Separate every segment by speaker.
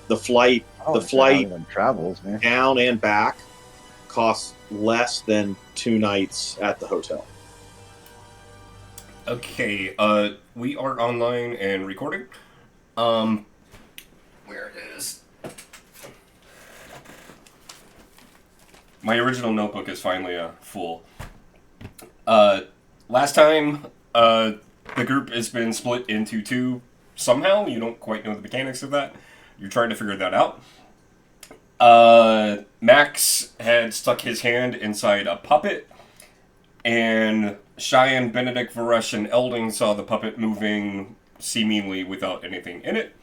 Speaker 1: The flight,
Speaker 2: I don't understand how anyone travels, man.
Speaker 1: down and back costs less than 2 nights at the hotel.
Speaker 3: Okay, we are online and recording. Where it is? My original notebook is finally full. Last time, the group has been split into two somehow. You don't quite know the mechanics of that. You're trying to figure that out. Max had stuck his hand inside a puppet, and Cheyenne, Benedict, Varesh, and Elding saw the puppet moving seemingly without anything in it.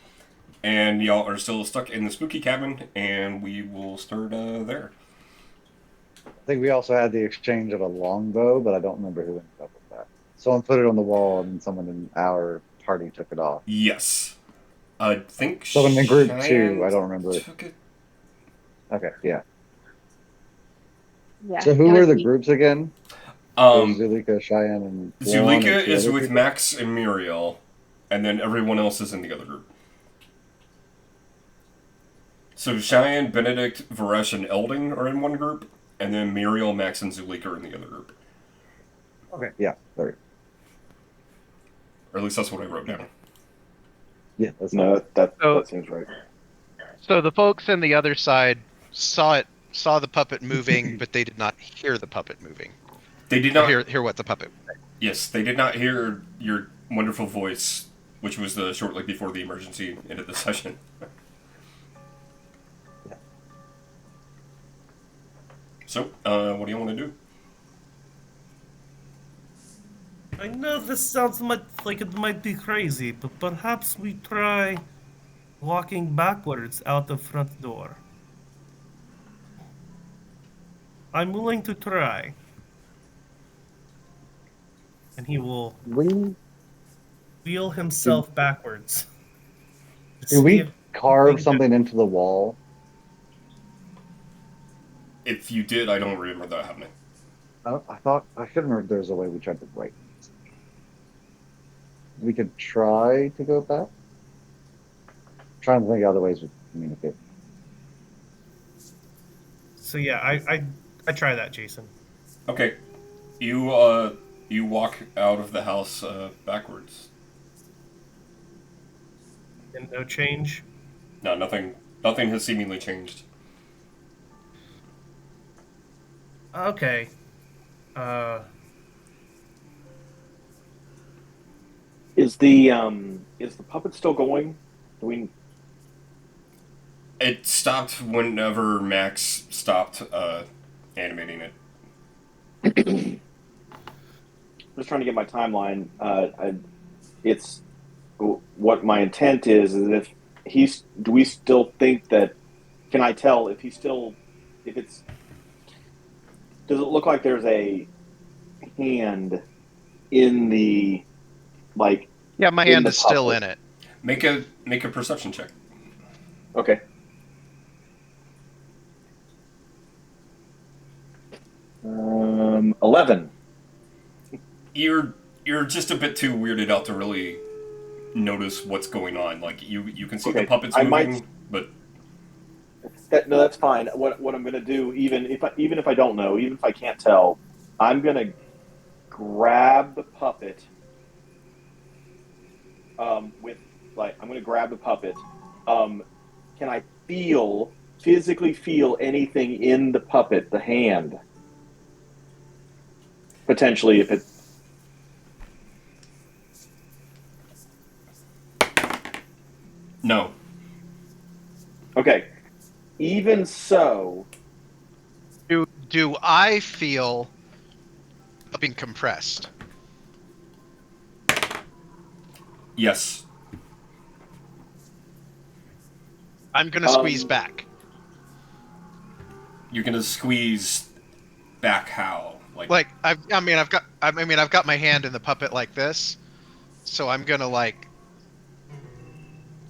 Speaker 3: And y'all are still stuck in the spooky cabin, and we will start there.
Speaker 2: I think we also had the exchange of a longbow, but I don't remember who ended up with that. Someone put it on the wall, and someone in our party took it off.
Speaker 3: Yes. I think
Speaker 2: Someone in group 2,
Speaker 3: Cheyenne
Speaker 2: I don't remember.
Speaker 3: took it.
Speaker 2: Okay, yeah.
Speaker 4: Yeah.
Speaker 2: So who were the groups again?
Speaker 3: Um,
Speaker 2: Zulika, Cheyenne, and
Speaker 3: Zulika is with
Speaker 2: people?
Speaker 3: Max and Muriel, and then everyone else is in the other group. So Cheyenne, Benedict, Varesh, and Elding are in one group, and then Muriel, Max, and Zulika are in the other group.
Speaker 2: Okay, yeah, sorry.
Speaker 3: Or at least that's what I wrote down.
Speaker 2: Yeah, that's
Speaker 1: No, that
Speaker 5: So-
Speaker 1: seems right.
Speaker 5: So the folks on the other side saw the puppet moving, but they did not hear the puppet moving.
Speaker 3: They did
Speaker 5: Or
Speaker 3: not
Speaker 5: hear what the puppet.
Speaker 3: Yes, they did not hear your wonderful voice, which was shortly before the emergency ended the session.
Speaker 2: Yeah.
Speaker 3: So, what do you want to do?
Speaker 6: I know this sounds like it might be crazy, but perhaps we try walking backwards out the front door. I'm willing to try. And he will
Speaker 2: We
Speaker 6: wheel himself backwards. to
Speaker 2: did
Speaker 6: see
Speaker 2: we
Speaker 6: if
Speaker 2: carve
Speaker 6: anything
Speaker 2: something into the wall?
Speaker 3: If you did, I don't remember that happening.
Speaker 2: I thought I couldn't remember if there was a way we tried to write. We could try to go back. Trying to think of other ways we communicate.
Speaker 6: So yeah, I try that, Jason.
Speaker 3: Okay, you walk out of the house backwards.
Speaker 6: And no change.
Speaker 3: No, nothing has seemingly changed.
Speaker 6: Okay.
Speaker 1: Is the puppet still going? Do we?
Speaker 3: It stopped whenever Max stopped animating it.
Speaker 1: I'm just trying to get my timeline. It's what my intent is if he's. Do we still think that? Can I tell if he's still? If it's. Does it look like there's a hand in the like?
Speaker 5: Yeah, my
Speaker 1: in
Speaker 5: hand
Speaker 1: the
Speaker 5: is still
Speaker 1: puppet?
Speaker 5: in it.
Speaker 3: Make a perception check.
Speaker 1: Okay. Um, 11.
Speaker 3: You're just a bit too weirded out to really notice what's going on. Like you can see the
Speaker 1: Okay,
Speaker 3: puppets
Speaker 1: I
Speaker 3: moving,
Speaker 1: might-
Speaker 3: but
Speaker 1: No, that's fine. What I'm gonna do, even if I don't know, even if I can't tell, I'm gonna grab the puppet. I'm gonna grab the puppet. Can I physically feel anything in the puppet, the hand? Potentially, if it.
Speaker 3: no.
Speaker 1: Okay. Even so,
Speaker 5: Do I feel being compressed?
Speaker 3: Yes.
Speaker 5: I'm gonna squeeze back.
Speaker 3: You're gonna squeeze back how?
Speaker 5: Like I've got my hand in the puppet like this, so I'm gonna like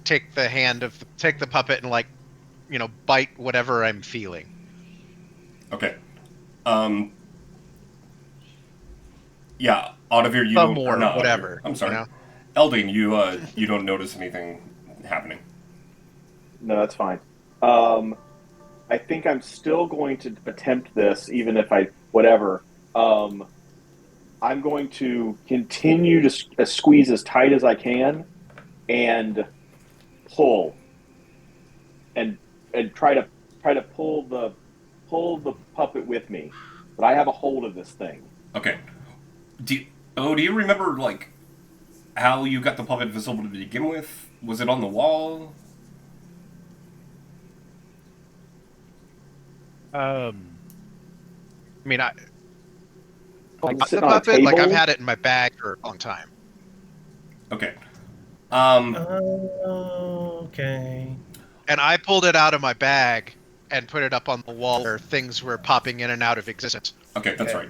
Speaker 5: take the puppet and like, bite whatever I'm feeling.
Speaker 3: Okay. Yeah, Audivir, you
Speaker 5: Thumb
Speaker 3: don't,
Speaker 5: or
Speaker 3: not
Speaker 5: whatever,
Speaker 3: Audivir. I'm sorry.
Speaker 5: you know?
Speaker 3: Elding, you don't notice anything happening.
Speaker 1: No, that's fine. Um, I think I'm still going to attempt this, even if I whatever. Um, I'm going to continue to squeeze as tight as I can and pull and try to pull the puppet with me. But I have a hold of this thing.
Speaker 3: Okay. Do you remember like how you got the puppet visible to begin with? Was it on the wall?
Speaker 5: I mean, I
Speaker 1: Was it
Speaker 5: got the
Speaker 1: sitting on a
Speaker 5: puppet. Like I've
Speaker 1: table?
Speaker 5: had it in my bag for a long time.
Speaker 3: Okay. Um.
Speaker 6: Okay.
Speaker 5: And I pulled it out of my bag and put it up on the wall where things were popping in and out of existence.
Speaker 3: Okay, that's
Speaker 6: Okay.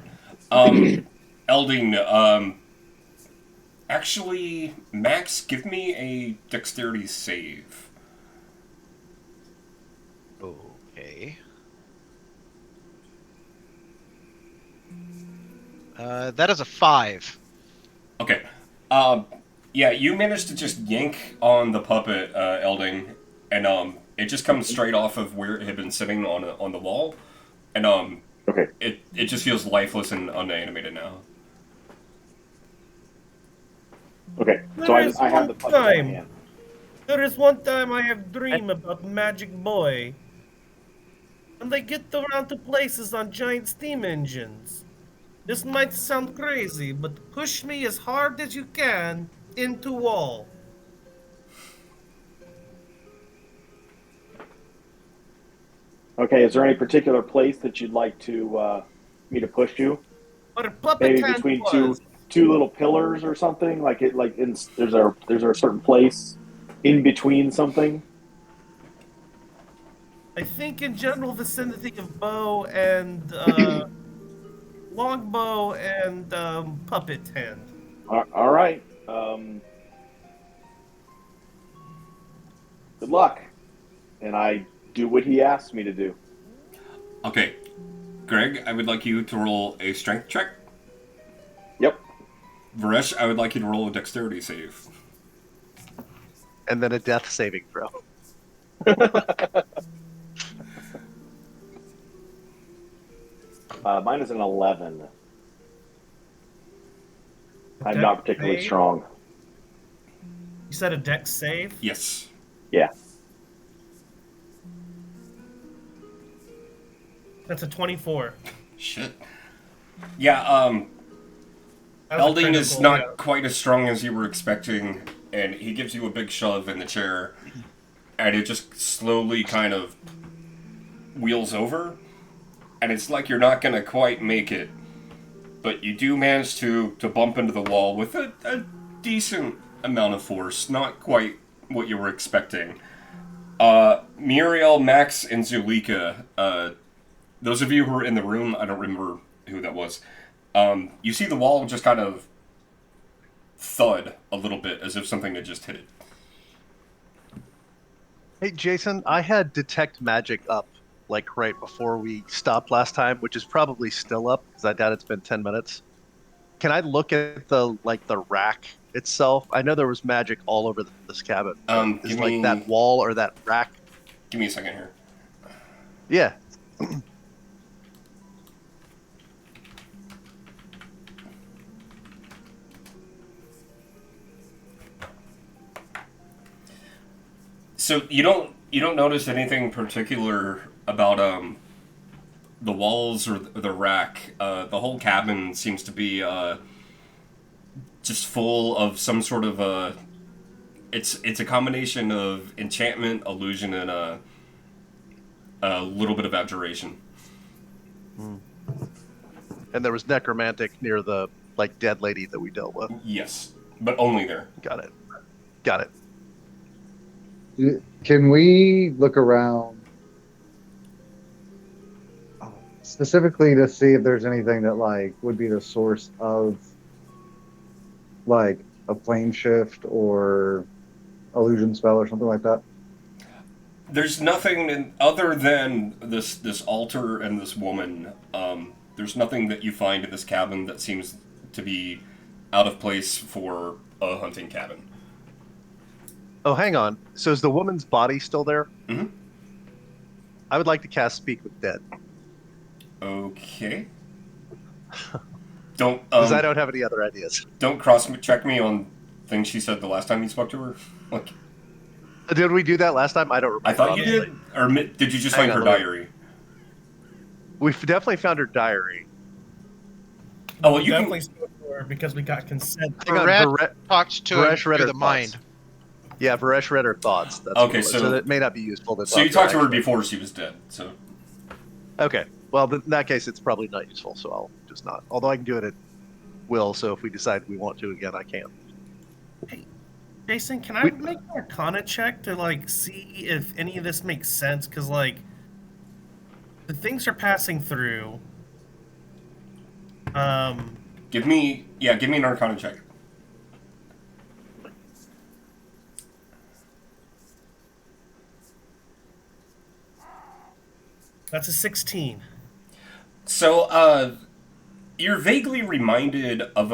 Speaker 3: right. Elding. Actually, Max, give me a dexterity save.
Speaker 5: Okay. That is a 5.
Speaker 3: Okay. Um. Yeah, you managed to just yank on the puppet, Elding, and it just comes straight off of where it had been sitting on the wall, and
Speaker 1: Okay.
Speaker 3: it just feels lifeless and unanimated now.
Speaker 1: Okay. So
Speaker 6: There is
Speaker 1: I have
Speaker 6: one
Speaker 1: the puppet in my
Speaker 6: time.
Speaker 1: hand.
Speaker 6: There is one time I have dream about Magic Boy, and they get around to places on giant steam engines. This might sound crazy, but push me as hard as you can into wall.
Speaker 1: Okay. Is there any particular place that you'd like to me to push you?
Speaker 6: Where Puppet
Speaker 1: Maybe
Speaker 6: Hand
Speaker 1: between
Speaker 6: was.
Speaker 1: two little pillars or something. There's a certain place in between something.
Speaker 6: I think in general vicinity of bow and longbow and puppet hand.
Speaker 1: All right. Good luck. And I do what he asks me to do.
Speaker 3: Okay, Greg, I would like you to roll a strength check.
Speaker 1: Yep.
Speaker 3: Varesh, I would like you to roll a dexterity save.
Speaker 4: And then a death saving throw.
Speaker 1: Mine is an 11. I'm
Speaker 6: Dex
Speaker 1: not particularly
Speaker 6: save?
Speaker 1: strong.
Speaker 6: You said a dex save?
Speaker 3: Yes.
Speaker 1: Yeah.
Speaker 6: That's a 24.
Speaker 3: Shit. Yeah,
Speaker 6: That was a
Speaker 3: Elding is
Speaker 6: critical,
Speaker 3: not
Speaker 6: yeah.
Speaker 3: quite as strong as you were expecting, and he gives you a big shove in the chair, and it just slowly kind of wheels over, and it's like you're not gonna quite make it, but you do manage to bump into the wall with a decent amount of force, not quite what you were expecting. Muriel, Max, and Zulika, those of you who were in the room, I don't remember who that was, you see the wall just kind of thud a little bit as if something had just hit it.
Speaker 4: Hey, Jason, I had detect magic up like right before we stopped last time, which is probably still up because I doubt it's been 10 minutes. Can I look at the rack itself? I know there was magic all over this cabin, but is
Speaker 3: Give
Speaker 4: like
Speaker 3: me
Speaker 4: that wall or that rack?
Speaker 3: give me a second here.
Speaker 4: Yeah.
Speaker 3: So you don't notice anything particular about the walls or the rack. The whole cabin seems to be just full of some sort of it's a combination of enchantment, illusion, and a little bit of abjuration.
Speaker 4: Hmm. And there was necromantic near the like dead lady that we dealt with.
Speaker 3: Yes, but only there.
Speaker 4: Got it. Got it.
Speaker 2: Can we look around specifically to see if there's anything that like would be the source of like a plane shift or illusion spell or something like that?
Speaker 3: There's nothing other than this altar and this woman. There's nothing that you find in this cabin that seems to be out of place for a hunting cabin.
Speaker 4: Oh, hang on. So is the woman's body still there?
Speaker 3: Hmm.
Speaker 4: I would like to cast Speak with Dead
Speaker 3: Okay. Don't
Speaker 4: because I don't have any other ideas.
Speaker 3: don't cross check me on things she said the last time you spoke to her. Like,
Speaker 4: Did we do that last time? I don't
Speaker 3: I
Speaker 4: remember,
Speaker 3: thought you
Speaker 4: honestly.
Speaker 3: did, or did you just
Speaker 4: Hang
Speaker 3: find
Speaker 4: on,
Speaker 3: her
Speaker 4: let me.
Speaker 3: diary?
Speaker 4: We've definitely found her diary.
Speaker 3: Oh,
Speaker 6: We
Speaker 3: well, you
Speaker 6: definitely
Speaker 3: can.
Speaker 6: spoke to her because we got consent.
Speaker 4: Hang on,
Speaker 5: Varesh talked to him
Speaker 4: Varesh read
Speaker 5: through
Speaker 4: her
Speaker 5: the mind.
Speaker 4: thoughts. Yeah, Varesh read her thoughts. That's what
Speaker 3: Okay,
Speaker 4: it was. So
Speaker 3: so
Speaker 4: that may not be useful to
Speaker 3: so you
Speaker 4: talk to her
Speaker 3: talked to her
Speaker 4: actually.
Speaker 3: before she was dead. So
Speaker 4: Okay. Well, in that case, it's probably not useful. So I'll just not. Although I can do it at will. So if we decide we want to again, I can.
Speaker 6: Hey, Jason, can I
Speaker 4: We,
Speaker 6: make an Arcana check to like see if any of this makes sense? Because like the things are passing through. Um,
Speaker 3: give me an Arcana check.
Speaker 6: that's a 16.
Speaker 3: So you're vaguely reminded of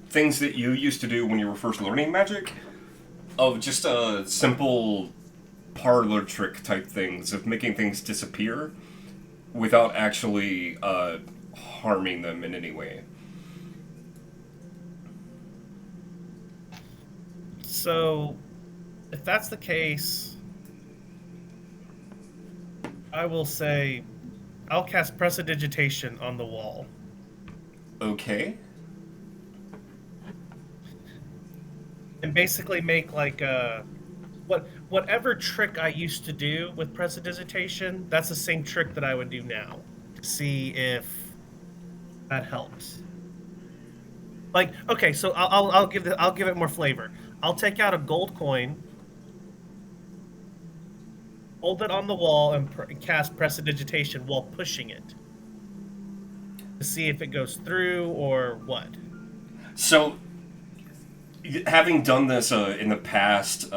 Speaker 3: things that you used to do when you were first learning magic, of just simple parlor trick type things of making things disappear without actually harming them in any way.
Speaker 6: So, if that's the case, I will say I'll cast Prestidigitation on the wall.
Speaker 3: Okay.
Speaker 6: And basically make like a whatever trick I used to do with Prestidigitation, that's the same trick that I would do now to see if that helps. Like, okay, so I'll give it more flavor. I'll take out a gold coin, hold it on the wall, and cast Prestidigitation while pushing it to see if it goes through or what.
Speaker 3: So, having done this in the past,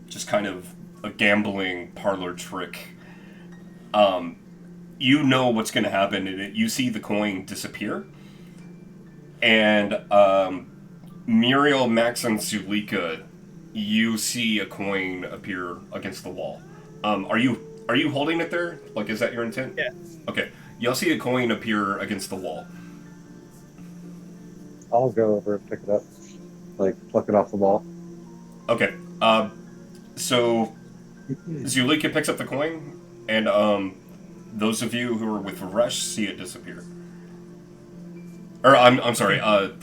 Speaker 3: just kind of a gambling parlor trick, you know what's going to happen, and you see the coin disappear. And Muriel, Max, and Zulika, you see a coin appear against the wall. Are you holding it there? Like, is that your intent?
Speaker 6: Yeah.
Speaker 3: Okay. You'll see a coin appear against the wall.
Speaker 2: I'll go over and pick it up, like pluck it off the wall.
Speaker 3: Okay. So Zulika picks up the coin, and those of you who are with Resh see it disappear. Or I'm sorry.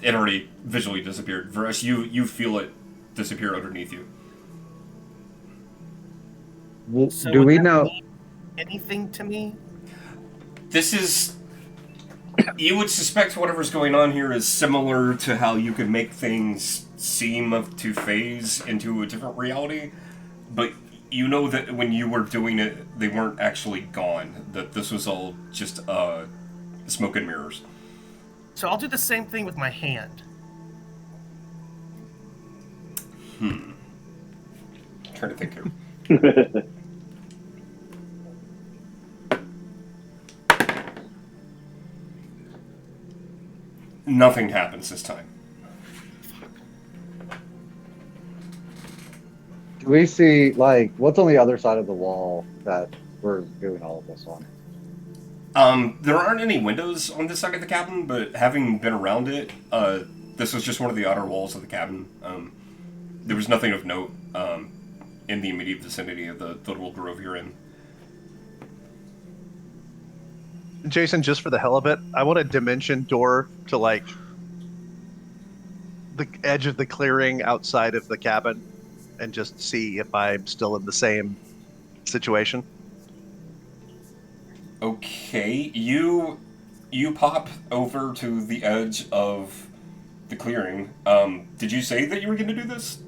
Speaker 3: It already visually disappeared. Varesh, you feel it disappear underneath you.
Speaker 6: So
Speaker 2: Do
Speaker 6: would
Speaker 2: we
Speaker 6: that
Speaker 2: know?
Speaker 6: mean anything to me?
Speaker 3: This is. You would suspect whatever's going on here is similar to how you could make things seem to phase into a different reality, but you know that when you were doing it, they weren't actually gone. That this was all just smoke and mirrors.
Speaker 6: So I'll do the same thing with my hand.
Speaker 3: Trying to think here. Nothing happens this time.
Speaker 2: Do we see like what's on the other side of the wall that we're doing all of this on?
Speaker 3: There aren't any windows on this side of the cabin, but having been around it, this was just one of the outer walls of the cabin. There was nothing of note in the immediate vicinity of the little grove you're in.
Speaker 4: Jason, just for the hell of it, I want a dimension door to like the edge of the clearing outside of the cabin and just see if I'm still in the same situation.
Speaker 3: Okay, you pop over to the edge of the clearing. Did you say that you were going to do this?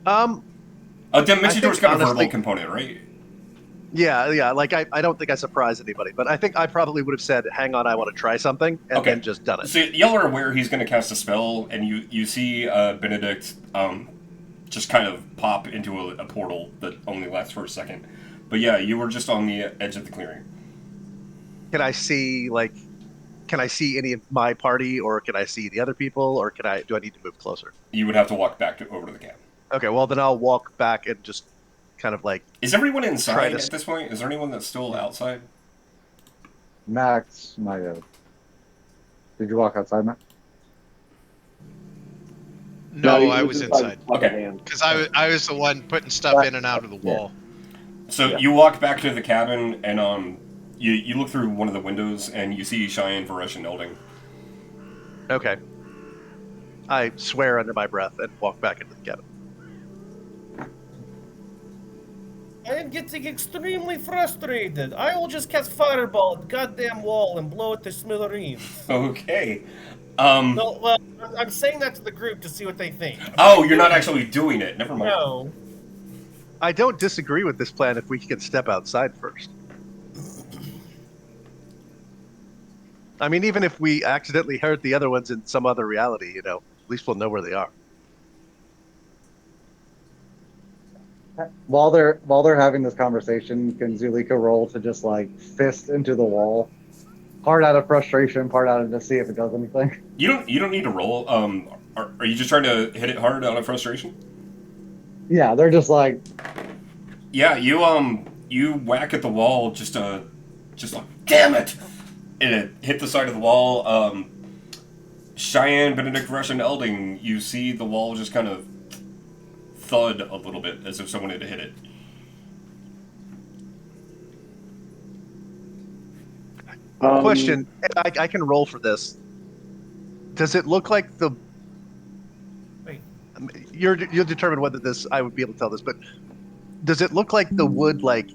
Speaker 3: A dimension door's got a verbal component, right?
Speaker 4: Yeah. Like I don't think I surprised anybody, but I think I probably would have said, "Hang on, I want to try something," and then just done it.
Speaker 3: So y'all are aware he's going to cast a spell, and you see Benedict just kind of pop into a portal that only lasts for a second. But yeah, you were just on the edge of the clearing.
Speaker 4: Can I see like can I see any of my party, or can I see the other people, or do I need to move closer?
Speaker 3: You would have to walk back over to the cabin.
Speaker 4: Okay, well then I'll walk back and just kind of like
Speaker 3: Is everyone
Speaker 4: try
Speaker 3: inside
Speaker 4: to.
Speaker 3: at this point? Is there anyone that's still outside?
Speaker 2: Max might have. Did you walk outside, Max?
Speaker 5: No,
Speaker 1: he
Speaker 5: I was inside.
Speaker 1: Puppet
Speaker 3: Okay.
Speaker 1: hand.
Speaker 5: Because I was the one putting stuff in and out of the
Speaker 2: Yeah.
Speaker 5: wall.
Speaker 3: So
Speaker 1: Yeah.
Speaker 3: you walk back to the cabin, and you look through one of the windows, and you see Cheyenne, Varesh, and Elding.
Speaker 4: Okay. I swear under my breath and walk back into the cabin.
Speaker 6: I am getting extremely frustrated. I will just cast Fireball at the goddamn wall and blow it to smithereens.
Speaker 3: Okay.
Speaker 6: No, well, I'm saying that to the group to see what they think.
Speaker 3: Oh, you're not actually doing it. Never mind.
Speaker 6: No.
Speaker 4: I don't disagree with this plan if we can step outside first. I mean, even if we accidentally hurt the other ones in some other reality, at least we'll know where they are.
Speaker 2: While they're having this conversation, can Zulika roll to just like fist into the wall? Part out of frustration, part out of to see if it does anything.
Speaker 3: You don't need to roll. Are you just trying to hit it hard out of frustration?
Speaker 2: Yeah, they're just like,
Speaker 3: Yeah, you whack at the wall just like damn it, and it hit the side of the wall. Cheyenne, Benedict, Rush, and Elding, you see the wall just kind of thud a little bit as if someone had hit it.
Speaker 4: Question: I can roll for this. Does it look like the?
Speaker 6: Wait.
Speaker 4: You'll determine whether this I would be able to tell this, but does it look like the wood like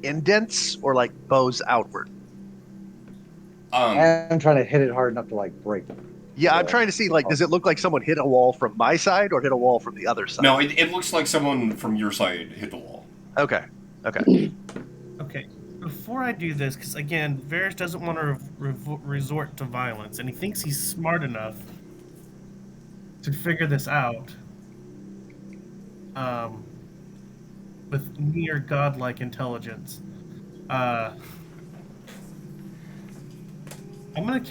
Speaker 4: indents or like bows outward?
Speaker 2: I'm trying to hit it hard enough to like break it.
Speaker 4: Yeah, I'm trying to see like, does it look like someone hit a wall from my side or hit a wall from the other side?
Speaker 3: No, it looks like someone from your side hit the wall.
Speaker 4: Okay. Okay.
Speaker 6: Okay. Before I do this, because again, Varys doesn't want to resort to violence, and he thinks he's smart enough to figure this out with near godlike intelligence. I'm gonna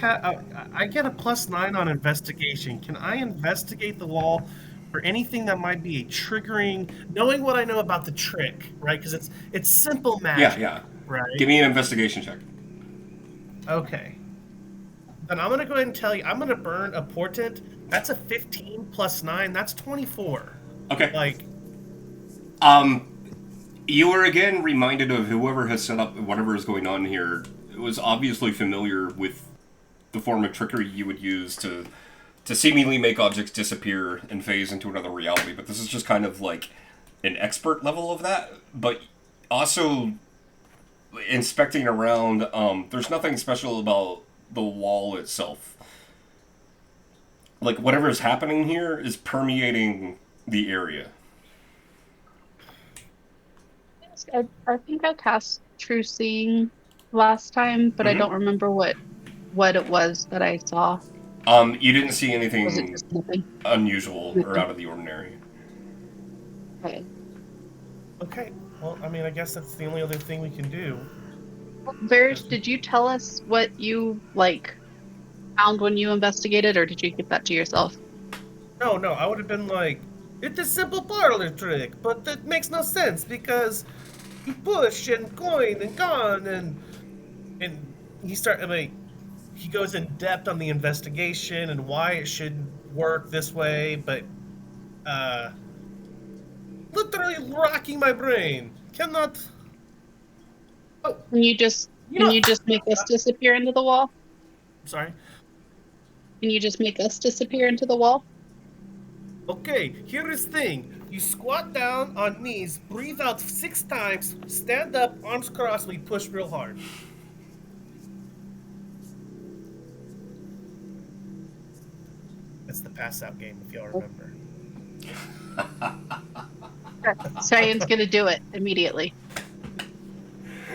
Speaker 6: I get a +9 on investigation. Can I investigate the wall for anything that might be a triggering? Knowing what I know about the trick, right? Because it's simple magic.
Speaker 3: Yeah.
Speaker 6: Right.
Speaker 3: Give me an investigation check.
Speaker 6: Okay. Then I'm gonna go ahead and tell you. I'm gonna burn a portent. That's a 15 +9. That's 24.
Speaker 3: Okay.
Speaker 6: Like,
Speaker 3: you are again reminded of whoever has set up whatever is going on here. It was obviously familiar with the form of trickery you would use to seemingly make objects disappear and phase into another reality, but this is just kind of like an expert level of that. But also inspecting around, there's nothing special about the wall itself. Like whatever is happening here is permeating the area.
Speaker 7: I think I cast True Seeing last time, but I don't remember what it was that I saw.
Speaker 3: You didn't see
Speaker 7: Was it
Speaker 3: anything
Speaker 7: just nothing?
Speaker 3: unusual or out of the ordinary.
Speaker 7: Okay.
Speaker 6: okay. Well, I mean, I guess that's the only other thing we can do.
Speaker 7: Varys, did you tell us what you found when you investigated, or did you keep that to yourself?
Speaker 6: No, I would have been like, it's a simple parlor trick, but that makes no sense because you push and coin and gone and he goes in depth on the investigation and why it should work this way, but literally rocking my brain. Cannot. Oh,
Speaker 7: Can you just make us disappear into the wall?
Speaker 6: sorry.
Speaker 7: Can you just make us disappear into the wall?
Speaker 6: Okay, here is the thing. You squat down on knees, breathe out 6 times, stand up, arms crossed, we push real hard. That's the pass out game, if y'all remember.
Speaker 7: Cheyenne's gonna do it immediately.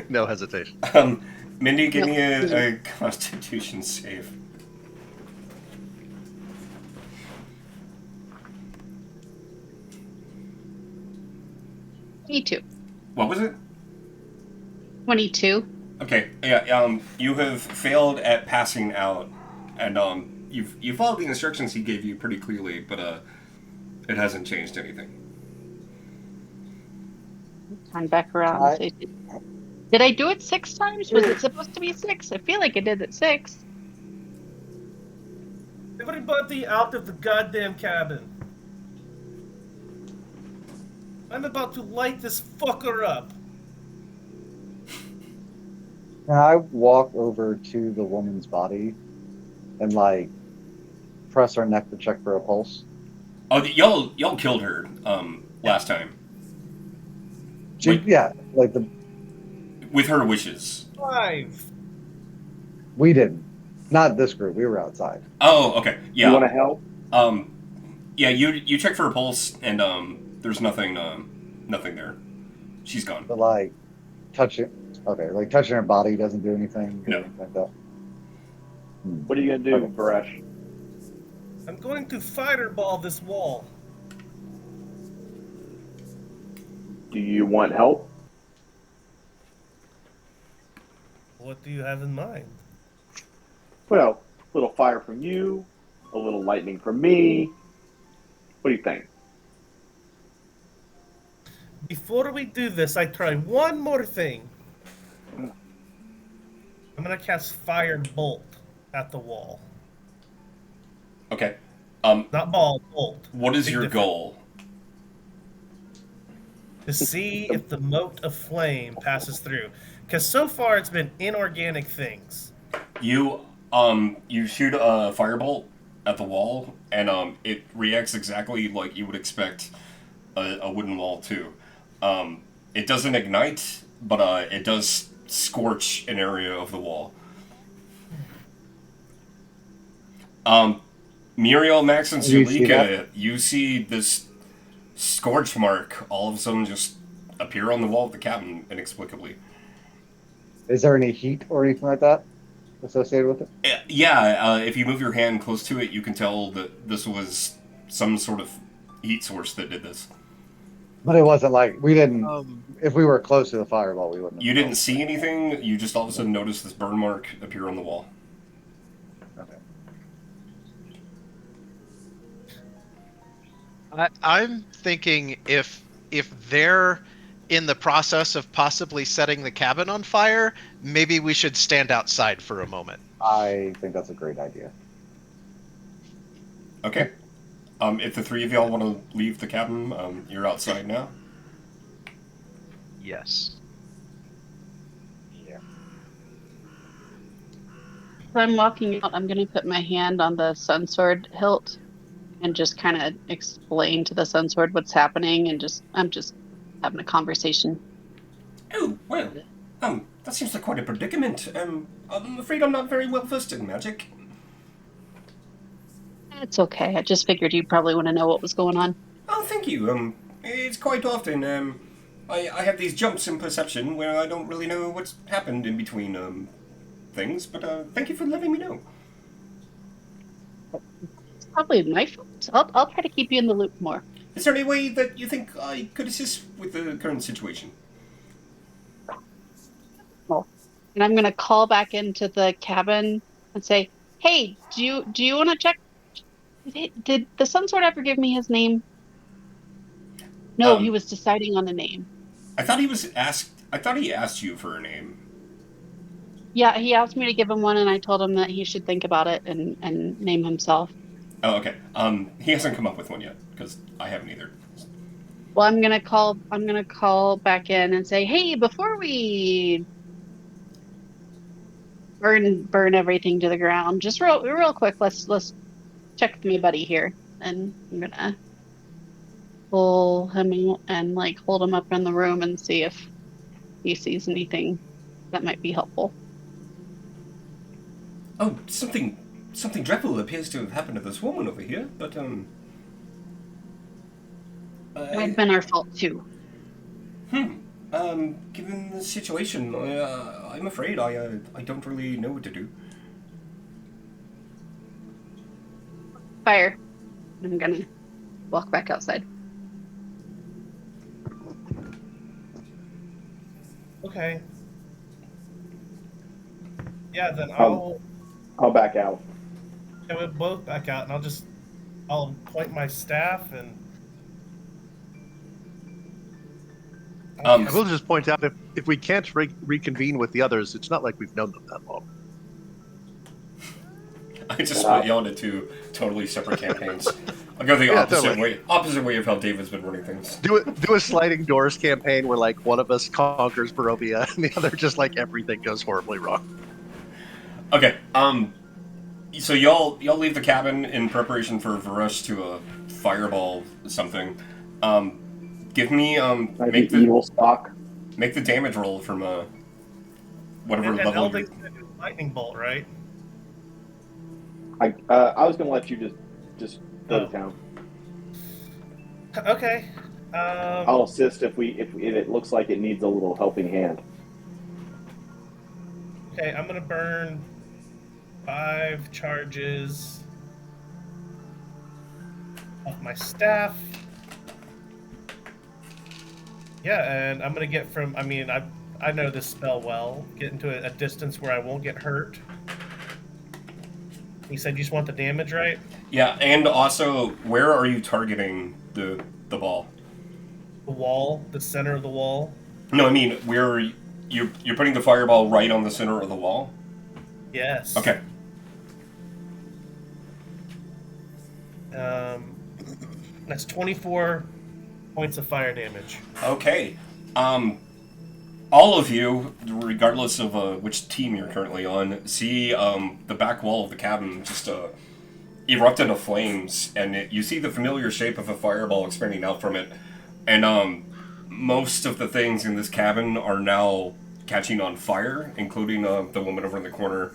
Speaker 4: No hesitation.
Speaker 3: Mindy, give me a Constitution save.
Speaker 7: Me too.
Speaker 3: What was it?
Speaker 7: 22.
Speaker 3: Okay, yeah, you have failed at passing out, and you followed the instructions he gave you pretty clearly, but it hasn't changed anything.
Speaker 7: Turn back around and
Speaker 2: I
Speaker 7: say, did I do it 6 times? Was it supposed to be six? I feel like I did it six.
Speaker 6: Everybody out of the goddamn cabin. I'm about to light this fucker up.
Speaker 2: and I walk over to the woman's body and like press her neck to check for a pulse.
Speaker 3: Oh, y'all killed her last time, like
Speaker 2: Yeah, like the
Speaker 3: with her wishes.
Speaker 6: 5.
Speaker 2: we didn't. Not this group. We were outside.
Speaker 3: Oh, okay,
Speaker 1: You want
Speaker 3: yeah,
Speaker 1: to help?
Speaker 3: um, yeah. You check for her pulse, and there's nothing there. She's gone.
Speaker 2: But like touching okay, like touching her body doesn't do anything or
Speaker 3: No.
Speaker 2: anything like that.
Speaker 1: What are you gonna do,
Speaker 2: Okay.
Speaker 1: Varesh?
Speaker 6: I'm going to fireball this wall.
Speaker 1: Do you want help?
Speaker 6: What do you have in mind?
Speaker 1: Well, a little fire from you, a little lightning from me. What do you think?
Speaker 6: Before we do this, I try one more thing. I'm gonna cast Fire Bolt at the wall.
Speaker 3: Okay.
Speaker 6: Not ball, bolt.
Speaker 3: What is
Speaker 6: Big
Speaker 3: your
Speaker 6: difference.
Speaker 3: goal?
Speaker 6: To see if the mote of flame passes through. Because so far it's been inorganic things.
Speaker 3: You shoot a firebolt at the wall, and it reacts exactly like you would expect a wooden wall to. It doesn't ignite, but it does scorch an area of the wall. Muriel, Max, and
Speaker 2: You see that?
Speaker 3: Sulika, you see this scorch mark all of a sudden just appear on the wall of the cabin inexplicably.
Speaker 2: Is there any heat or anything like that associated with it?
Speaker 3: Yeah, if you move your hand close to it, you can tell that this was some sort of heat source that did this.
Speaker 2: But it wasn't like we didn't.
Speaker 4: Um,
Speaker 2: If we were close to the fireball, we wouldn't
Speaker 3: You
Speaker 2: have
Speaker 3: didn't
Speaker 2: felt
Speaker 3: see anything, you just all of a sudden noticed this burn mark appear on the wall.
Speaker 2: it. Okay.
Speaker 5: I'm thinking if they're in the process of possibly setting the cabin on fire, maybe we should stand outside for a moment.
Speaker 2: I think that's a great idea.
Speaker 3: Okay. If the three of y'all want to leave the cabin, you're outside now.
Speaker 5: Yes.
Speaker 2: Yeah.
Speaker 7: So I'm walking out. I'm gonna put my hand on the sunsword hilt and just kind of explain to the sunsword what's happening, and I'm just having a conversation.
Speaker 3: Oh, well, that seems like quite a predicament. I'm afraid I'm not very well versed in magic.
Speaker 7: It's okay. I just figured you'd probably want to know what was going on.
Speaker 3: Oh, thank you. It's quite often, I have these jumps in perception where I don't really know what's happened in between, things, but, thank you for letting me know.
Speaker 7: It's probably my fault. I'll try to keep you in the loop more.
Speaker 3: Is there any way that you think I could assist with the current situation?
Speaker 7: Well, and I'm gonna call back into the cabin and say, "Hey, do you want to check? Did the sunsword ever give me his name? No, he
Speaker 3: Um,
Speaker 7: was deciding on the name.
Speaker 3: I thought he asked you for a name.
Speaker 7: Yeah, he asked me to give him one, and I told him that he should think about it and name himself.
Speaker 3: Oh, okay. He hasn't come up with one yet, because I haven't either.
Speaker 7: Well, I'm gonna call back in and say, "Hey, before we burn everything to the ground, just real quick, let's check with my buddy here." And I'm gonna pull him out and like hold him up in the room and see if he sees anything that might be helpful.
Speaker 3: Oh, something dreadful appears to have happened to this woman over here, but,
Speaker 7: Might have been our fault too.
Speaker 3: given the situation, I'm afraid I don't really know what to do.
Speaker 7: Fire. I'm gonna walk back outside.
Speaker 6: Okay. Yeah, then
Speaker 1: I'll I'll back out.
Speaker 6: we'll both back out, and I'll point my staff, and
Speaker 3: Um,
Speaker 4: I will just point out if we can't reconvene with the others, it's not like we've known them that long.
Speaker 3: I just
Speaker 1: Uh,
Speaker 3: split y'all into two totally separate campaigns. I'll go the
Speaker 4: Yeah,
Speaker 3: opposite
Speaker 4: totally.
Speaker 3: way. Opposite way of how David's been running things.
Speaker 4: Do a sliding doors campaign where like one of us conquers Barovia and the other just like everything goes horribly wrong.
Speaker 3: Okay. So y'all leave the cabin in preparation for Varesh to fireball something. Give me
Speaker 1: I think evil stock.
Speaker 3: make the damage roll from whatever
Speaker 6: and
Speaker 3: level you're.
Speaker 6: Elding's gonna do lightning bolt, right?
Speaker 1: I was gonna let you just go to
Speaker 6: Oh.
Speaker 1: town.
Speaker 6: Okay.
Speaker 1: I'll assist if it looks like it needs a little helping hand.
Speaker 6: Okay, I'm gonna burn 5 charges off my staff. Yeah, and I'm gonna get from. I mean, I know this spell well. Get into a distance where I won't get hurt. You said you just want the damage, right?
Speaker 3: Yeah, and also, where are you targeting the ball?
Speaker 6: The wall, the center of the wall.
Speaker 3: No, I mean where you're putting the fireball right on the center of the wall.
Speaker 6: Yes.
Speaker 3: Okay.
Speaker 6: Um, that's 24 points of fire damage.
Speaker 3: Okay. All of you, regardless of which team you're currently on, see the back wall of the cabin just erupt into flames, and you see the familiar shape of a fireball expanding out from it. And most of the things in this cabin are now catching on fire, including the woman over in the corner.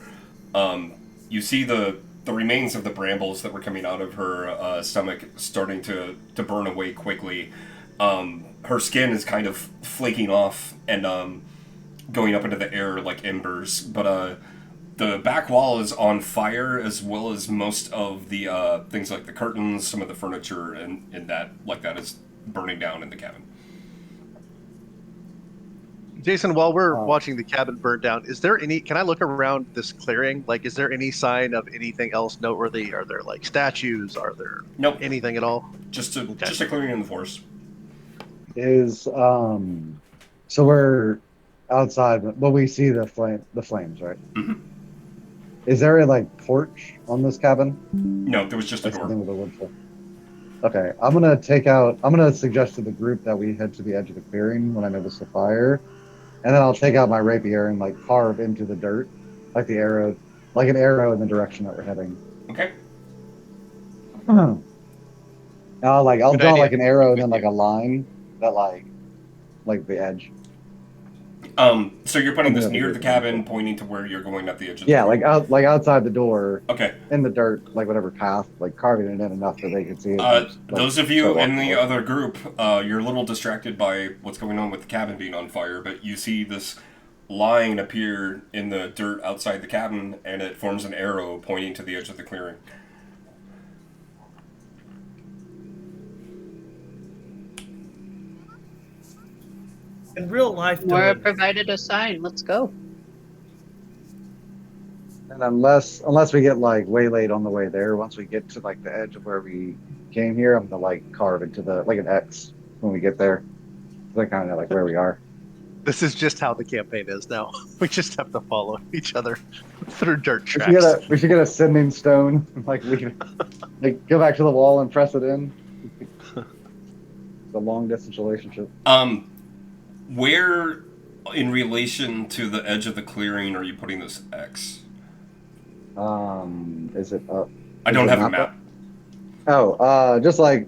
Speaker 3: You see the remains of the brambles that were coming out of her stomach starting to burn away quickly. Her skin is kind of flaking off and going up into the air like embers. But the back wall is on fire, as well as most of the things like the curtains, some of the furniture, and that like that is burning down in the cabin.
Speaker 4: Jason, while we're watching the cabin burn down, is there any? Can I look around this clearing? Like, is there any sign of anything else noteworthy? Are there like statues? Are there
Speaker 3: Nope.
Speaker 4: anything at all?
Speaker 3: Just a clearing in the forest.
Speaker 2: Is so we're outside, but we see the flames, right?
Speaker 3: Mhm.
Speaker 2: Is there a like porch on this cabin?
Speaker 3: No, there was just a
Speaker 2: Like
Speaker 3: door.
Speaker 2: something with a wood floor. Okay, I'm gonna suggest to the group that we head to the edge of the clearing when I notice the fire, and then I'll take out my rapier and like carve into the dirt, like the arrow, like an arrow in the direction that we're heading.
Speaker 3: Okay.
Speaker 2: I'll
Speaker 5: Good
Speaker 2: draw
Speaker 5: idea.
Speaker 2: like an arrow and
Speaker 5: With
Speaker 2: then like
Speaker 5: you.
Speaker 2: a line that like the edge.
Speaker 3: So you're putting this
Speaker 2: Something
Speaker 3: near
Speaker 2: that
Speaker 3: the
Speaker 2: we
Speaker 3: cabin, pointing to where you're going at the edge of the
Speaker 2: Yeah,
Speaker 3: clearing.
Speaker 2: like outside the door
Speaker 3: Okay.
Speaker 2: in the dirt, like whatever path, like carving it in enough that they could see it. And, like,
Speaker 3: Those of
Speaker 2: start
Speaker 3: you in
Speaker 2: walking
Speaker 3: the
Speaker 2: forward.
Speaker 3: other group, you're a little distracted by what's going on with the cabin being on fire, but you see this line appear in the dirt outside the cabin, and it forms an arrow pointing to the edge of the clearing.
Speaker 6: In real life,
Speaker 7: Mora
Speaker 6: Dylan,
Speaker 7: provided a sign. Let's go.
Speaker 2: And unless we get like waylaid on the way there, once we get to like the edge of where we came here, I'm gonna like carve into the like an X when we get there. Like kind of like where we are.
Speaker 4: This is just how the campaign is now. We just have to follow each other through dirt
Speaker 2: We should
Speaker 4: tracks.
Speaker 2: we should get a sending stone, like like go back to the wall and press it in. The long distance relationship.
Speaker 3: Where, in relation to the edge of the clearing, are you putting this X?
Speaker 2: Is it up?
Speaker 3: I
Speaker 2: Is
Speaker 3: don't
Speaker 2: the
Speaker 3: have a
Speaker 2: map
Speaker 3: map.
Speaker 2: up? Oh, just like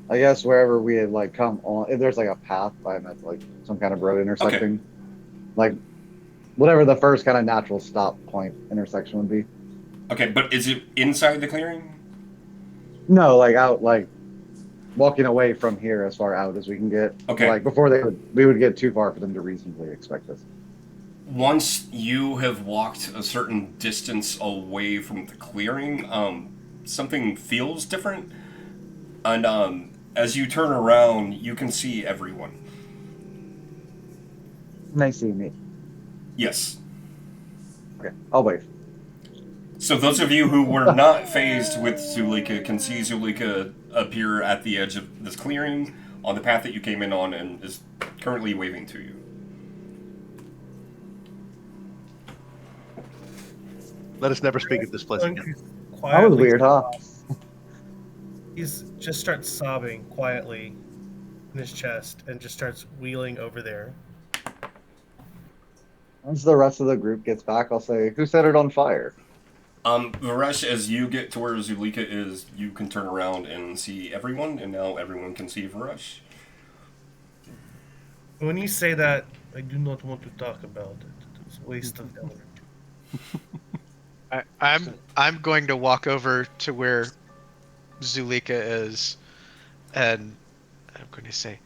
Speaker 2: I guess wherever we had like come on, if there's like a path by like some kind of road intersecting, like whatever the first kind of natural stop point intersection would be.
Speaker 3: Okay, but is it inside the clearing?
Speaker 2: No, like out, like walking away from here as far out as we can get.
Speaker 3: Okay.
Speaker 2: Like before we would get too far for them to reasonably expect us.
Speaker 3: Once you have walked a certain distance away from the clearing, something feels different. And as you turn around, you can see everyone.
Speaker 2: Nice seeing me.
Speaker 3: Yes.
Speaker 2: Okay, I'll wait.
Speaker 3: So those of you who were not phased with Zulika can see Zulika appear at the edge of this clearing on the path that you came in on and is currently waving to you.
Speaker 4: Let us never speak of this place
Speaker 6: Going
Speaker 4: again.
Speaker 6: to
Speaker 2: That was
Speaker 6: quietly,
Speaker 2: weird, huh?
Speaker 6: he's just starts sobbing quietly in his chest and just starts wheeling over there.
Speaker 2: Once the rest of the group gets back, I'll say, "Who set it on fire?"
Speaker 3: Varesh, as you get to where Zulika is, you can turn around and see everyone, and now everyone can see Varesh.
Speaker 6: When you say that, I do not want to talk about it. It's a waste of energy.
Speaker 5: I'm going to walk over to where Zulika is, and I'm going to say,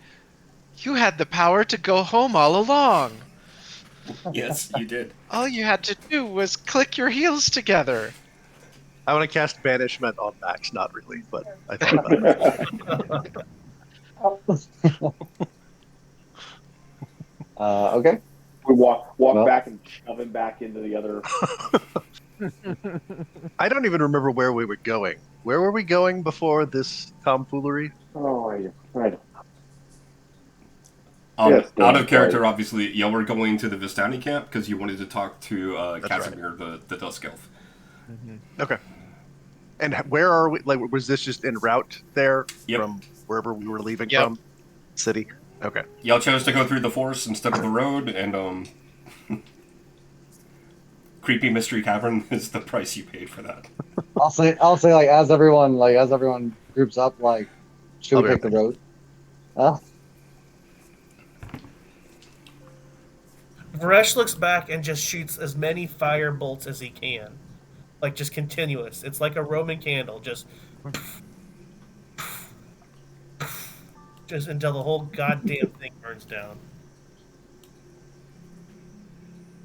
Speaker 5: "You had the power to go home all along.
Speaker 3: Yes, you did.
Speaker 5: All you had to do was click your heels together."
Speaker 4: I want to cast Banishment on Max. Not really, but I thought about it.
Speaker 2: Okay.
Speaker 1: We walk
Speaker 2: Well,
Speaker 1: back and shove him back into the other.
Speaker 4: I don't even remember where we were going. Where were we going before this tomfoolery?
Speaker 1: Oh, I don't.
Speaker 3: Out
Speaker 1: Damn
Speaker 3: of character,
Speaker 1: place.
Speaker 3: obviously, y'all were going to the Vistani camp because you wanted to talk to
Speaker 4: That's
Speaker 3: Casimir, the Dusk Elf.
Speaker 4: Okay. And where are we? Like, was this just en route there
Speaker 3: Yep.
Speaker 4: from wherever we were leaving
Speaker 5: Yep.
Speaker 4: from? City. Okay.
Speaker 3: Y'all chose to go through the forest instead of the road, and creepy mystery cavern is the price you paid for that.
Speaker 2: I'll say, as everyone groups up, like, should
Speaker 4: I'll
Speaker 2: we
Speaker 4: be
Speaker 2: take the
Speaker 4: right back.
Speaker 2: road? Uh,
Speaker 6: Varesh looks back and just shoots as many fire bolts as he can. Like, just continuous. It's like a Roman candle, just until the whole goddamn thing burns down.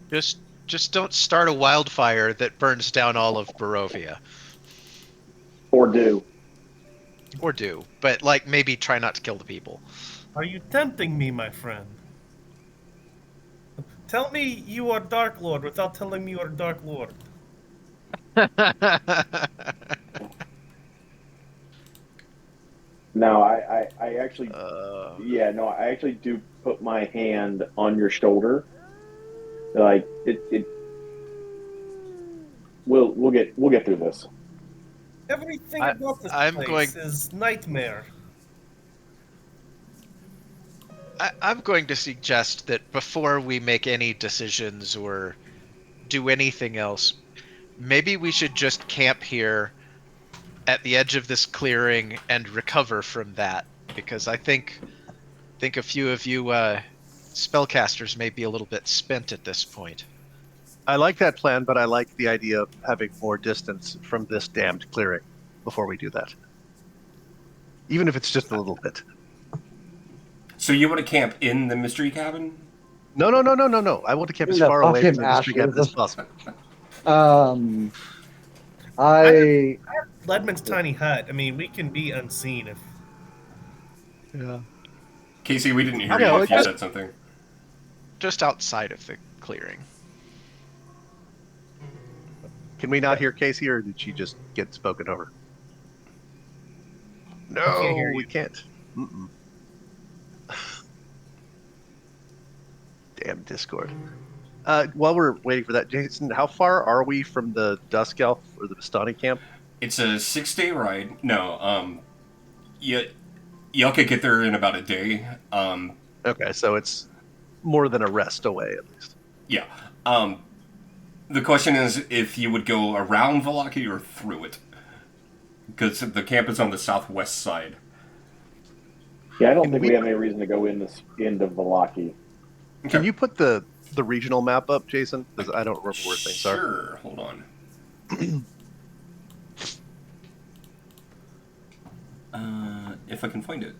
Speaker 5: Just don't start a wildfire that burns down all of Barovia.
Speaker 1: Or do.
Speaker 5: Or do, but like maybe try not to kill the people.
Speaker 6: Are you tempting me, my friend? Tell me you are Dark Lord without telling me you are Dark Lord.
Speaker 1: No, I actually,
Speaker 5: uh,
Speaker 1: yeah, no, I actually do put my hand on your shoulder. Like we'll get through this.
Speaker 6: Everything
Speaker 5: I,
Speaker 6: about this
Speaker 5: I'm going.
Speaker 6: place is nightmare.
Speaker 5: I'm going to suggest that before we make any decisions or do anything else, maybe we should just camp here at the edge of this clearing and recover from that, because I think a few of you spellcasters may be a little bit spent at this point.
Speaker 4: I like that plan, but I like the idea of having more distance from this damned clearing before we do that. Even if it's just a little bit.
Speaker 3: So you want to camp in the mystery cabin?
Speaker 4: No, no, no, no, no, no. I want to camp
Speaker 2: in
Speaker 4: as
Speaker 2: the
Speaker 4: far away from
Speaker 2: fucking
Speaker 4: the mystery cabin as
Speaker 2: ashes.
Speaker 4: possible.
Speaker 2: Um,
Speaker 6: I
Speaker 2: I
Speaker 6: Ledman's tiny hut. I mean, we can be unseen if.
Speaker 4: Yeah.
Speaker 3: Casey, we didn't hear
Speaker 4: I know,
Speaker 3: you if
Speaker 4: it
Speaker 3: you
Speaker 4: just-
Speaker 3: said something.
Speaker 5: Just outside of the clearing.
Speaker 4: Can we not hear Casey, or did she just get spoken over? No,
Speaker 6: can't hear
Speaker 4: we
Speaker 6: you.
Speaker 4: can't. Mm-mm. Damn Discord. While we're waiting for that, Jason, how far are we from the Dusk Elf or the Vistani camp?
Speaker 3: It's a 6-day ride. No, y'all could get there in about a day.
Speaker 4: Okay, so it's more than a rest away, at least.
Speaker 3: Yeah. The question is if you would go around Valaki or through it. Because the camp is on the southwest side.
Speaker 1: Yeah, I don't
Speaker 4: Can
Speaker 1: think
Speaker 4: we-
Speaker 1: we have any reason to go into Valaki.
Speaker 4: Can you put the regional map up, Jason? Because I don't remember where things are.
Speaker 3: Sure, hold on. If I can find it.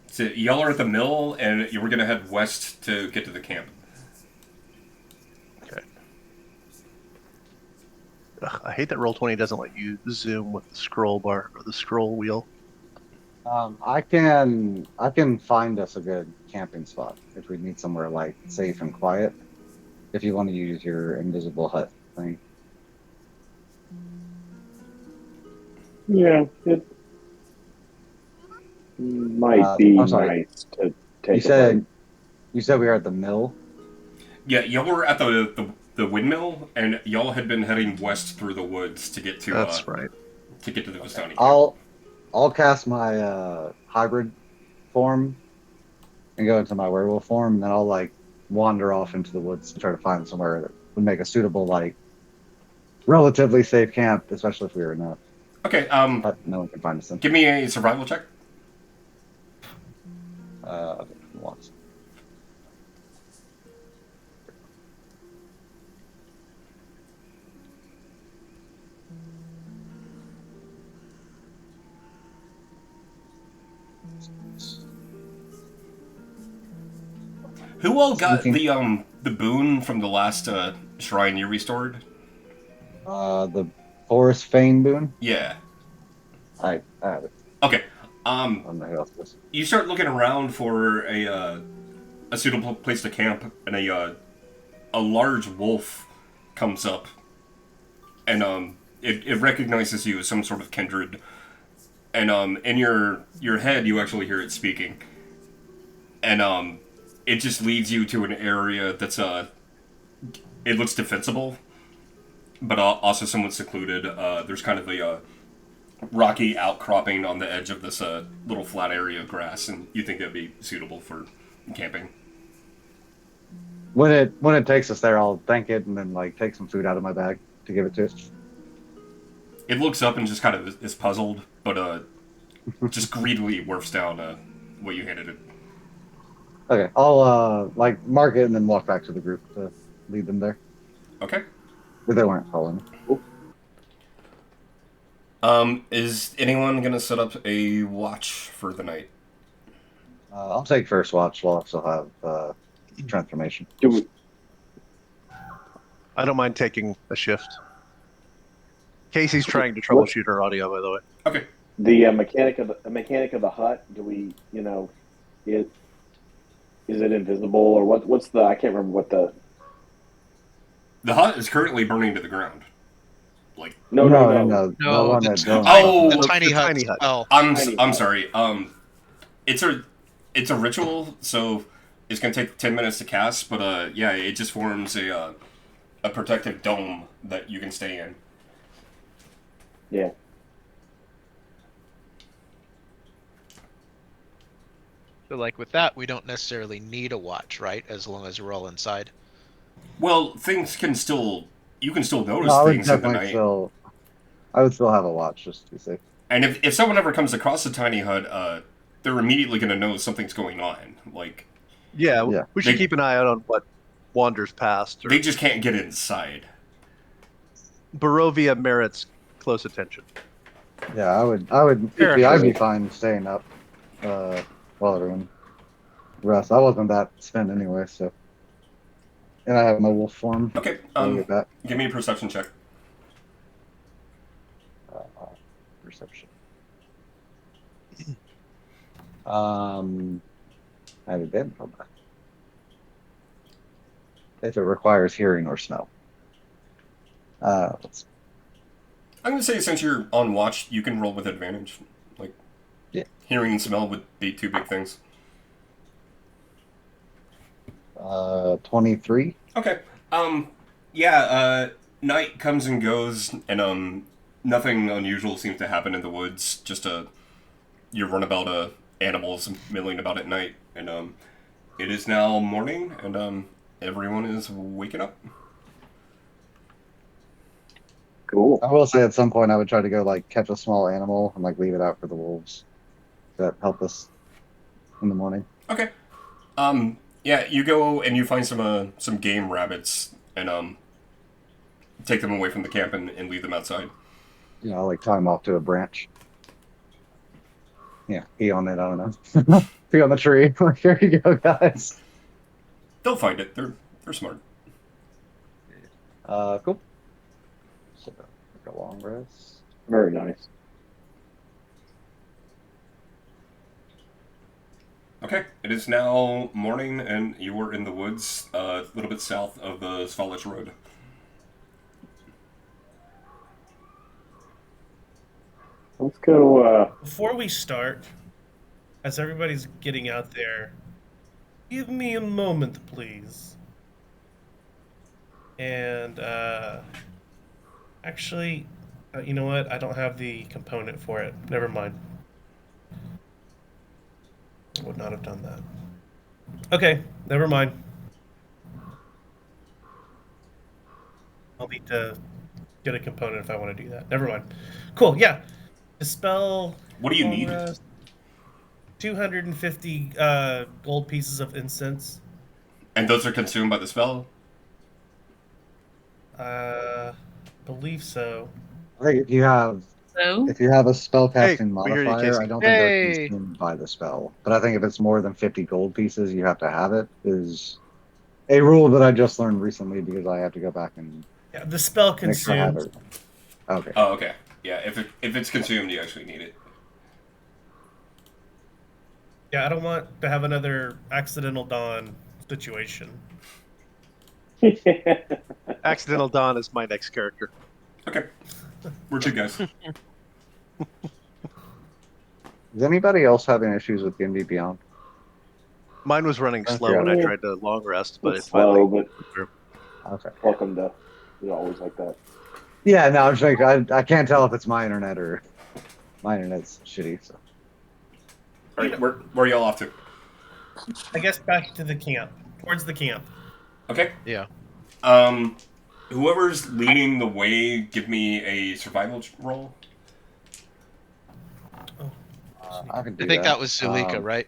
Speaker 3: So y'all are at the mill, and you were gonna head west to get to the camp.
Speaker 4: Okay. Ugh, I hate that Roll20 doesn't let you zoom with the scroll bar or the scroll wheel.
Speaker 2: I can find us a good camping spot if we need somewhere like safe and quiet. If you want to use your invisible hut thing.
Speaker 1: Yeah, it might be
Speaker 2: I'm sorry.
Speaker 1: nice to
Speaker 2: You
Speaker 1: take a break.
Speaker 2: said you said we were at the mill.
Speaker 3: Yeah, y'all were at the windmill, and y'all had been heading west through the woods
Speaker 4: That's right.
Speaker 3: to get to the Vistani camp.
Speaker 2: I'll cast my hybrid form and go into my werewolf form, and then I'll like wander off into the woods to try to find somewhere that would make a suitable, like relatively safe camp, especially if we were enough.
Speaker 3: Okay,
Speaker 2: But no one can find us in.
Speaker 3: give me a survival check.
Speaker 2: Okay, once.
Speaker 3: Who all got
Speaker 2: Sneaking.
Speaker 3: the boon from the last shrine you restored?
Speaker 2: The Forest Fane boon.
Speaker 3: Yeah.
Speaker 2: I have it.
Speaker 3: Okay.
Speaker 2: I don't know who else this.
Speaker 3: You start looking around for a suitable place to camp, and a large wolf comes up, and it recognizes you as some sort of kindred, and in your head you actually hear it speaking, and it just leads you to an area that's it looks defensible, but also somewhat secluded. There's kind of a rocky outcropping on the edge of this little flat area of grass, and you think that'd be suitable for camping.
Speaker 2: When it takes us there, I'll thank it and then like take some food out of my bag to give it to it.
Speaker 3: It looks up and just kind of is puzzled, but just greedily wolfs down what you handed it.
Speaker 2: Okay, I'll like mark it and then walk back to the group to lead them there.
Speaker 3: Okay.
Speaker 2: But they weren't following me.
Speaker 3: Is anyone gonna set up a watch for the night?
Speaker 2: I'll take first watch. We'll also have transformation.
Speaker 1: Do we,
Speaker 4: I don't mind taking a shift. Casey's trying to troubleshoot her audio, by the way.
Speaker 3: Okay.
Speaker 1: the mechanic of the hut? Do we, it is it invisible or what? What's the? I can't remember what the.
Speaker 3: The hut is currently burning to the ground. Like,
Speaker 1: No.
Speaker 2: The
Speaker 5: No,
Speaker 2: one
Speaker 5: the,
Speaker 2: that
Speaker 5: t-
Speaker 2: don't.
Speaker 3: Oh,
Speaker 5: the tiny
Speaker 4: the
Speaker 5: hut.
Speaker 4: tiny hut.
Speaker 5: Oh,
Speaker 1: Tiny
Speaker 3: I'm
Speaker 1: hut.
Speaker 3: sorry. It's a ritual, so it's gonna take 10 minutes to cast. But yeah, it just forms a protective dome that you can stay in.
Speaker 1: Yeah.
Speaker 5: so like with that, we don't necessarily need a watch, right? As long as we're all inside.
Speaker 3: Well, things can still you can still
Speaker 2: No,
Speaker 3: notice
Speaker 2: I would
Speaker 3: things in the
Speaker 2: definitely
Speaker 3: night.
Speaker 2: still. I would still have a watch just to be safe.
Speaker 3: And if someone ever comes across a tiny hut, they're immediately gonna know something's going on. Like,
Speaker 4: Yeah,
Speaker 2: Yeah.
Speaker 4: we should
Speaker 3: They-
Speaker 4: keep an eye out on what wanders past. Or
Speaker 3: they just can't get inside.
Speaker 4: Barovia merits close attention.
Speaker 2: Yeah, I would.
Speaker 5: Fair
Speaker 2: I'd be
Speaker 5: enough.
Speaker 2: fine staying up while everyone rests. I wasn't that spent anyway, so. And I have my wolf form.
Speaker 3: Okay.
Speaker 2: I'll get back.
Speaker 3: Give me a perception check.
Speaker 2: Perception. I have a bed on that. If it requires hearing or smell. Let's.
Speaker 3: I'm gonna say since you're on watch, you can roll with advantage. Like,
Speaker 2: Yeah.
Speaker 3: hearing and smell would be two big things.
Speaker 2: 23.
Speaker 3: Okay. Yeah. Night comes and goes, and nothing unusual seems to happen in the woods. Just you run about animals milling about at night, and it is now morning, and everyone is waking up.
Speaker 1: Cool.
Speaker 2: I will say at some point I would try to go like catch a small animal and like leave it out for the wolves. That help us in the morning.
Speaker 3: Okay. Yeah, you go and you find some game rabbits and take them away from the camp and leave them outside.
Speaker 2: You know, I'll like tie them off to a branch. Yeah, pee on it. I don't know. Pee on the tree. Like, here you go, guys.
Speaker 3: They'll find it. They're smart.
Speaker 2: Cool. So, a long rest.
Speaker 1: Very nice.
Speaker 3: Okay, it is now morning, and you are in the woods, a little bit south of the Svalich Road.
Speaker 1: Let's go.
Speaker 6: Before we start, as everybody's getting out there, give me a moment, please. And actually, you know what? I don't have the component for it. Never mind. I would not have done that. Okay, never mind. I'll need to get a component if I want to do that. Never mind. Cool. Yeah. Dispel
Speaker 3: What do you
Speaker 6: long
Speaker 3: need?
Speaker 6: rest. 250 gold pieces of incense.
Speaker 3: And those are consumed by the spell?
Speaker 6: Believe so.
Speaker 2: I think
Speaker 7: So,
Speaker 2: if you have a
Speaker 4: Hey,
Speaker 2: spellcasting
Speaker 4: we hear you,
Speaker 2: modifier, I
Speaker 4: Casey.
Speaker 2: don't think they're
Speaker 5: Yay!
Speaker 2: consumed by the spell. But I think if it's more than 50 gold pieces, you have to have it. Is a rule that I just learned recently because I have to go back and
Speaker 6: Yeah, the spell
Speaker 2: make sure I have
Speaker 6: consumes.
Speaker 2: it. Okay.
Speaker 3: Oh, okay. Yeah, if it's consumed, you actually need it.
Speaker 6: Yeah, I don't want to have another accidental dawn situation.
Speaker 4: Accidental Dawn is my next character.
Speaker 3: Okay, we're good, guys.
Speaker 2: Is anybody else having issues with D&D Beyond?
Speaker 4: Mine was running
Speaker 2: Okay.
Speaker 4: slow when I tried to long rest, but
Speaker 1: It's
Speaker 4: it finally.
Speaker 1: slow, but
Speaker 2: Okay.
Speaker 1: welcome to. It's always like that.
Speaker 2: Yeah, no, I'm just like, I can't tell if it's my internet or my internet's shitty. So
Speaker 3: All right, where are y'all off to?
Speaker 6: I guess back to the camp, towards the camp.
Speaker 3: Okay.
Speaker 5: Yeah.
Speaker 3: Whoever's leading the way, give me a survival roll.
Speaker 2: I can do
Speaker 5: I think
Speaker 2: that.
Speaker 5: that was Zulika, right?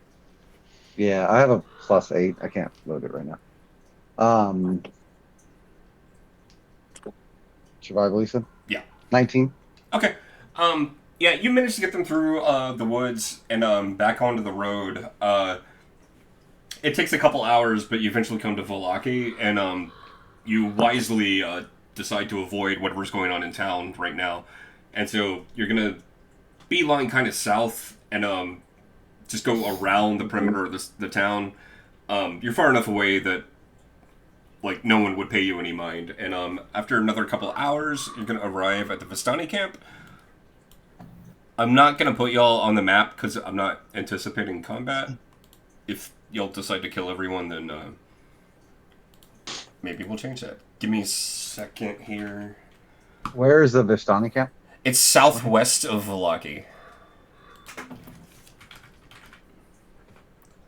Speaker 2: Yeah, I have a +8. I can't load it right now. Survival, you said?
Speaker 3: Yeah.
Speaker 2: 19.
Speaker 3: Okay. Yeah, you managed to get them through the woods and back onto the road. It takes a couple hours, but you eventually come to Volaki, and you wisely decide to avoid whatever's going on in town right now. And so you're gonna beeline kind of south and just go around the perimeter of the town. You're far enough away that like no one would pay you any mind. And after another couple hours, you're gonna arrive at the Vistani camp. I'm not gonna put y'all on the map because I'm not anticipating combat. If y'all decide to kill everyone, then maybe we'll change that. Give me a second here.
Speaker 2: Where is the Vistani camp?
Speaker 3: It's southwest of Valaki.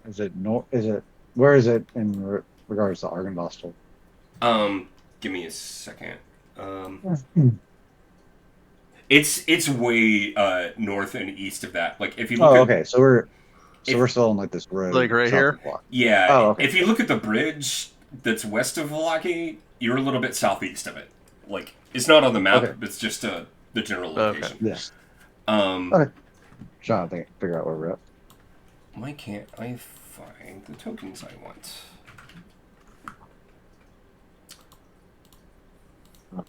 Speaker 2: Is it north? Where is it in regards to Argynvostal?
Speaker 3: Give me a second. It's way north and east of that. Like if you look
Speaker 2: Oh,
Speaker 3: at
Speaker 2: okay. So we're still on like this road.
Speaker 4: Like right
Speaker 2: south
Speaker 4: here?
Speaker 2: of Block.
Speaker 3: yeah,
Speaker 2: Oh, okay.
Speaker 3: if you look at the bridge that's west of Valaki, you're a little bit southeast of it. Like it's not on the map.
Speaker 2: Okay.
Speaker 3: It's just the general
Speaker 4: Okay.
Speaker 3: location.
Speaker 2: Yeah.
Speaker 3: Um,
Speaker 2: Okay. Trying to figure out where we're at.
Speaker 3: why can't I find the tokens I want?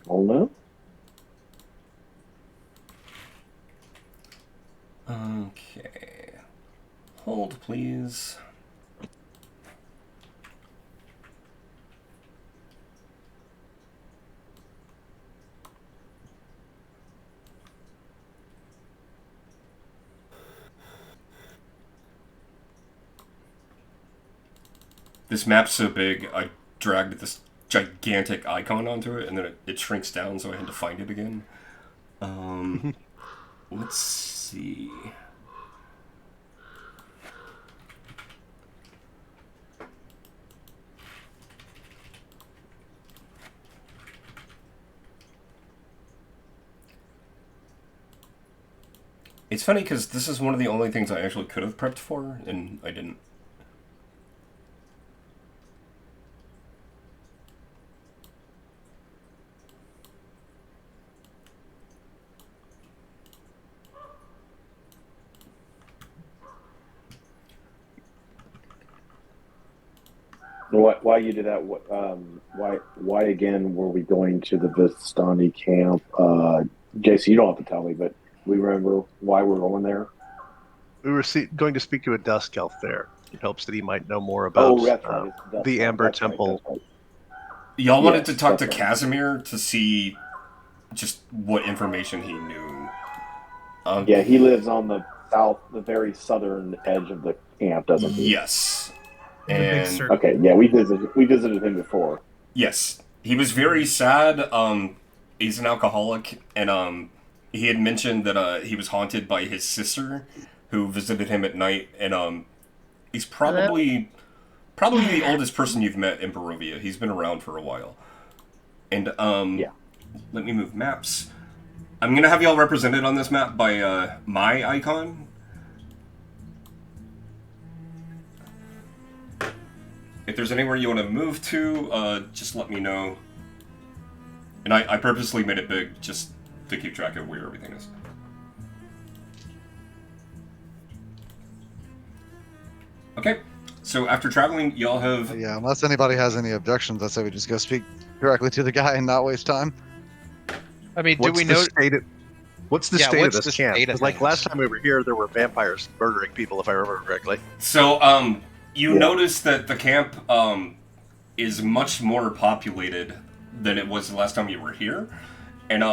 Speaker 1: Oh no.
Speaker 3: Okay. Hold, please. This map's so big, I dragged this gigantic icon onto it, and then it shrinks down, so I had to find it again. Let's see. It's funny because this is one of the only things I actually could have prepped for, and I didn't.
Speaker 1: Why you did that? Why again were we going to the Vistani camp? JC, you don't have to tell me, but we remember why we're going there.
Speaker 4: We were going to speak to a Dusk Elf there in hopes that he might know more
Speaker 1: Oh,
Speaker 4: about
Speaker 1: that's right. It's
Speaker 4: the
Speaker 1: Elf.
Speaker 4: Amber
Speaker 1: That's right.
Speaker 4: Temple.
Speaker 1: That's right.
Speaker 3: Y'all wanted to
Speaker 1: Yes,
Speaker 3: talk
Speaker 1: that's
Speaker 3: to
Speaker 1: right.
Speaker 3: Casimir to see just what information he knew.
Speaker 1: Yeah, he lives on the very southern edge of the camp, doesn't he?
Speaker 3: Yes.
Speaker 6: In the big
Speaker 3: And
Speaker 6: circle.
Speaker 1: Okay, yeah, we visited him before.
Speaker 3: yes, he was very sad. He's an alcoholic, and he had mentioned that he was haunted by his sister, who visited him at night, and he's probably the oldest person you've met in Barovia. He's been around for a while. And
Speaker 1: Yeah.
Speaker 3: let me move maps. I'm gonna have y'all represented on this map by my icon. If there's anywhere you want to move to, just let me know. And I purposely made it big just to keep track of where everything is. Okay, so after traveling, y'all have...
Speaker 2: Yeah, unless anybody has any objections, I say we just go speak directly to the guy and not waste time.
Speaker 5: I mean, do
Speaker 4: What's
Speaker 5: we
Speaker 4: the
Speaker 5: know?
Speaker 4: what's the
Speaker 5: Yeah,
Speaker 4: state
Speaker 5: what's
Speaker 4: of
Speaker 5: the
Speaker 4: this camp?
Speaker 5: state of
Speaker 4: 'Cause, like last
Speaker 5: things?
Speaker 4: time we were here, there were vampires murdering people, if I remember correctly.
Speaker 3: So, you
Speaker 1: Yeah.
Speaker 3: notice that the camp, is much more populated than it was the last time you were here. And,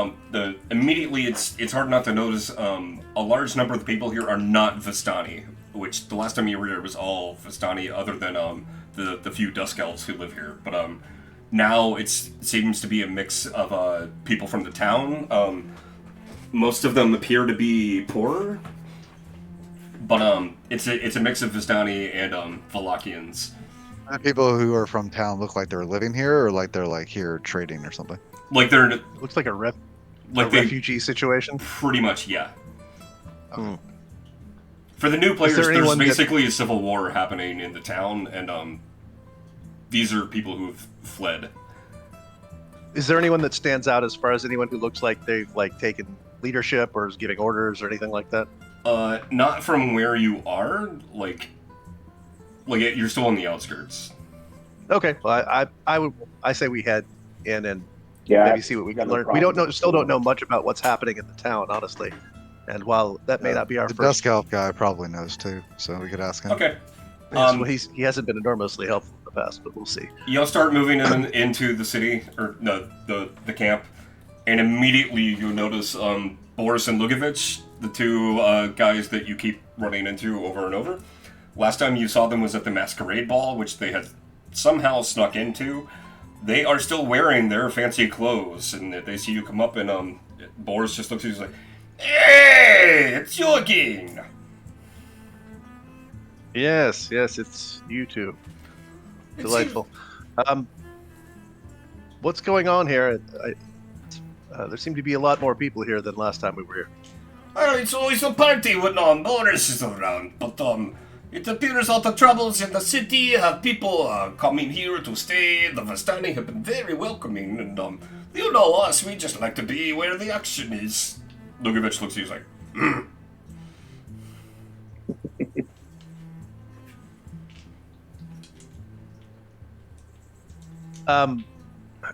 Speaker 3: immediately it's hard not to notice, a large number of the people here are not Vistani, which the last time you were here was all Vistani other than, the few Dusk Elves who live here. But, now it seems to be a mix of, people from the town. Most of them appear to be poorer, but it's a mix of Vistani and Valakians.
Speaker 2: People who are from town look like they're living here, or like they're like here trading or something.
Speaker 3: Like they're
Speaker 4: Looks like a
Speaker 3: like they
Speaker 4: refugee situation.
Speaker 3: pretty much, yeah.
Speaker 2: Hmm.
Speaker 3: For the new players,
Speaker 4: there
Speaker 3: there's
Speaker 4: anyone that-
Speaker 3: basically a civil war happening in the town, and these are people who've fled.
Speaker 4: Is there anyone that stands out as far as anyone who looks like they've like taken leadership or is giving orders or anything like that?
Speaker 3: Not from where you are, like you're still on the outskirts.
Speaker 4: Okay, well, I say we head in and
Speaker 1: Yeah.
Speaker 4: maybe see what we
Speaker 1: got
Speaker 4: can
Speaker 1: no
Speaker 4: learn. We don't
Speaker 1: problem.
Speaker 4: know, still don't know much about what's happening in the town, honestly. And while that may not be our
Speaker 2: The
Speaker 4: first,
Speaker 2: Dusk Elf guy probably knows too, so we could ask him.
Speaker 3: Okay.
Speaker 4: well, he hasn't been enormously helpful in the past, but we'll see.
Speaker 3: Y'all start moving into the city, or no, the camp, and immediately you'll notice Boris and Lugovic, the two guys that you keep running into over and over. Last time you saw them was at the masquerade ball, which they had somehow snuck into. They are still wearing their fancy clothes, and they see you come up, and Boris just looks at you and is like, "Hey, it's you again!"
Speaker 4: Yes, it's you two. Delightful. What's going on here? There seem to be a lot more people here than last time we were here.
Speaker 3: It's always a party when Boris is around, but it appears all the troubles in the city have people coming here to stay. The Vistani have been very welcoming, and you know us, we just like to be where the action is. Lugovic looks at you like,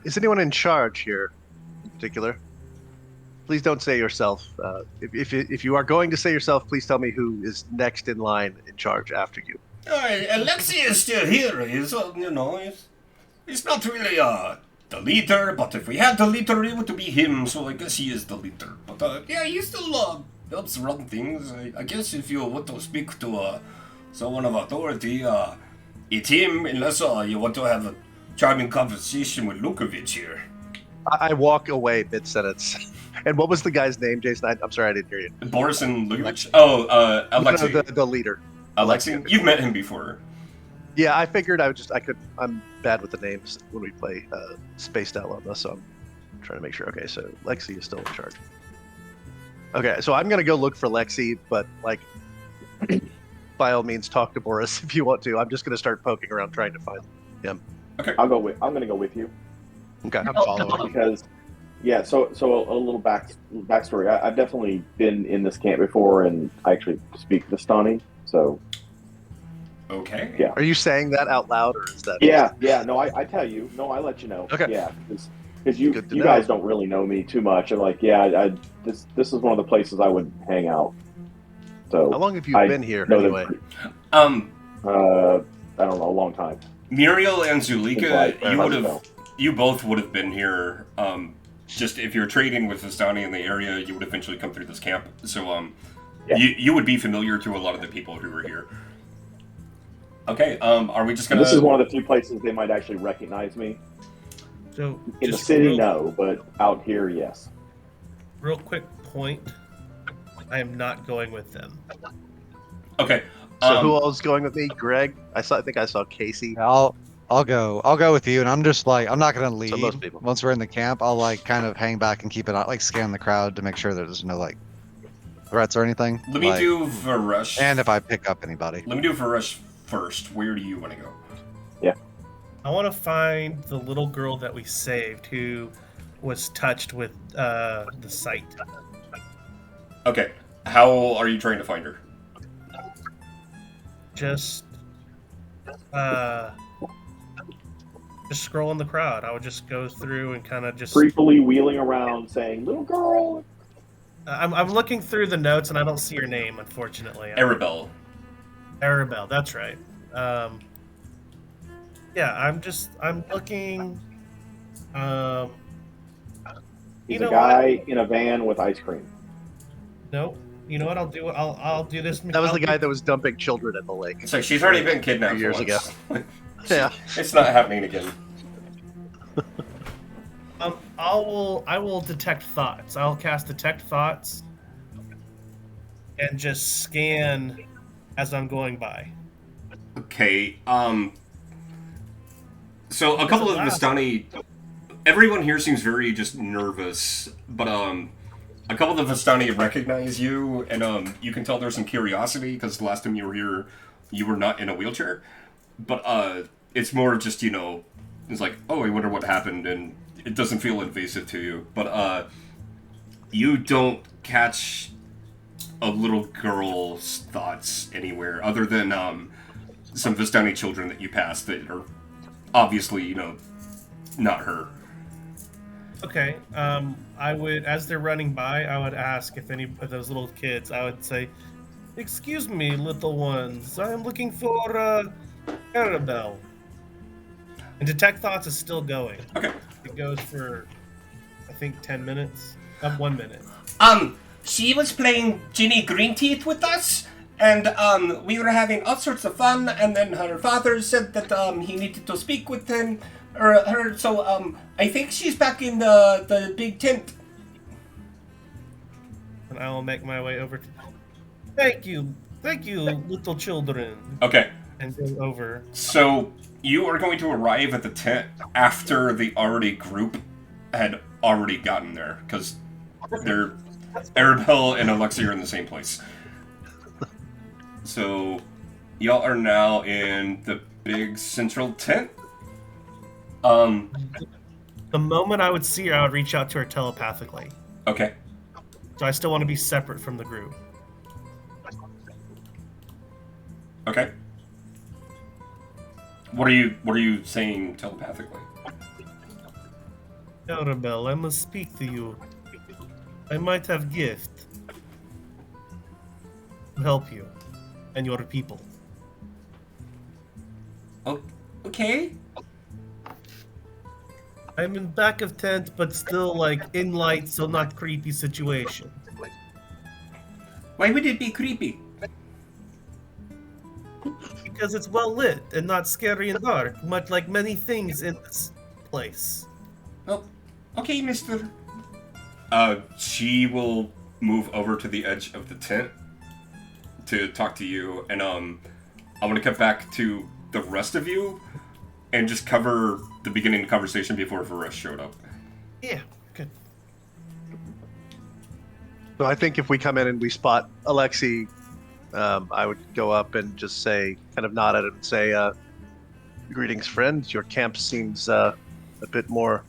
Speaker 4: Is anyone in charge here, in particular? Please don't say yourself. If you are going to say yourself, please tell me who is next in line in charge after you.
Speaker 3: Alexei is still here. He's, he's not really the leader, but if we had the leader, it would be him, so I guess he is the leader. But yeah, he still helps run things. I guess if you want to speak to someone of authority, it's him, unless you want to have a charming conversation with Lukovic here.
Speaker 4: I walk away mid-sentence. And what was the guy's name, Jason? I'm sorry, I didn't hear you.
Speaker 3: Boris and Lukovic? Oh, Alexei.
Speaker 4: No, the leader.
Speaker 3: Alexei? You've met him before.
Speaker 4: Yeah, I figured I'm bad with the names when we play Spaced Out on this, so I'm trying to make sure. Okay, so Lexi is still in charge. Okay, so I'm gonna go look for Lexi, but like, by all means, talk to Boris if you want to. I'm just gonna start poking around trying to find him.
Speaker 3: Okay.
Speaker 1: I'm going to go with you
Speaker 4: Okay.
Speaker 5: I'm following.
Speaker 1: because, yeah. So a little backstory. I've definitely been in this camp before, and I actually speak Vistani. So
Speaker 3: Okay.
Speaker 1: Yeah.
Speaker 4: Are you saying that out loud, or is that?
Speaker 1: yeah. No, I tell you. No, I let you know.
Speaker 4: Okay.
Speaker 1: Yeah, because because
Speaker 4: Good to
Speaker 1: you
Speaker 4: know.
Speaker 1: guys don't really know me too much. And like, yeah, this is one of the places I would hang out.
Speaker 4: How
Speaker 1: So
Speaker 4: long have you
Speaker 1: I
Speaker 4: been here
Speaker 1: know them.
Speaker 4: anyway?
Speaker 3: Um,
Speaker 1: I don't know, a long time.
Speaker 3: Muriel and
Speaker 1: Seems
Speaker 3: Zulika,
Speaker 1: like
Speaker 3: you both would have been here. Just if you're trading with Vistani in the area, you would eventually come through this camp. So,
Speaker 1: Yeah.
Speaker 3: you would be familiar to a lot of the people who were here. Okay, are we just
Speaker 1: And
Speaker 3: gonna...
Speaker 1: this is one of the few places they might actually recognize me.
Speaker 6: So
Speaker 1: In the
Speaker 6: just
Speaker 1: city, no, but out here, yes.
Speaker 6: real quick point. I am not going with them.
Speaker 3: Okay,
Speaker 4: So who else is going with me? Greg? I think I saw Casey.
Speaker 2: I'll go with you, and I'm just like I'm not gonna
Speaker 4: So
Speaker 2: lead.
Speaker 4: most people.
Speaker 2: Once we're in the camp, I'll like kind of hang back and keep it out, like scan the crowd to make sure there's no like threats or anything.
Speaker 3: let me
Speaker 2: like,
Speaker 3: do Varesh.
Speaker 2: and if I pick up anybody.
Speaker 3: Let me do Varesh first. Where do you want to go?
Speaker 6: I want to find the little girl that we saved who was touched with the sight.
Speaker 3: Okay, how are you trying to find her?
Speaker 6: Just scroll in the crowd. I would just go through and kind of just.
Speaker 1: Creepily wheeling around saying, little girl.
Speaker 6: I'm looking through the notes and I don't see your name, unfortunately.
Speaker 3: Arabelle.
Speaker 6: Arabelle, that's right. Yeah, I'm looking.
Speaker 1: He's
Speaker 6: You
Speaker 1: a
Speaker 6: know what?
Speaker 1: guy in a van with ice cream.
Speaker 6: No, you know what? I'll do. I'll do this.
Speaker 4: That was
Speaker 6: I'll
Speaker 4: the guy
Speaker 6: do-
Speaker 4: that was dumping children at the lake.
Speaker 3: So she's already been kidnapped
Speaker 4: 2 years
Speaker 3: once.
Speaker 4: Yeah.
Speaker 3: It's not happening again.
Speaker 6: I will detect thoughts. I'll cast detect thoughts, and just scan as I'm going by.
Speaker 3: Okay, so a couple of
Speaker 6: Last.
Speaker 3: Vistani... Everyone here seems very just nervous, but, a couple of Vistani recognize you, and, you can tell there's some curiosity, because the last time you were here, you were not in a wheelchair. But, it's more just, it's like, oh, I wonder what happened, and it doesn't feel invasive to you. But, you don't catch a little girl's thoughts anywhere, other than, some Vistani children that you passed that are obviously, not her.
Speaker 6: Okay. I would, as they're running by, I would ask if any of those little kids. I would say, "Excuse me, little ones. I am looking for Arabelle." And detect thoughts is still going.
Speaker 3: Okay.
Speaker 6: It goes for, I think, 10 minutes. 1 minute.
Speaker 3: She was playing Ginny Greenteeth with us, and, we were having all sorts of fun, and then her father said that, he needed to speak with him, or her, so, I think she's back in the big tent.
Speaker 6: And I will make my way over. Thank you, little children.
Speaker 3: Okay,
Speaker 6: And go over.
Speaker 3: so you are going to arrive at the tent after the group had already gotten there, because they're... Arabelle and Alexia are in the same place. So, y'all are now in the big central tent.
Speaker 6: The moment I would see her, I would reach out to her telepathically.
Speaker 3: Okay.
Speaker 6: So I still want to be separate from the group.
Speaker 3: Okay. What are you saying telepathically?
Speaker 6: Arabelle, I must speak to you. I might have gift to help you and your people.
Speaker 3: Oh, okay.
Speaker 6: I'm in back of tent, but still like in light, so not creepy situation.
Speaker 3: Why would it be creepy?
Speaker 6: Because it's well lit and not scary and dark, much like many things in this place.
Speaker 3: Oh, okay, mister. She will move over to the edge of the tent to talk to you, and, I'm gonna cut back to the rest of you and just cover the beginning of the conversation before Varesh showed up.
Speaker 6: Yeah, good.
Speaker 4: So I think if we come in and we spot Alexi, I would go up and just say, kind of nod at him and say, "Greetings, friends. Your camp seems a bit more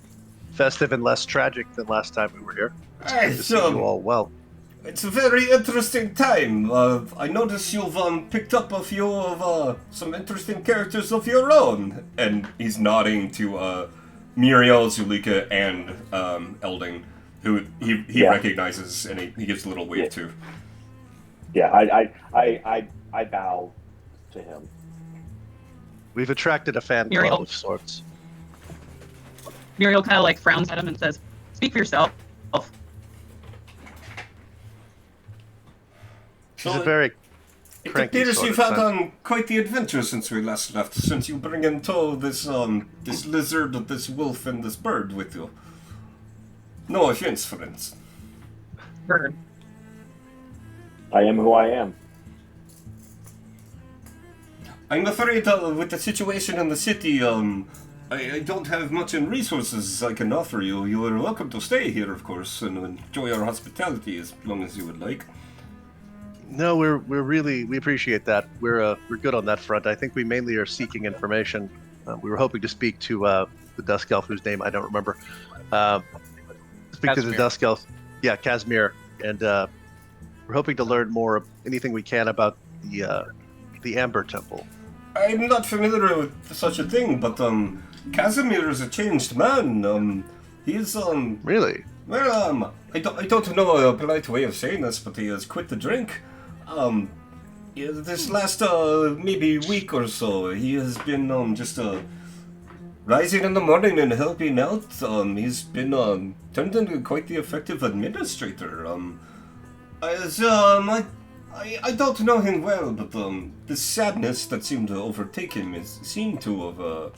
Speaker 4: festive and less tragic than last time we were here. It's good to see you all well."
Speaker 3: It's a very interesting time. I notice you've picked up a few of some interesting characters of your own. And he's nodding to Muriel, Zulika, and Elding, who he
Speaker 1: Yeah.
Speaker 3: recognizes, and he gives a little wave
Speaker 1: Yeah.
Speaker 3: to.
Speaker 1: Yeah, I bow to him.
Speaker 4: We've attracted a fan club
Speaker 8: Muriel.
Speaker 4: of sorts.
Speaker 8: Muriel kind of like frowns at him and says, "Speak for yourself."
Speaker 4: She's a very
Speaker 3: It
Speaker 4: cranky
Speaker 3: appears
Speaker 4: sort
Speaker 3: you've
Speaker 4: of
Speaker 3: had
Speaker 4: son.
Speaker 3: quite the adventure since we last left. Since you bring in tow this this lizard, this wolf, and this bird with you. No offense, friends.
Speaker 8: Bird.
Speaker 1: I am who I am.
Speaker 3: I'm afraid with the situation in the city, I don't have much in resources I can offer you. You are welcome to stay here, of course, and enjoy our hospitality as long as you would like.
Speaker 4: No, we appreciate that. We're good on that front. I think we mainly are seeking information. We were hoping to speak to the Dusk Elf, whose name I don't remember. Speak to the
Speaker 5: Casimir.
Speaker 4: Dusk Elf. Yeah, Casimir, and we're hoping to learn more, anything we can about the Amber Temple.
Speaker 3: I'm not familiar with such a thing, but Casimir is a changed man. He's
Speaker 4: Really?
Speaker 3: well, I don't know a polite way of saying this, but he has quit the drink. Yeah, this last maybe week or so, he has been just rising in the morning and helping out. He's been turned into quite the effective administrator. I don't know him well, but the sadness that seemed to overtake him seemed to have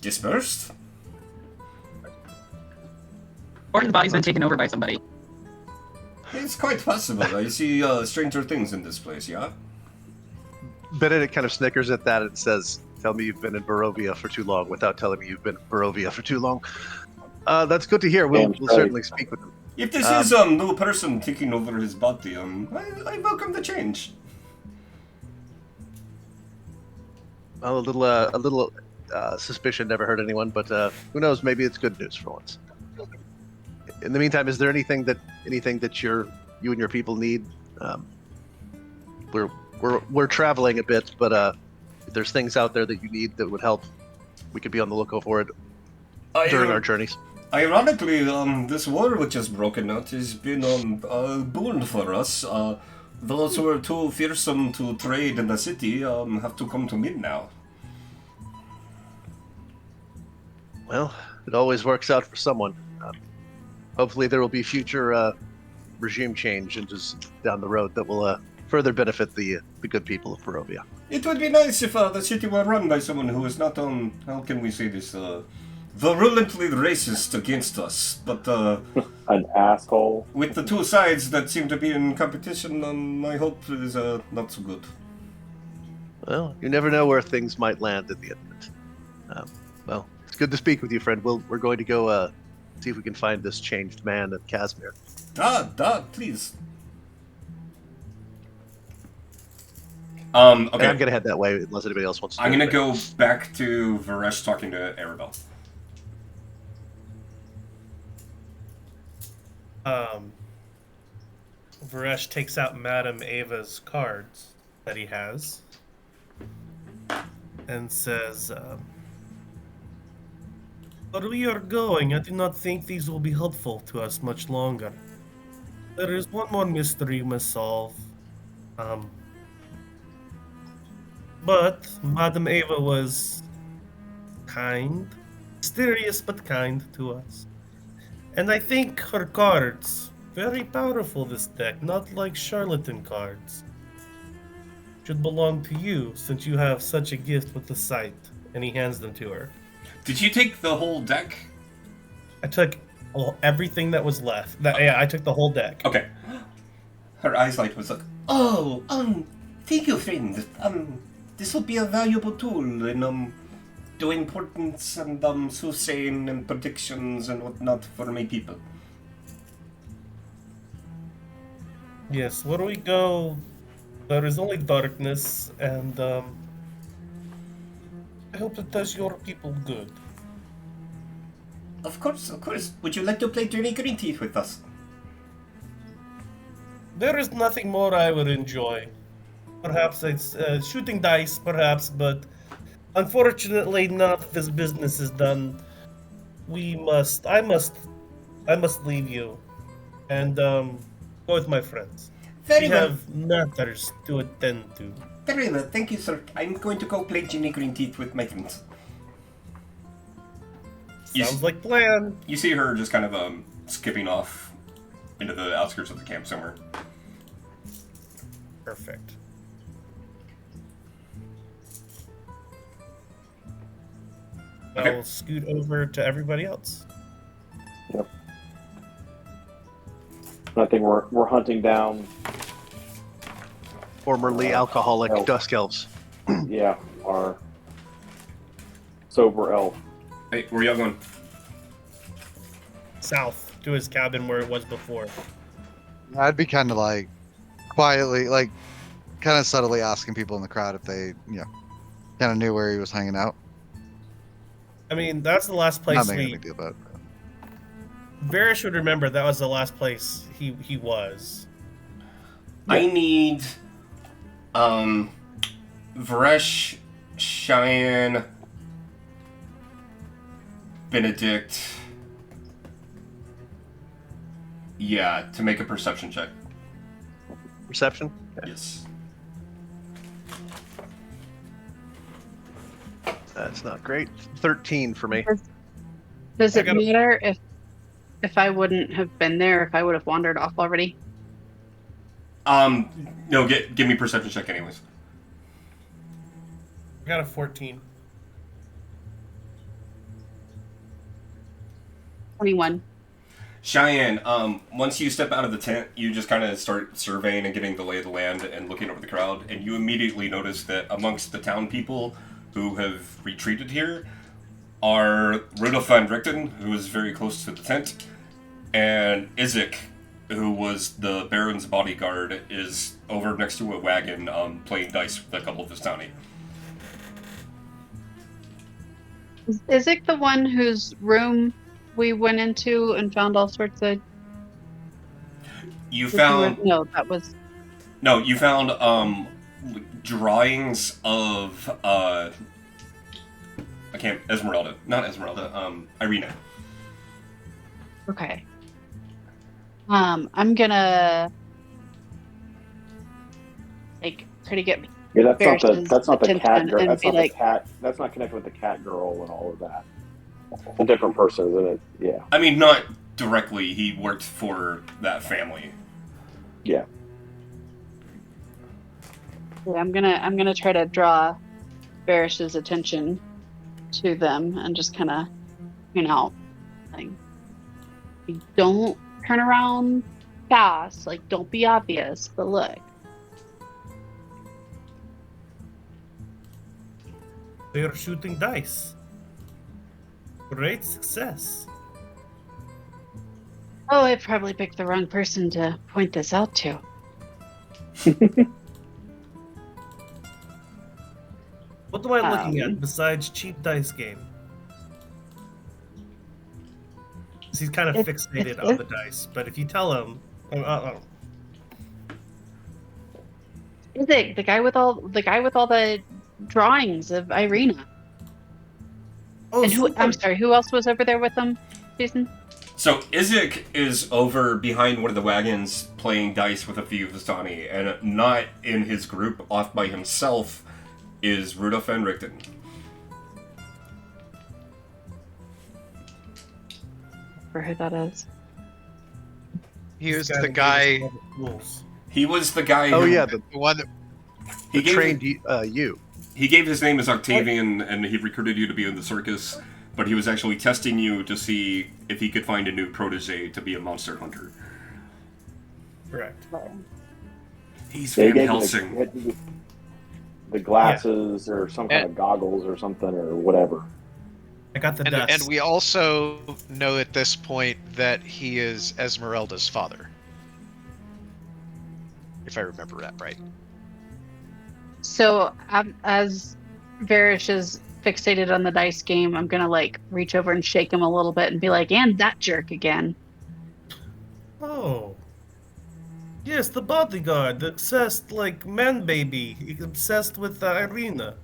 Speaker 3: dispersed.
Speaker 8: Or his body's been taken over by somebody.
Speaker 3: It's quite possible. I see stranger things in this place, yeah?
Speaker 4: Benedict kind of snickers at that and says, "Tell me you've been in Barovia for too long without telling me you've been in Barovia for too long." That's good to hear. We'll
Speaker 1: Damn
Speaker 4: certainly speak with him.
Speaker 3: If this is new person taking over his body, I welcome the change.
Speaker 4: Well, a little suspicion never hurt anyone, but who knows? Maybe it's good news for once. In the meantime, is there anything that you and your people need? We're traveling a bit, but if there's things out there that you need that would help, we could be on the lookout for it during our journeys.
Speaker 3: Ironically, this war which has broken out has been a boon for us. Those who are too fearsome to trade in the city have to come to me now.
Speaker 4: Well, it always works out for someone. Hopefully, there will be future regime changes down the road that will further benefit the good people of Barovia.
Speaker 3: It would be nice if the city were run by someone who is not, how can we say this, virulently racist against us, but
Speaker 1: An asshole.
Speaker 3: with the two sides that seem to be in competition, my hope is not so good.
Speaker 4: Well, you never know where things might land at the end of it. Well, it's good to speak with you, friend. We're going to go see if we can find this changed man at Casimir.
Speaker 3: Please.
Speaker 4: And
Speaker 3: Okay.
Speaker 4: I'm gonna head that way unless anybody else wants to.
Speaker 3: I'm
Speaker 4: do
Speaker 3: gonna
Speaker 4: anything.
Speaker 3: go back to Varesh talking to Arabelle.
Speaker 6: Varesh takes out Madame Ava's cards that he has and says, "Where we are going, I do not think these will be helpful to us much longer. There is one more mystery we must solve. But Madame Ava was kind, mysterious but kind to us. And I think her cards, very powerful this deck, not like charlatan cards, should belong to you since you have such a gift with the sight." And he hands them to her.
Speaker 3: Did you take the whole deck?
Speaker 6: I took everything that was left. Yeah, I took the whole deck.
Speaker 3: Okay. Her eyes light was like, oh, thank you, friend. This will be a valuable tool in doing portents and soothsaying and predictions and whatnot for my people.
Speaker 6: Yes, where we go, there is only darkness, and I hope it does your people good.
Speaker 3: Of course, of course. Would you like to play Journey Green Teeth with us?
Speaker 6: There is nothing more I would enjoy. Perhaps it's shooting dice, perhaps, but unfortunately, none of this business is done I must leave you and go with my friends.
Speaker 3: Very
Speaker 6: We
Speaker 3: well.
Speaker 6: have matters to attend to.
Speaker 3: Very well. Thank you, sir. I'm going to go play Ginny Green Teeth with my friends.
Speaker 6: Sounds like plan.
Speaker 3: You see her just kind of skipping off into the outskirts of the camp somewhere.
Speaker 6: Perfect.
Speaker 3: Okay.
Speaker 6: I'll scoot over to everybody else.
Speaker 1: Yep. I think we're hunting down.
Speaker 4: Formerly alcoholic
Speaker 1: elf.
Speaker 4: dusk elves.
Speaker 1: Yeah, our sober elf.
Speaker 3: Hey, where y'all going?
Speaker 6: South to his cabin where it was before.
Speaker 2: I'd be kind of like quietly, like kind of subtly asking people in the crowd if they, kind of knew where he was hanging out.
Speaker 6: I mean, that's the last place
Speaker 2: Not making a
Speaker 6: we.
Speaker 2: big deal about it.
Speaker 6: Varish would remember that was the last place he was.
Speaker 3: I need Varesh, Cheyenne, Benedict. Yeah, to make a perception check.
Speaker 4: Perception? Okay.
Speaker 3: Yes.
Speaker 4: That's not great. 13 for me.
Speaker 7: Does
Speaker 6: I
Speaker 7: it
Speaker 6: gotta-
Speaker 7: matter if I wouldn't have been there, if I would have wandered off already?
Speaker 3: No, give me perception check anyways.
Speaker 6: I got a 14.
Speaker 7: 21.
Speaker 3: Cheyenne, once you step out of the tent, you just kind of start surveying and getting the lay of the land and looking over the crowd, and you immediately notice that amongst the town people who have retreated here are Rudolf van Richten, who is very close to the tent, and Isaac, who was the Baron's bodyguard, is over next to a wagon playing dice with a couple of his townie.
Speaker 7: Is Isaac the one whose room we went into and found all sorts of...
Speaker 3: You found...
Speaker 7: No, that was...
Speaker 3: No, you found drawings of I can't Esmeralda, not Esmeralda, Irina.
Speaker 7: Okay. I'm gonna like try to get
Speaker 1: Yeah, that's not the
Speaker 7: Varish's
Speaker 1: that's not the cat
Speaker 7: attention
Speaker 1: girl.
Speaker 7: and
Speaker 1: That's
Speaker 7: be
Speaker 1: not
Speaker 7: like,
Speaker 1: the cat. That's not connected with the cat girl and all of that. A different person, isn't it? Yeah.
Speaker 3: I mean, not directly. He worked for that family.
Speaker 1: Yeah.
Speaker 7: yeah, I'm gonna try to draw Varish's attention to them and just kind of, like, don't turn around fast, like don't be obvious, but look.
Speaker 6: They're shooting dice. Great success.
Speaker 7: Oh, I probably picked the wrong person to point this out to.
Speaker 6: What am I looking at besides cheap dice game? He's kind of fixated on the dice, but if you tell him,
Speaker 7: Is it the guy with all the drawings of Irina?
Speaker 6: oh,
Speaker 7: And who? I'm
Speaker 6: super.
Speaker 7: sorry. Who else was over there with them, Jason?
Speaker 3: So Isaac is over behind one of the wagons playing dice with a few of his tawny, and not in his group, off by himself, is Rudolf van Richten.
Speaker 7: For who that is?
Speaker 5: He was
Speaker 6: This
Speaker 5: the
Speaker 6: that
Speaker 5: guy,
Speaker 6: gave us all the rules.
Speaker 3: He was the guy
Speaker 4: Oh
Speaker 3: who
Speaker 4: yeah,
Speaker 5: the one that
Speaker 3: he gave
Speaker 4: trained you.
Speaker 3: He gave his name as Octavian, and he recruited you to be in the circus, but he was actually testing you to see if he could find a new protege to be a monster hunter.
Speaker 6: Correct.
Speaker 3: He's
Speaker 1: They
Speaker 3: Van
Speaker 1: gave
Speaker 3: Helsing.
Speaker 1: the glasses or some kind of goggles or something or whatever.
Speaker 6: I got the dust.
Speaker 5: and we also know at this point that he is Esmeralda's father. If I remember that right.
Speaker 7: So as Varish is fixated on the dice game, I'm gonna like reach over and shake him a little bit and be like, "And that jerk again."
Speaker 6: Oh. Yes, the bodyguard, the obsessed like man baby. He's obsessed with Irina.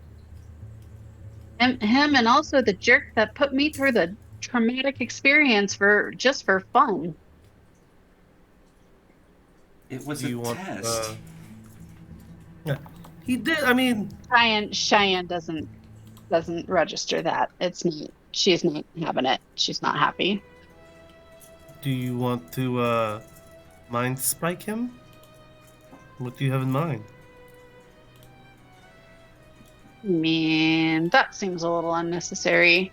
Speaker 7: Him and also the jerk that put me through the traumatic experience for fun.
Speaker 3: It was
Speaker 6: Do
Speaker 3: a
Speaker 6: you want?
Speaker 3: test.
Speaker 6: Yeah, he did. I mean,
Speaker 7: Cheyenne doesn't register that. It's not. She's not having it. She's not happy.
Speaker 6: do you want to mind spike him? What do you have in mind?
Speaker 7: I mean, that seems a little unnecessary.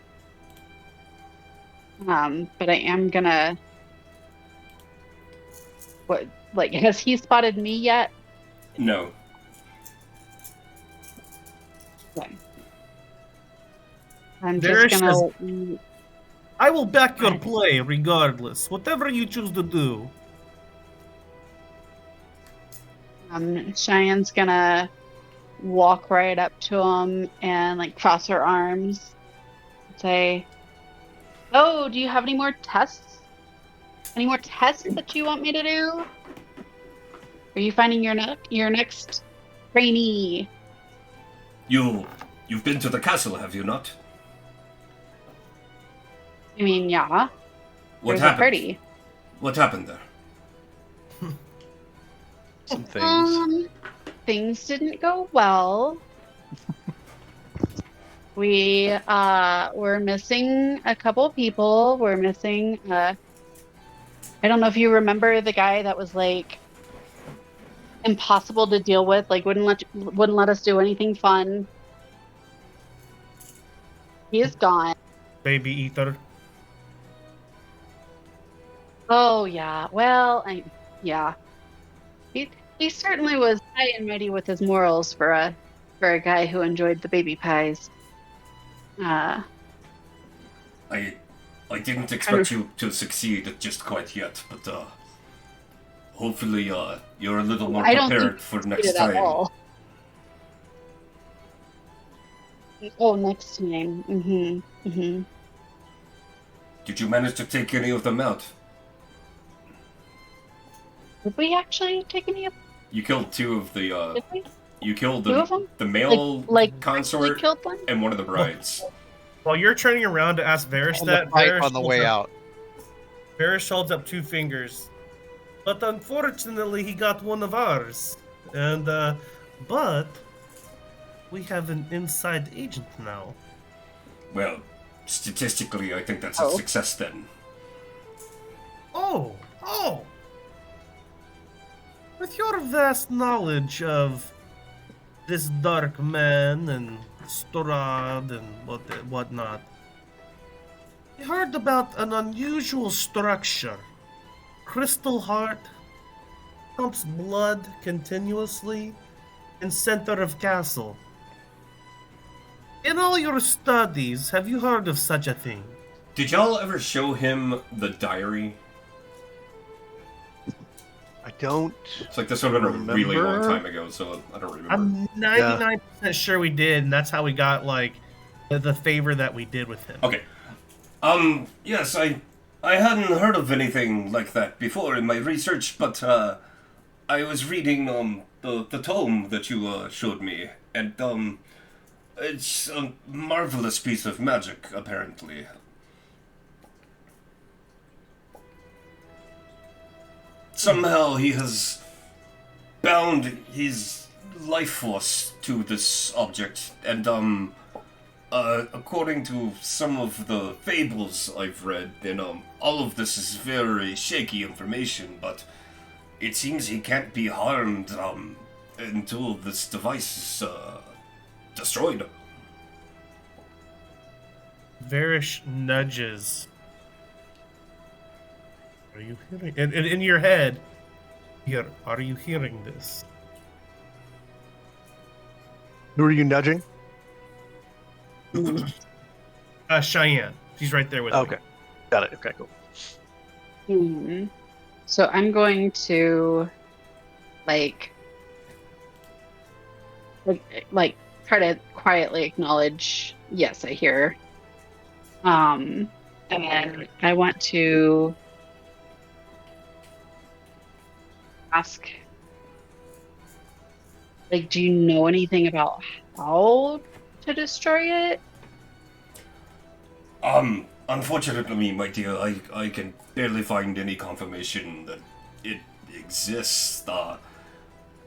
Speaker 7: But I am gonna. What? Like, has he spotted me yet?
Speaker 3: No.
Speaker 7: Okay. I'm just
Speaker 6: Varish
Speaker 7: gonna.
Speaker 6: says, I will back your play regardless. Whatever you choose to do.
Speaker 7: Cheyenne's gonna walk right up to him and like cross her arms and say, "Oh, do you have any more tests? Any more tests that you want me to do? Are you finding your next trainee?"
Speaker 3: You've been to the castle, have you not?
Speaker 7: I mean, yeah.
Speaker 3: What
Speaker 7: There's a
Speaker 3: happened?
Speaker 7: party.
Speaker 3: What happened there?
Speaker 4: Some things.
Speaker 7: Things didn't go well. We're missing a couple people. We're missing I don't know if you remember the guy that was like impossible to deal with, like wouldn't let us do anything fun. He is gone.
Speaker 6: Baby eater.
Speaker 7: Oh yeah. Well, yeah. He certainly was high and mighty with his morals for a guy who enjoyed the baby pies. Uh,
Speaker 3: I didn't
Speaker 7: kind
Speaker 3: expect
Speaker 7: of,
Speaker 3: you to succeed just quite yet, but hopefully you're a little more
Speaker 7: I don't think
Speaker 3: prepared for
Speaker 7: he
Speaker 3: next
Speaker 7: did it at
Speaker 3: time.
Speaker 7: all. Oh, next time.
Speaker 3: Did you manage to take any of them out?
Speaker 7: Did we actually take any of?
Speaker 3: You killed two of the
Speaker 7: Did we?
Speaker 3: you killed
Speaker 7: Two of them?
Speaker 3: the male
Speaker 7: Like actually
Speaker 3: consort
Speaker 7: killed one?
Speaker 3: and one of the brides.
Speaker 6: While you're turning around to ask Varish
Speaker 5: On
Speaker 6: that,
Speaker 5: the fight
Speaker 6: Varish
Speaker 5: on the
Speaker 6: holds
Speaker 5: way
Speaker 6: up-
Speaker 5: out.
Speaker 6: Varish holds up two fingers. But unfortunately, he got one of ours. And, but we have an inside agent now.
Speaker 3: Well, statistically, I think that's a
Speaker 7: Oh.
Speaker 3: success then.
Speaker 6: Oh! With your vast knowledge of this dark man and Strahd and whatnot, I heard about an unusual structure. Crystal heart, pumps blood continuously, in center of castle. In all your studies, have you heard of such a thing?
Speaker 3: Did y'all ever show him the diary?
Speaker 4: I don't.
Speaker 3: It's like this would have been a really long
Speaker 4: remember.
Speaker 3: time ago, so I don't remember.
Speaker 6: I'm 99% sure we did, and that's how we got like the favor that we did with him.
Speaker 3: Okay. Yes, I hadn't heard of anything like that before in my research, but I was reading the tome that you showed me, and it's a marvelous piece of magic, apparently. Somehow he has bound his life force to this object, and according to some of the fables I've read, and all of this is very shaky information, but it seems he can't be harmed until this device is destroyed.
Speaker 6: Varish nudges. Are you hearing? In your head, here. Are you hearing this?
Speaker 4: Who are you nudging?
Speaker 6: Cheyenne. She's right there with me.
Speaker 4: Okay. Got it. Okay, cool.
Speaker 7: So I'm going to like try to quietly acknowledge, yes, I hear. And I want to ask, like, do you know anything about how to destroy it?
Speaker 3: Unfortunately, my dear, I can barely find any confirmation that it exists.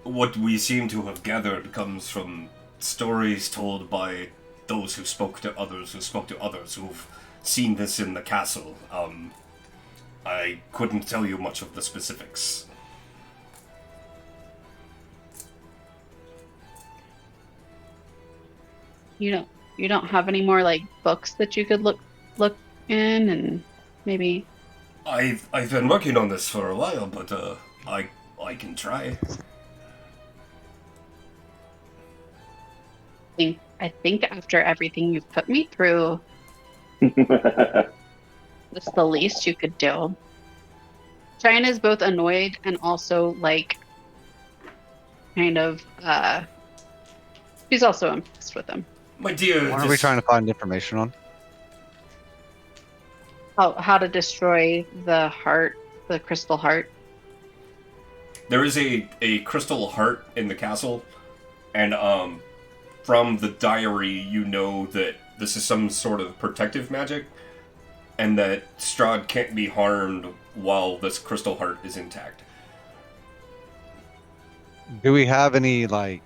Speaker 3: What we seem to have gathered comes from stories told by those who spoke to others, who've seen this in the castle. I couldn't tell you much of the specifics.
Speaker 7: You don't have any more like books that you could look in and maybe
Speaker 3: I've been working on this for a while, but I can try.
Speaker 7: I think after everything you've put me through, that's the least you could do. China is both annoyed and also like kind of she's also impressed with him.
Speaker 3: My dear,
Speaker 2: What are we trying to find information on?
Speaker 7: How to destroy the heart, the crystal heart.
Speaker 3: There is a crystal heart in the castle, and from the diary, you know that this is some sort of protective magic, and that Strahd can't be harmed while this crystal heart is intact.
Speaker 2: Do we have any like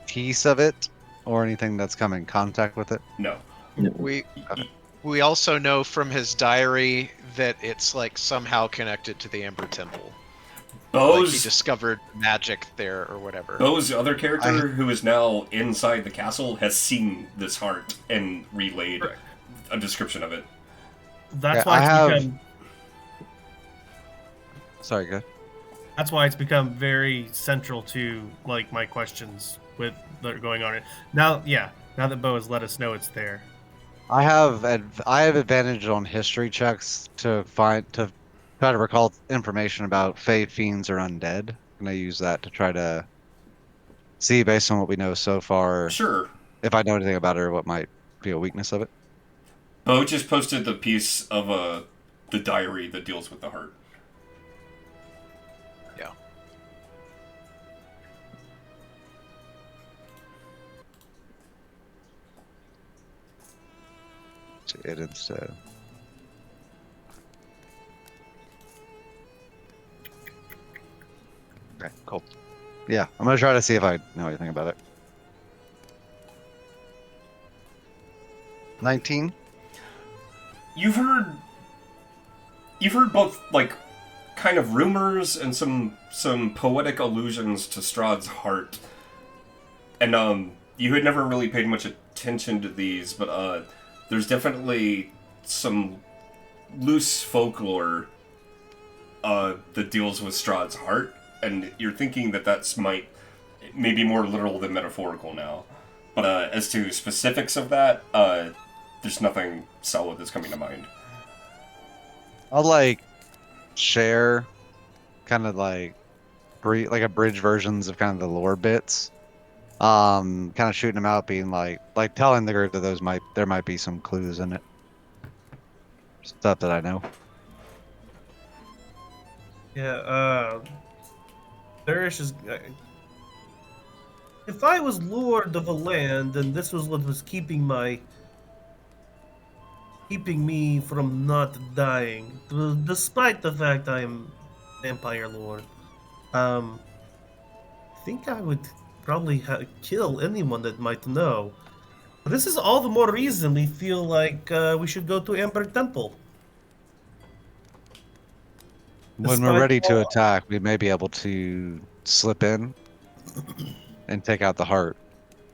Speaker 2: piece of it or anything that's come in contact with it?
Speaker 3: No.
Speaker 5: We we also know from his diary that it's like somehow connected to the Ember Temple. Like he
Speaker 3: Bo's
Speaker 5: discovered magic there or whatever.
Speaker 3: Bo's other character, who is now inside the castle, has seen this heart and relayed a description of it.
Speaker 6: That's
Speaker 2: Yeah,
Speaker 6: why
Speaker 2: I
Speaker 6: it's
Speaker 2: have-
Speaker 6: become.
Speaker 2: Sorry, good.
Speaker 6: That's why it's become very central to like my questions with that are going on. Now that Bo has let us know it's there.
Speaker 2: I have advantage on history checks to try to recall information about Fey fiends or undead. And I use that to try to see, based on what we know so far,
Speaker 3: Sure.
Speaker 2: if I know anything about it or what might be a weakness of it.
Speaker 3: Bo just posted the piece of the diary that deals with the heart.
Speaker 5: Yeah.
Speaker 2: To it instead. Okay, cool. Yeah, I'm gonna try to see if I know anything about it. 19?
Speaker 3: You've heard both like kind of rumors and some poetic allusions to Strahd's heart. And you had never really paid much attention to these, but there's definitely some loose folklore that deals with Strahd's heart, and you're thinking that that's maybe more literal than metaphorical now. But as to specifics of that, there's nothing solid that's coming to mind.
Speaker 2: I'll like share kind of like abridged versions of kind of the lore bits. Kind of shooting them out, being like telling the group that there might be some clues in it. Stuff that I know.
Speaker 6: Yeah, Darish is. If I was lord of a land and this was what was keeping me from not dying, despite the fact I am Empire Lord, I think I would probably kill anyone that might know. This is all the more reason we feel like we should go to Ember Temple.
Speaker 2: When we're
Speaker 6: Despite
Speaker 2: ready to
Speaker 6: all-
Speaker 2: attack, we may be able to slip in and take out the heart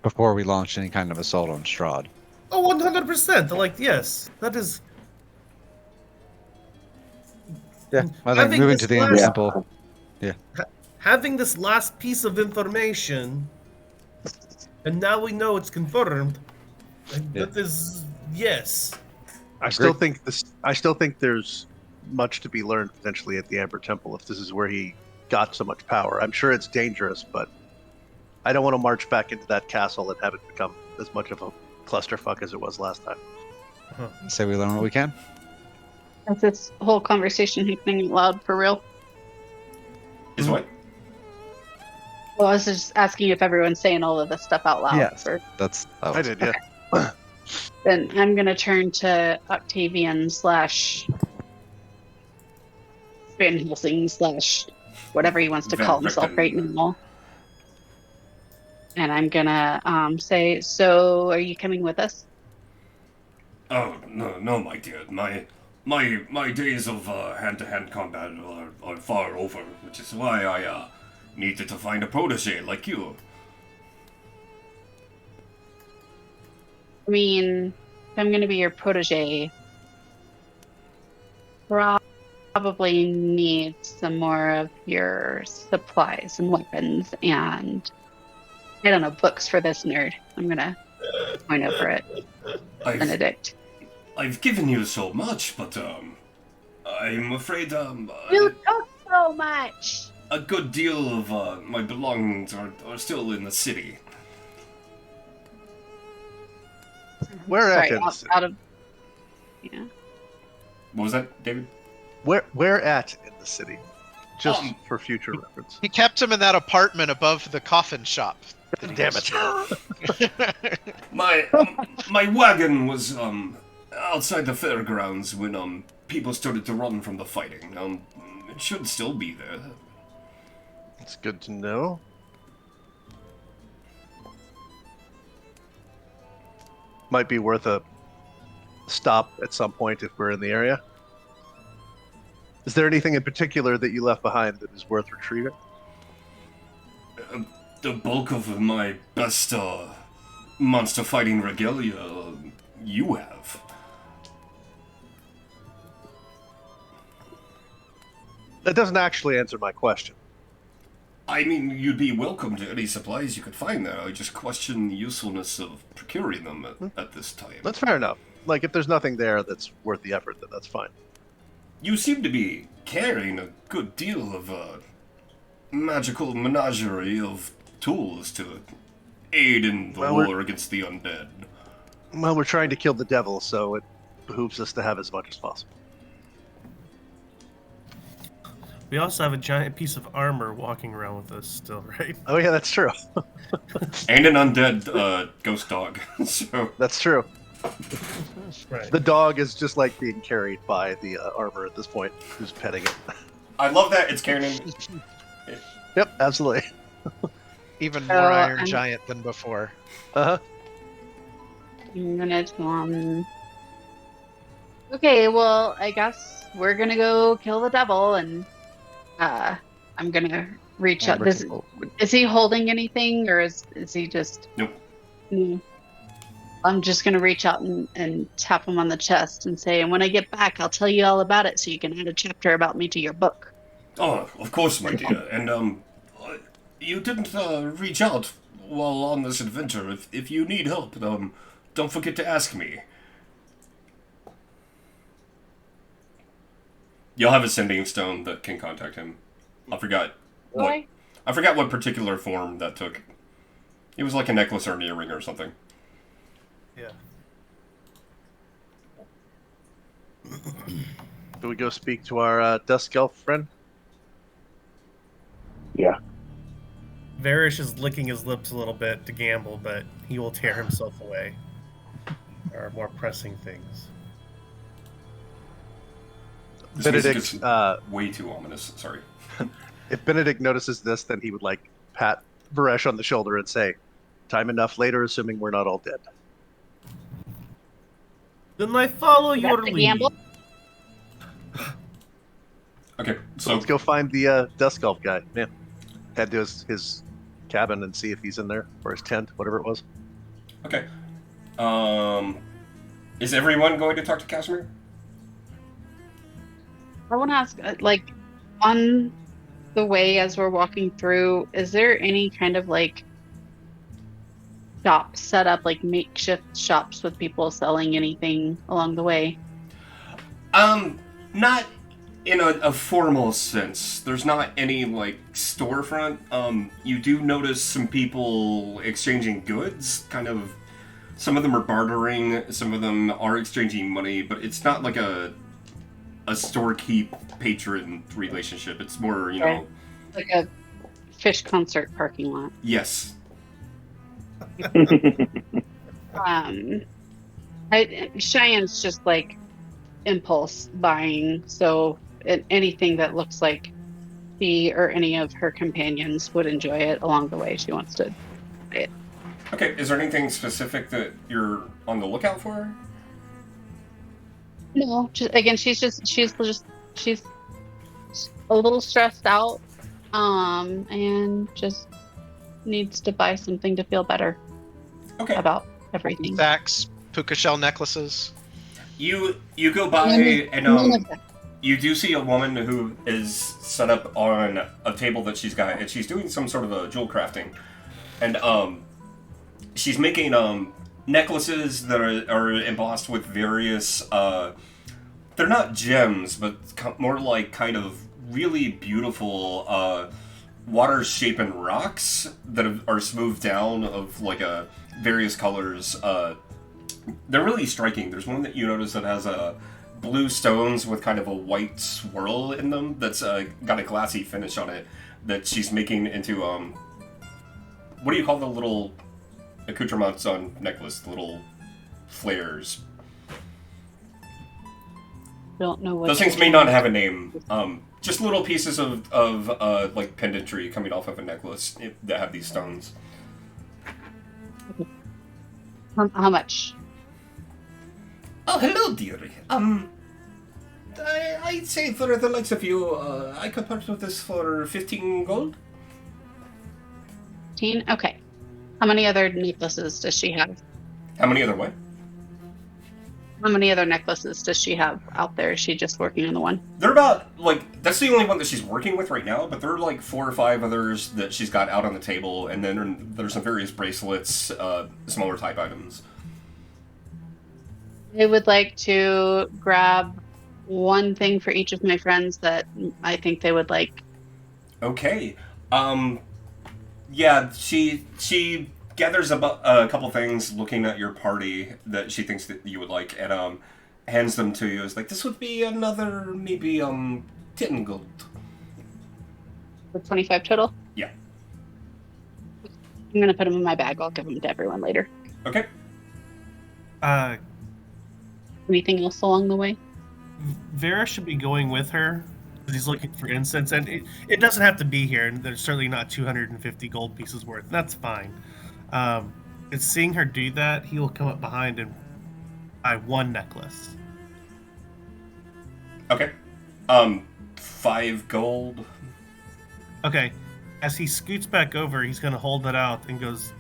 Speaker 2: before we launch any kind of assault on Strahd.
Speaker 6: Oh, 100%. Like, yes, that is.
Speaker 2: Yeah, I think
Speaker 6: Having
Speaker 2: moving
Speaker 6: this
Speaker 2: to the Ember
Speaker 6: last-
Speaker 2: Temple.
Speaker 6: Having this last piece of information, and now we know it's confirmed.
Speaker 2: Yeah.
Speaker 6: That is yes.
Speaker 4: I still think there's much to be learned potentially at the Amber Temple if this is where he got so much power. I'm sure it's dangerous, but I don't want to march back into that castle and have it become as much of a clusterfuck as it was last time.
Speaker 2: Say we learn what we can.
Speaker 7: Is this whole conversation happening out loud for real?
Speaker 3: Is what?
Speaker 7: Well, I was just asking if everyone's saying all of this stuff out loud.
Speaker 2: Yes.
Speaker 7: Or...
Speaker 2: That's.
Speaker 4: I did, yeah.
Speaker 7: Then I'm gonna turn to Octavian slash Van Helsing slash whatever he wants to call
Speaker 3: Van
Speaker 7: himself right
Speaker 3: Richten.
Speaker 7: now. And I'm gonna say, so are you coming with us?
Speaker 3: Oh no, no, my dear, my days of hand-to-hand combat are far over, which is why I needed to find a protege like you.
Speaker 7: I mean, if I'm gonna be your protege, probably need some more of your supplies and weapons and I don't know, books for this nerd. I'm gonna point over at
Speaker 3: I've
Speaker 7: Benedict.
Speaker 3: I've given you so much, but I'm afraid
Speaker 7: You took so much.
Speaker 3: a good deal of my belongings are still in the city.
Speaker 4: Where at
Speaker 7: Sorry,
Speaker 4: in the
Speaker 7: out,
Speaker 4: city?
Speaker 7: out of yeah.
Speaker 3: What was that, David?
Speaker 4: Where at in the city? Just
Speaker 3: Um,
Speaker 4: for future reference.
Speaker 5: He kept him in that apartment above the coffin shop.
Speaker 4: Damn it.
Speaker 3: My wagon was outside the fairgrounds when people started to run from the fighting. It should still be there.
Speaker 4: It's good to know. Might be worth a stop at some point if we're in the area. Is there anything in particular that you left behind that is worth retrieving?
Speaker 3: The bulk of my best monster fighting regalia you have.
Speaker 4: That doesn't actually answer my question.
Speaker 3: I mean, you'd be welcome to any supplies you could find there. I just question the usefulness of procuring them at this time.
Speaker 4: That's fair enough. Like, if there's nothing there that's worth the effort, then that's fine.
Speaker 3: You seem to be carrying a good deal of magical menagerie of tools to aid in the
Speaker 4: Well,
Speaker 3: war against the undead.
Speaker 4: Well, we're trying to kill the devil, so it behooves us to have as much as possible.
Speaker 6: We also have a giant piece of armor walking around with us still, right?
Speaker 4: Oh yeah, that's true.
Speaker 3: And an undead ghost dog. So
Speaker 4: That's true.
Speaker 6: Right.
Speaker 4: The dog is just like being carried by the armor at this point, who's petting it.
Speaker 3: I love that it's canon.
Speaker 4: Yep, absolutely.
Speaker 5: Even more
Speaker 7: So,
Speaker 5: Iron
Speaker 7: I'm-
Speaker 5: Giant than before.
Speaker 4: Uh-huh.
Speaker 7: I'm gonna Okay, well, I guess we're gonna go kill the devil and I'm gonna reach out. Is he holding anything or is he just
Speaker 3: Nope.
Speaker 7: Mm. I'm just gonna reach out and tap him on the chest and say, and when I get back, I'll tell you all about it so you can add a chapter about me to your book.
Speaker 3: Oh, of course, my dear. And you didn't reach out while on this adventure. If you need help, don't forget to ask me. You'll have a sending stone that can contact him. I forgot what particular form that took. It was like a necklace or an earring or something.
Speaker 6: Yeah.
Speaker 4: Do we go speak to our Dusk Elf friend?
Speaker 1: Yeah.
Speaker 6: Varish is licking his lips a little bit to gamble, but he will tear himself away. There are more pressing things.
Speaker 3: This music
Speaker 4: Benedict,
Speaker 3: is way too ominous. Sorry.
Speaker 4: if Benedict notices this, then he would like pat Varesh on the shoulder and say, "Time enough later, assuming we're not all dead."
Speaker 6: Then I follow your
Speaker 7: the
Speaker 6: lead.
Speaker 7: gamble?
Speaker 3: Okay,
Speaker 4: So
Speaker 3: so
Speaker 4: let's go find the Dusk Elf guy. Yeah, head to his cabin and see if he's in there, or his tent, whatever it was.
Speaker 3: okay. Is everyone going to talk to Casimir?
Speaker 7: I want to ask, like, on the way as we're walking through, is there any kind of like shop set up, like makeshift shops with people selling anything along the way?
Speaker 3: Not in a formal sense. There's not any like storefront. You do notice some people exchanging goods, kind of. Some of them are bartering, some of them are exchanging money, but it's not like a storekeep patron relationship. It's more, you know.
Speaker 7: Like a fish concert parking lot.
Speaker 3: Yes.
Speaker 7: Um, Cheyenne's just like impulse buying, so anything that looks like she or any of her companions would enjoy it along the way, she wants to buy it.
Speaker 3: Okay, is there anything specific that you're on the lookout for?
Speaker 7: No, just, again, she's a little stressed out, and just needs to buy something to feel better
Speaker 3: Okay,
Speaker 7: about everything.
Speaker 5: Sacks, puka shell necklaces.
Speaker 3: you go by and
Speaker 7: None of that.
Speaker 3: you do see a woman who is set up on a table that she's got, and she's doing some sort of a jewel crafting, and she's making necklaces that are embossed with various they're not gems, but more like kind of really beautiful water-shapen rocks that are smoothed down of like various colors. They're really striking. There's one that you notice that has blue stones with kind of a white swirl in them that's got a glassy finish on it that she's making into what do you call the little accoutrements on necklace? The little flares.
Speaker 7: Don't know what
Speaker 3: Those things may not have a name. Just little pieces of like pendantry coming off of a necklace that have these stones.
Speaker 7: how much.
Speaker 3: Oh, hello, dearie. I'd say for the likes of you, I could part with this for 15 gold.
Speaker 7: 15? Okay. How many other necklaces does she have?
Speaker 3: How many other what?
Speaker 7: How many other necklaces does she have out there? Is she just working on the one?
Speaker 3: They're about, like, that's the only one that she's working with right now, but there are like 4 or 5 others that she's got out on the table, and then there's some various bracelets, smaller type items.
Speaker 7: I would like to grab one thing for each of my friends that I think they would like.
Speaker 3: Okay. Yeah, she gathers a couple things looking at your party that she thinks that you would like, and hands them to you. It's like, this would be another maybe 10 gold.
Speaker 7: For 25 total?
Speaker 3: Yeah.
Speaker 7: I'm gonna put them in my bag. I'll give them to everyone later.
Speaker 3: Okay.
Speaker 7: Anything else along the way?
Speaker 6: Vera should be going with her because he's looking for incense, and it doesn't have to be here, and there's certainly not 250 gold pieces worth. That's fine. And seeing her do that, he will come up behind and buy one necklace.
Speaker 3: Okay. 5 gold.
Speaker 6: Okay. As he scoots back over, he's gonna hold it out and goes,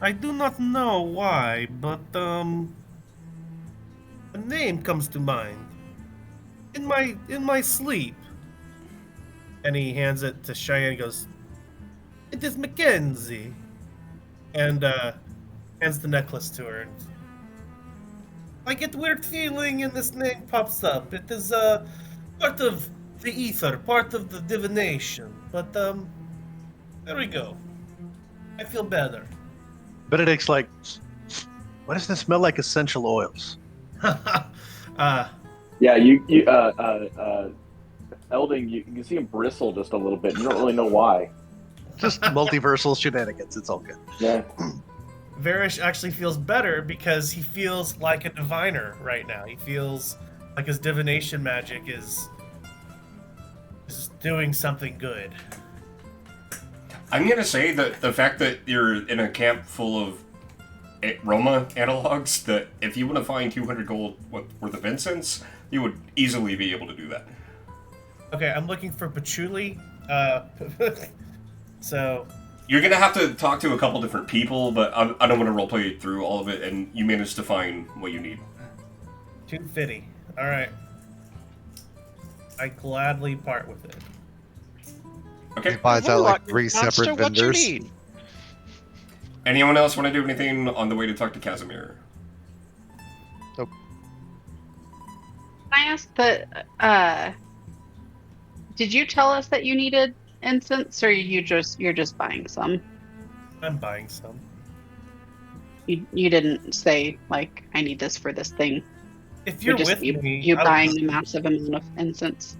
Speaker 6: "I do not know why, but a name comes to mind. In my sleep." And he hands it to Cheyenne and goes, "It is Mackenzie." And hands the necklace to her. And I get weird feeling and this name pops up. It is part of the ether, part of the divination. But there we go. I feel better.
Speaker 4: Benedict's like, why does this smell like essential oils?
Speaker 1: Yeah, Elding, you can see him bristle just a little bit. You don't really know why.
Speaker 4: Just multiversal shenanigans. It's all good.
Speaker 1: Yeah.
Speaker 6: Varish actually feels better because he feels like a diviner right now. He feels like his divination magic is doing something good.
Speaker 3: I'm gonna say that the fact that you're in a camp full of Roma analogs, that if you want to find 200 gold worth of incense, you would easily be able to do that.
Speaker 6: Okay, I'm looking for patchouli. So
Speaker 3: You're gonna have to talk to a couple different people, but I don't want to roleplay through all of it, and you manage to find what you need.
Speaker 6: 250. All right. I gladly part with it.
Speaker 3: Okay.
Speaker 2: Buys out like 3
Speaker 5: Monster,
Speaker 2: separate
Speaker 5: what you
Speaker 2: vendors.
Speaker 5: need?
Speaker 3: Anyone else want to do anything on the way to talk to Casimir?
Speaker 7: Can I ask that? Did you tell us that you needed incense, or you're just buying some?
Speaker 6: I'm buying some.
Speaker 7: You didn't say like I need this for this thing.
Speaker 6: If you're
Speaker 7: just
Speaker 6: with me,
Speaker 7: you
Speaker 6: I
Speaker 7: buying
Speaker 6: would-
Speaker 7: a massive amount of incense.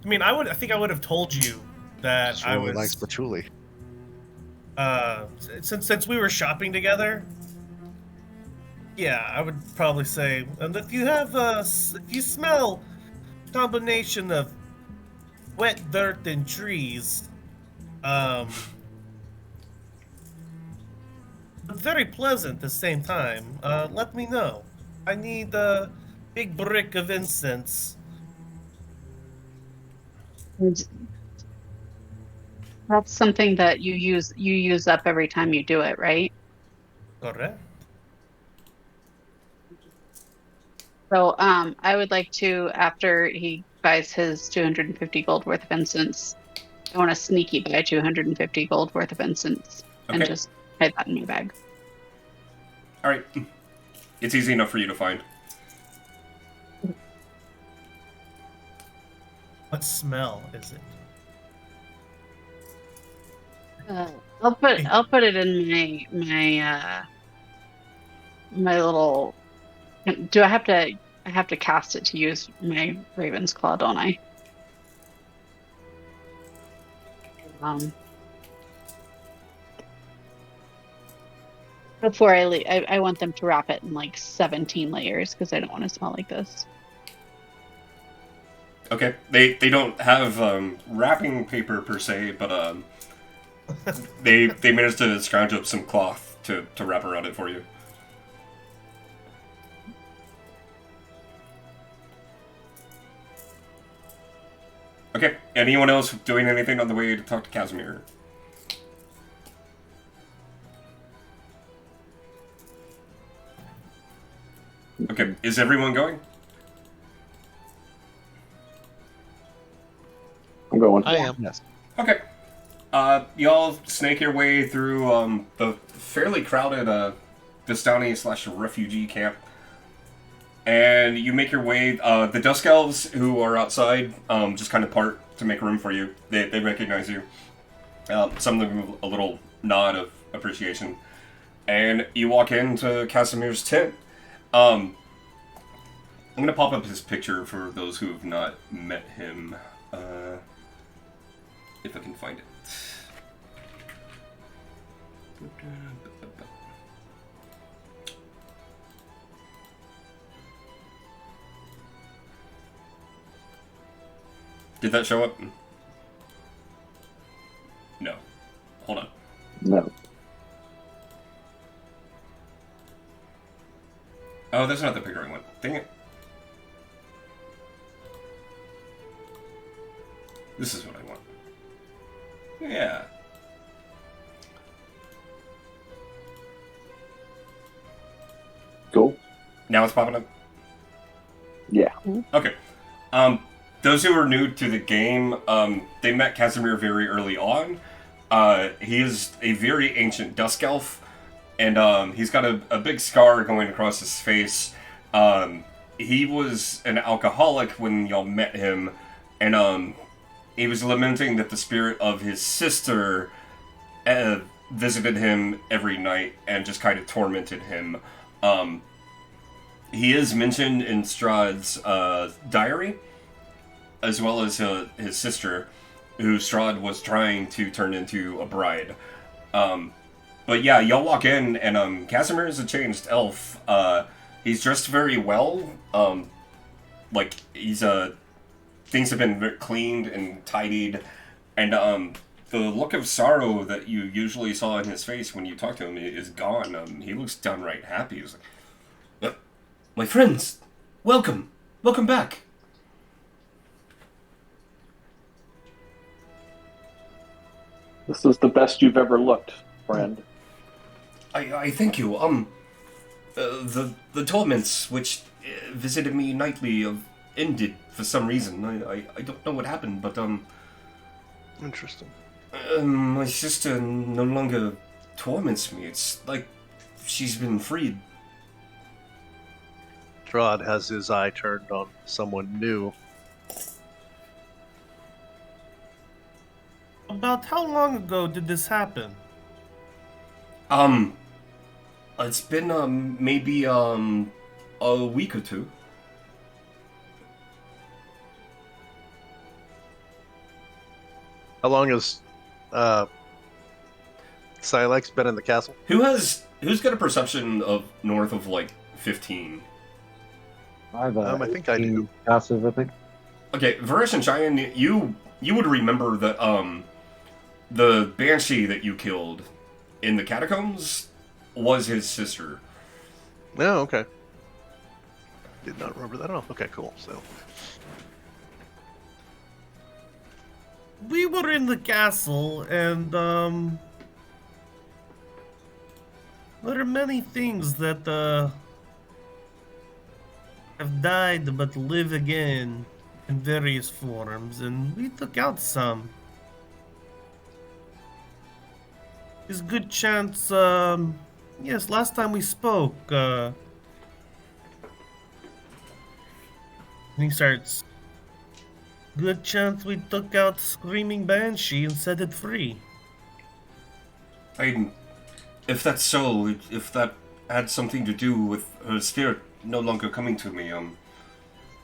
Speaker 6: I mean, I think I would have told you that
Speaker 2: Just
Speaker 6: I
Speaker 2: really
Speaker 6: was.
Speaker 2: likes patchouli.
Speaker 6: Since we were shopping together, Yeah, I would probably say, and if you have if you smell combination of wet dirt and trees, um, but very pleasant at the same time, let me know. I need a big brick of incense.
Speaker 7: And that's something that you use up every time you do it, right?
Speaker 6: Correct.
Speaker 7: So I would like to, after he buys his 250 gold worth of incense, I want to sneaky buy 250 gold worth of incense and
Speaker 3: Okay.
Speaker 7: just hide that in my bag.
Speaker 3: All right. It's easy enough for you to find.
Speaker 6: What smell is it?
Speaker 7: Uh, I'll put
Speaker 6: Hey,
Speaker 7: I'll put it in my little. Do I have to? I have to cast it to use my Raven's Claw, don't I? Um, before I leave, I want them to wrap it in like 17 layers because I don't want to smell like this.
Speaker 3: Okay. They don't have wrapping paper per se, but they managed to scrounge up some cloth to wrap around it for you. Okay. Anyone else doing anything on the way to talk to Casimir? Okay. Is everyone going?
Speaker 1: I'm going.
Speaker 5: I am.
Speaker 2: Yes.
Speaker 3: Okay. Y'all snake your way through the fairly crowded Vistani/refugee camp, and you make your way. The Dusk Elves who are outside just kind of part to make room for you. They recognize you. Some of them give a little nod of appreciation, and you walk into Casimir's tent. Um, I'm gonna pop up his picture for those who have not met him, if I can find it. Did that show up? No. Hold on.
Speaker 1: No.
Speaker 3: Oh, that's not the picture I want. Dang it. This is what I want. Yeah.
Speaker 1: Cool.
Speaker 3: Now it's popping up?
Speaker 1: Yeah.
Speaker 3: Okay. Those who are new to the game, they met Casimir very early on. He is a very ancient Dusk Elf, and he's got a big scar going across his face. He was an alcoholic when y'all met him, and he was lamenting that the spirit of his sister uh, visited him every night and just kind of tormented him. Um, he is mentioned in Strahd's diary, as well as his sister, who Strahd was trying to turn into a bride. Um, but yeah, y'all walk in, and Casimir is a changed elf. He's dressed very well. Like he's things have been cleaned and tidied, and the look of sorrow that you usually saw in his face when you talked to him is gone. He looks downright happy. He's like, my friends, welcome back.
Speaker 1: This is the best you've ever looked, friend.
Speaker 3: I thank you. The torments which visited me nightly have ended for some reason. I don't know what happened, but
Speaker 4: Interesting.
Speaker 3: my sister no longer torments me. It's like she's been freed.
Speaker 4: Strahd has his eye turned on someone new.
Speaker 6: About how long ago did this happen?
Speaker 3: Um, it's been maybe a week or two.
Speaker 4: How long has Silex been in the castle?
Speaker 3: Who's got a perception of north of like 15.
Speaker 2: I have
Speaker 4: I think I do.
Speaker 2: passive, I think.
Speaker 3: Okay, Varesh and Cheyenne, you would remember that the banshee that you killed in the catacombs was his sister.
Speaker 4: Oh, okay. Did not remember that at all. Okay, cool. So
Speaker 6: We were in the castle, and there are many things that have died but live again in various forms, and we took out some. There's a good chance, yes, last time we spoke, and he starts, good chance we took out Screaming Banshee and set it free.
Speaker 3: I, if that's so, if that had something to do with her spirit no longer coming to me,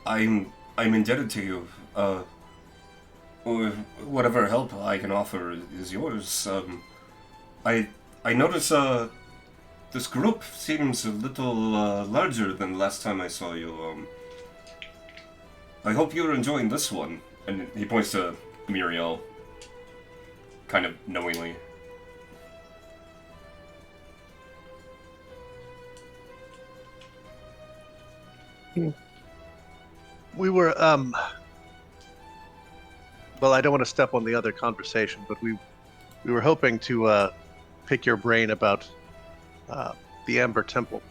Speaker 3: I'm indebted to you. Or whatever help I can offer is yours. I I notice this group seems a little larger than last time I saw you. I hope you're enjoying this one. And he points to Muriel, kind of knowingly.
Speaker 4: we were well, I don't want to step on the other conversation, but we were hoping to pick your brain about the Amber Temple.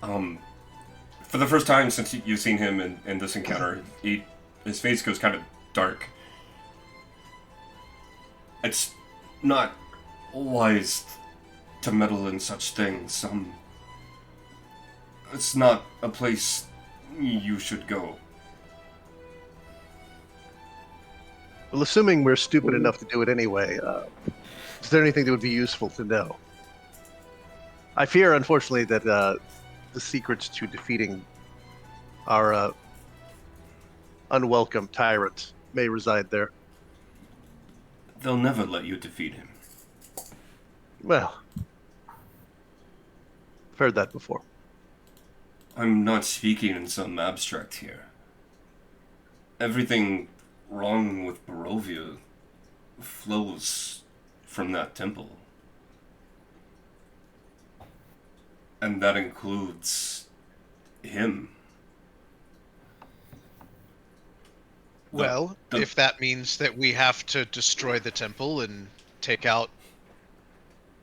Speaker 3: For the first time since you've seen him in this encounter, his face goes kind of dark. It's not wise to meddle in such things. It's not a place you should go.
Speaker 4: Well, assuming we're stupid enough to do it anyway, is there anything that would be useful to know? I fear, unfortunately, that the secrets to defeating our unwelcome tyrant may reside there.
Speaker 3: They'll never let you defeat him.
Speaker 4: Well, I've heard that before.
Speaker 3: I'm not speaking in some abstract here. Everything wrong with Barovia flows from that temple. And that includes him.
Speaker 5: Well, if that means that we have to destroy the temple and take out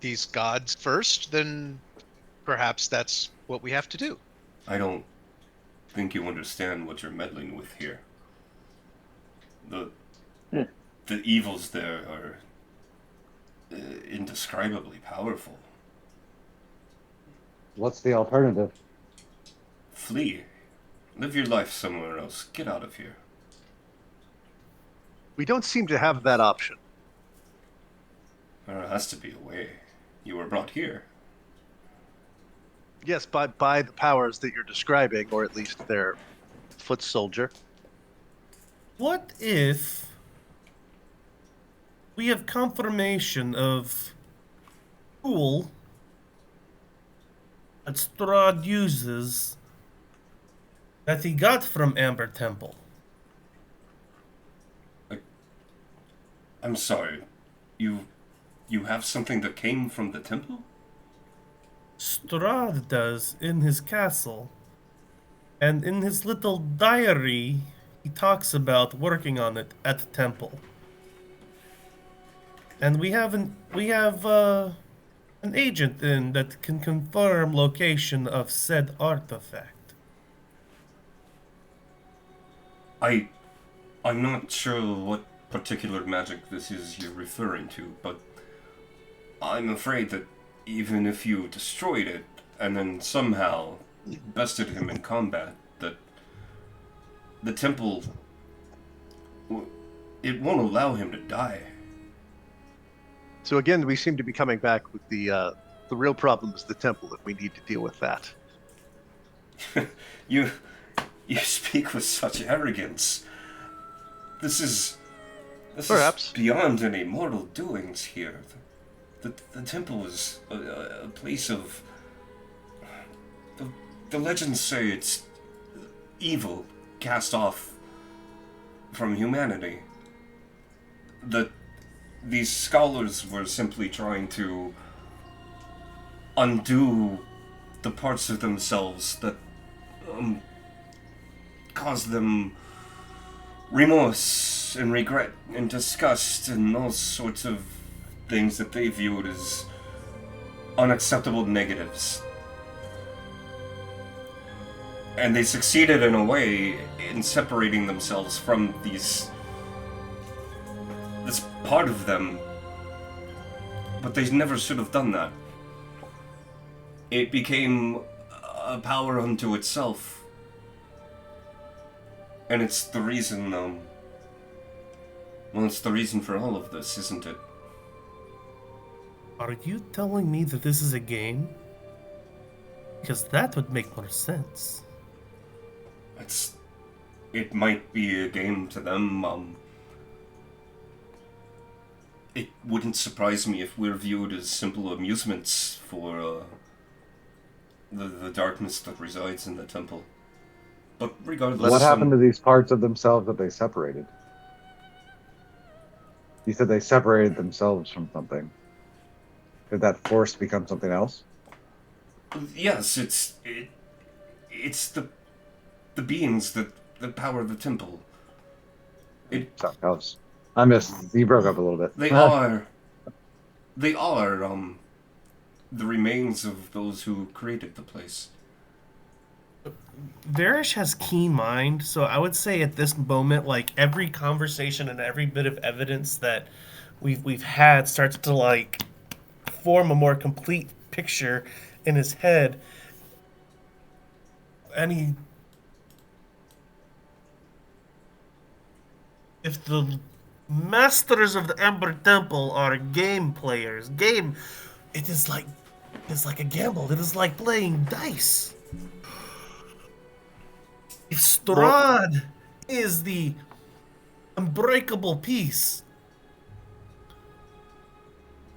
Speaker 5: these gods first, then perhaps that's what we have to do.
Speaker 3: I don't think you understand what you're meddling with here. The evils there are indescribably powerful.
Speaker 2: What's the alternative?
Speaker 3: Flee. Live your life somewhere else. Get out of here.
Speaker 4: We don't seem to have that option.
Speaker 3: There has to be a way. You were brought here.
Speaker 4: Yes, by the powers that you're describing, or at least their foot soldier.
Speaker 6: What if we have confirmation of tool that Strahd uses that he got from Amber Temple?
Speaker 3: I'm sorry. You have something that came from the temple?
Speaker 6: Strahd does in his castle. And in his little diary, he talks about working on it at the temple. And we have an agent in that can confirm location of said artifact.
Speaker 3: I'm not sure what particular magic this is you're referring to, but I'm afraid that even if you destroyed it and then somehow bested him in combat, that the temple, it won't allow him to die.
Speaker 4: So again, we seem to be coming back with the real problem is the temple, and we need to deal with that.
Speaker 3: You speak with such arrogance. This is
Speaker 4: Perhaps
Speaker 3: beyond any mortal doings here. The temple is a place of The legends say it's evil cast off from humanity. That these scholars were simply trying to undo the parts of themselves that cause them remorse and regret and disgust and all sorts of things that they viewed as unacceptable negatives. And they succeeded in a way in separating themselves from this part of them, but they never should have done that. It became a power unto itself. And it's the reason, well, it's the reason for all of this, isn't it?
Speaker 6: Are you telling me that this is a game? Because that would make more sense.
Speaker 3: It might be a game to them, it wouldn't surprise me if we're viewed as simple amusements for, the darkness that resides in the temple. But regardless...
Speaker 2: What happened to these parts of themselves that they separated? You said they separated themselves from something. Did that force become something else?
Speaker 3: Yes, it's the beings that power the temple.
Speaker 2: Sorry, I missed. You broke up a little bit.
Speaker 3: They are the remains of those who created the place.
Speaker 6: Varish has keen mind, so I would say at this moment, like every conversation and every bit of evidence that we've had starts to like form a more complete picture in his head. And if the masters of the Ember Temple are game players, it's like a gamble. It is like playing dice. If Strahd is the unbreakable piece,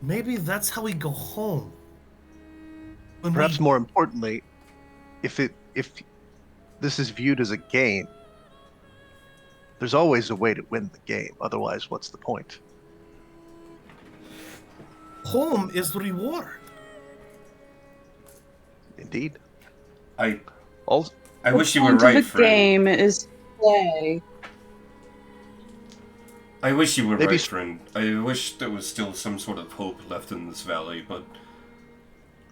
Speaker 6: maybe that's how we go home.
Speaker 4: Perhaps more importantly, if this is viewed as a game, there's always a way to win the game. Otherwise, what's the point?
Speaker 6: Home is the reward.
Speaker 4: Indeed.
Speaker 3: I
Speaker 4: Also,
Speaker 3: wish you were
Speaker 9: point
Speaker 3: right,
Speaker 9: of the
Speaker 3: friend.
Speaker 9: game is play.
Speaker 3: I wish you were
Speaker 4: Maybe
Speaker 3: right, friend. I wish there was still some sort of hope left in this valley, but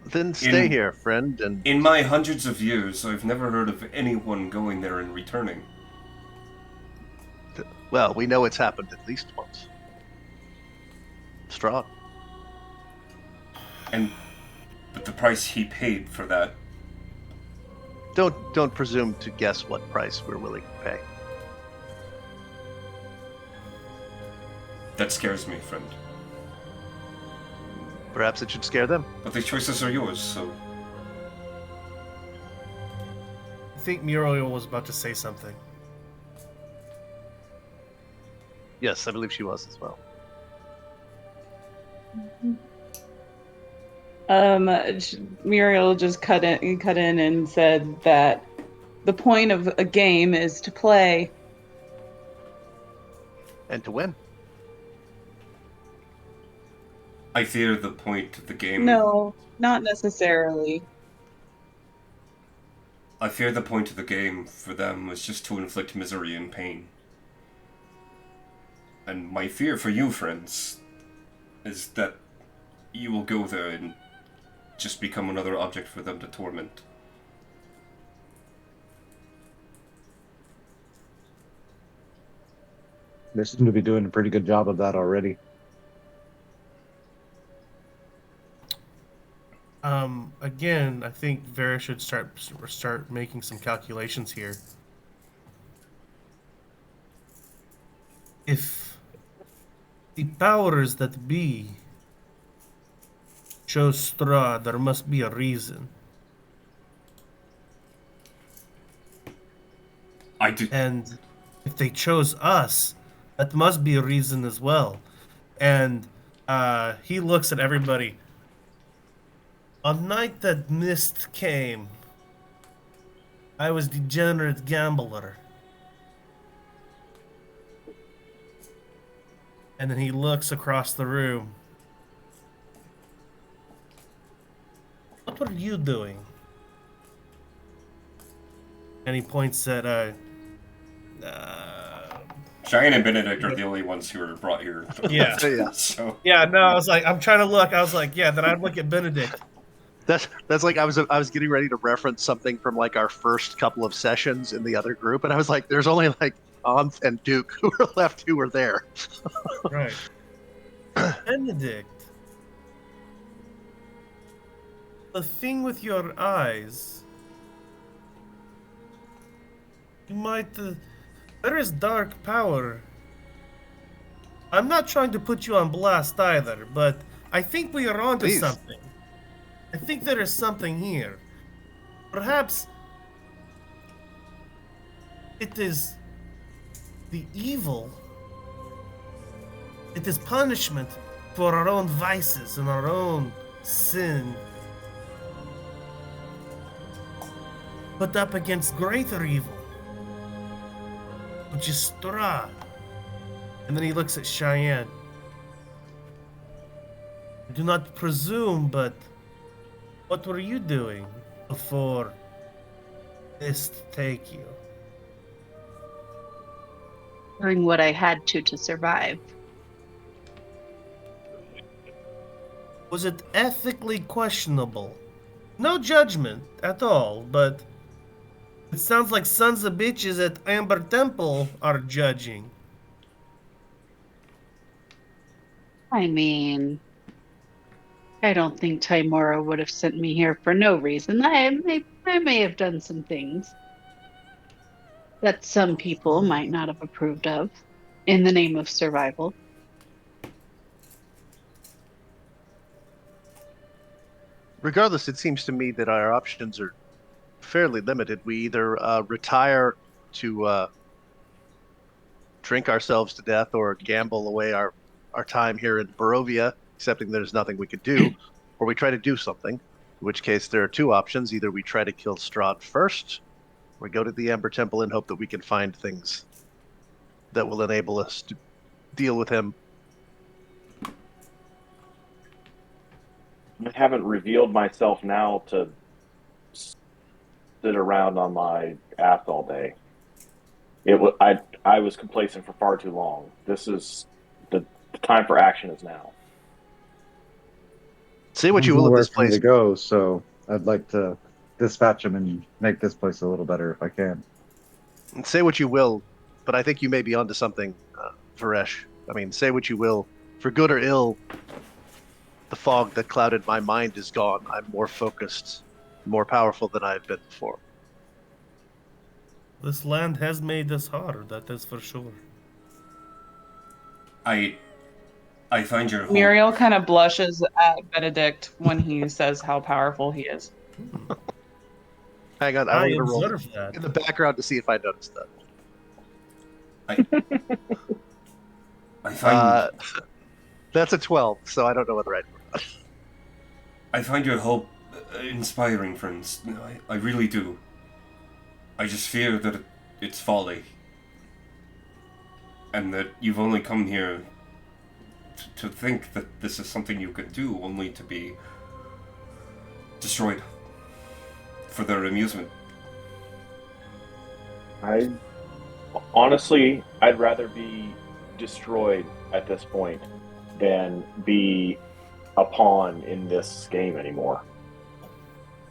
Speaker 4: then stay here, friend, and
Speaker 3: in my hundreds of years, I've never heard of anyone going there and returning.
Speaker 4: well, we know it's happened at least once. Strahd.
Speaker 3: But the price he paid for that.
Speaker 4: Don't presume to guess what price we're willing to pay.
Speaker 3: That scares me, friend.
Speaker 4: Perhaps it should scare them.
Speaker 3: But the choices are yours, so...
Speaker 6: I think Muriel was about to say something.
Speaker 4: Yes, I believe she was as well.
Speaker 9: Muriel just cut in and said that the point of a game is to play.
Speaker 4: And to win.
Speaker 3: I fear the point of the game...
Speaker 9: No, not necessarily.
Speaker 3: I fear the point of the game for them was just to inflict misery and pain. And my fear for you, friends, is that you will go there and just become another object for them to torment.
Speaker 2: They seem to be doing a pretty good job of that already.
Speaker 6: Again, I think Vera should start making some calculations here. If the powers that be chose Strahd, there must be a reason. And if they chose us, that must be a reason as well. And he looks at everybody. On night that mist came, I was degenerate gambler. And then he looks across the room. What were you doing? And he points at
Speaker 3: Cheyenne and Benedict are the only ones who were brought here.
Speaker 6: Yeah.
Speaker 4: Yeah.
Speaker 3: So
Speaker 6: Yeah, no, I was like, I'm trying to look. I was like, yeah, then I'd look at Benedict.
Speaker 4: That's like I was getting ready to reference something from like our first couple of sessions in the other group, and I was like, there's only like Anth and Duke who were left who were there.
Speaker 6: Right. Benedict. The thing with your eyes. You might. There is dark power. I'm not trying to put you on blast either, but I think we are onto
Speaker 4: Please.
Speaker 6: something. I think there is something here. Perhaps it is the evil. It is punishment for our own vices and our own sin. Put up against greater evil, which is Strahd. And then he looks at Cheyenne. I do not presume, but what were you doing before this to take you?
Speaker 7: Doing what I had to survive.
Speaker 6: Was it ethically questionable? No judgment at all, but it sounds like sons of bitches at Amber Temple are judging.
Speaker 7: I mean, I don't think Timora would have sent me here for no reason. I may have done some things that some people might not have approved of in the name of survival.
Speaker 4: Regardless, it seems to me that our options are fairly limited. We either retire to drink ourselves to death or gamble away our time here in Barovia, accepting there's nothing we could do, or we try to do something, in which case there are two options. Either we try to kill Strahd first, or we go to the Amber Temple and hope that we can find things that will enable us to deal with him.
Speaker 1: I haven't revealed myself now to sit around on my ass all day. I was complacent for far too long. This is the time for action is now.
Speaker 4: Say what
Speaker 2: There's
Speaker 4: you will of
Speaker 2: nowhere
Speaker 4: this
Speaker 2: for me
Speaker 4: place.
Speaker 2: to go, so I'd like to dispatch him and make this place a little better if I can.
Speaker 4: Say what you will, but I think you may be onto something, Varesh. I mean, say what you will. For good or ill, the fog that clouded my mind is gone. I'm more focused, more powerful than I've been before.
Speaker 6: This land has made us hard, that is for sure.
Speaker 3: I find your hope.
Speaker 9: Muriel kind of blushes at Benedict when he says how powerful he is.
Speaker 4: Hang on,
Speaker 6: I
Speaker 4: I'm going to roll
Speaker 6: observe that.
Speaker 4: in the background to see if I noticed that.
Speaker 3: I find
Speaker 4: That's a 12, so I don't know whether
Speaker 3: I find your hope inspiring, friends. I really do. I just fear that it's folly, and that you've only come here to think that this is something you could do, only to be destroyed for their amusement.
Speaker 1: I honestly, I'd rather be destroyed at this point than be a pawn in this game anymore.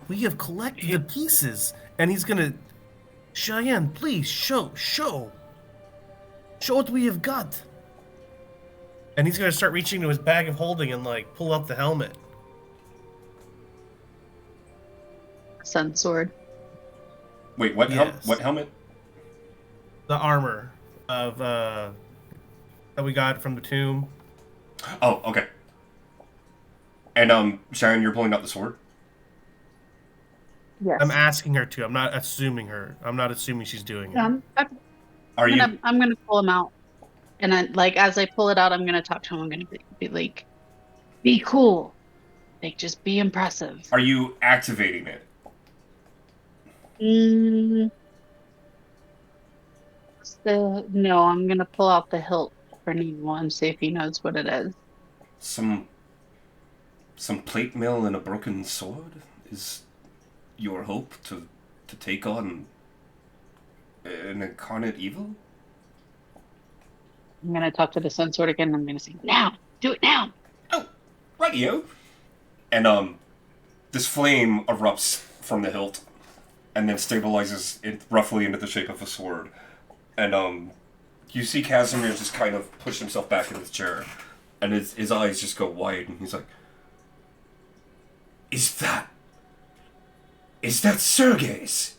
Speaker 6: We have collected the pieces, and he's gonna. Cheyenne, please show what we have got. And he's gonna start reaching to his bag of holding and like pull out the helmet.
Speaker 7: Sun sword.
Speaker 3: Wait, what?
Speaker 6: Yes.
Speaker 3: What helmet?
Speaker 6: The armor of that we got from the tomb.
Speaker 3: Oh, okay. And Sharon, you're pulling out the sword.
Speaker 7: Yes.
Speaker 6: I'm asking her to. I'm not assuming her. I'm not assuming she's doing it.
Speaker 3: Are you?
Speaker 7: I'm gonna pull him out, and as I pull it out, I'm gonna talk to him. I'm gonna be like, "Be cool, like just be impressive."
Speaker 3: Are you activating it?
Speaker 7: Mm, no, I'm gonna pull out the hilt for Nemo and see if he knows what it is.
Speaker 3: Some plate mail and a broken sword is your hope to take on an incarnate evil?
Speaker 7: I'm gonna talk to the sun sword again. I'm gonna say, now, do it now.
Speaker 3: Oh, rightio. And this flame erupts from the hilt, and then stabilizes it roughly into the shape of a sword. And you see Casimir just kind of push himself back in his chair, and his eyes just go wide, and he's like, "Is that Sergei's?"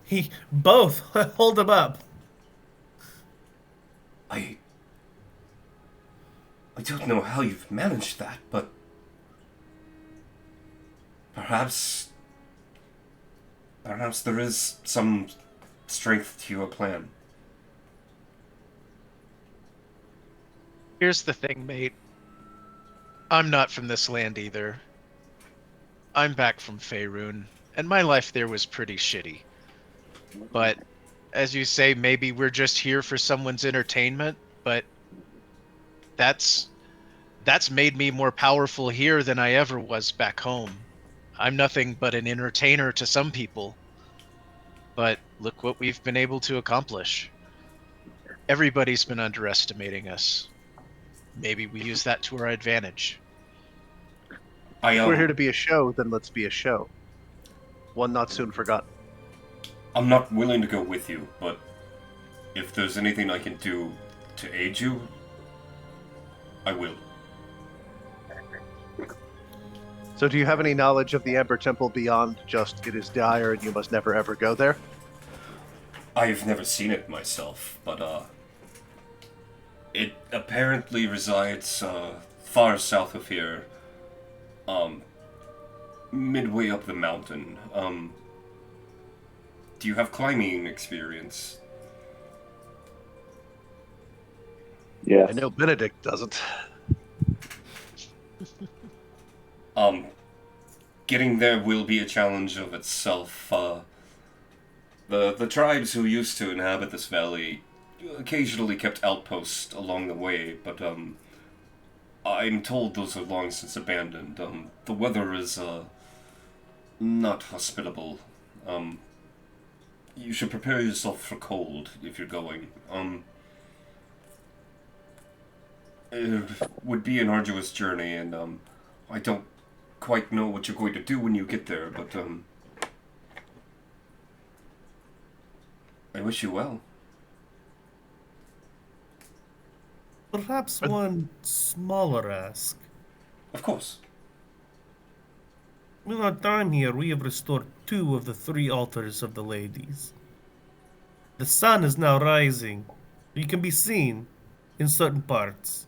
Speaker 6: He both hold him up.
Speaker 3: I don't know how you've managed that, but perhaps there is some strength to your plan.
Speaker 5: Here's the thing, mate. I'm not from this land either. I'm back from Faerun, and my life there was pretty shitty. But as you say, maybe we're just here for someone's entertainment, but that's made me more powerful here than I ever was back home. I'm nothing but an entertainer to some people. But look what we've been able to accomplish. Everybody's been underestimating us. Maybe we use that to our advantage.
Speaker 4: If we're here to be a show, then let's be a show. One not soon forgotten.
Speaker 3: I'm not willing to go with you, but if there's anything I can do to aid you, I will.
Speaker 4: So do you have any knowledge of the Amber Temple beyond just it is dire and you must never ever go there?
Speaker 3: I've never seen it myself, but it apparently resides far south of here, midway up the mountain. Do you have climbing experience?
Speaker 1: Yes.
Speaker 4: I know Benedict doesn't.
Speaker 3: Getting there will be a challenge of itself. The tribes who used to inhabit this valley occasionally kept outposts along the way, but I'm told those are long since abandoned. The weather is not hospitable. You should prepare yourself for cold if you're going. It would be an arduous journey, and I don't quite know what you're going to do when you get there, but I wish you well.
Speaker 6: Perhaps one smaller ask.
Speaker 3: Of course.
Speaker 6: In our time here, we have restored 2 of the 3 altars of the ladies. The sun is now rising. You can be seen in certain parts.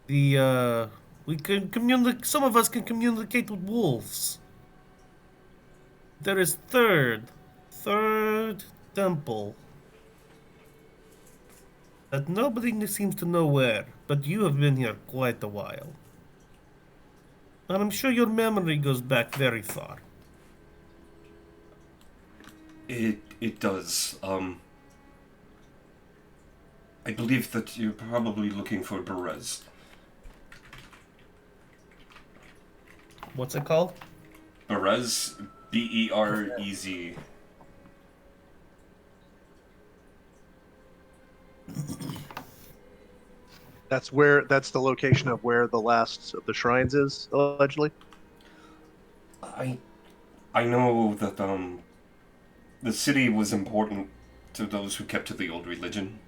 Speaker 6: We can communicate. Some of us can communicate with wolves. There is third temple that nobody seems to know where, but you have been here quite a while. And I'm sure your memory goes back very far.
Speaker 3: It does. I believe that you're probably looking for Berez.
Speaker 6: What's it called?
Speaker 3: Berez, Berez.
Speaker 4: That's the location of where the last of the shrines is, allegedly.
Speaker 3: I know that the city was important to those who kept to the old religion.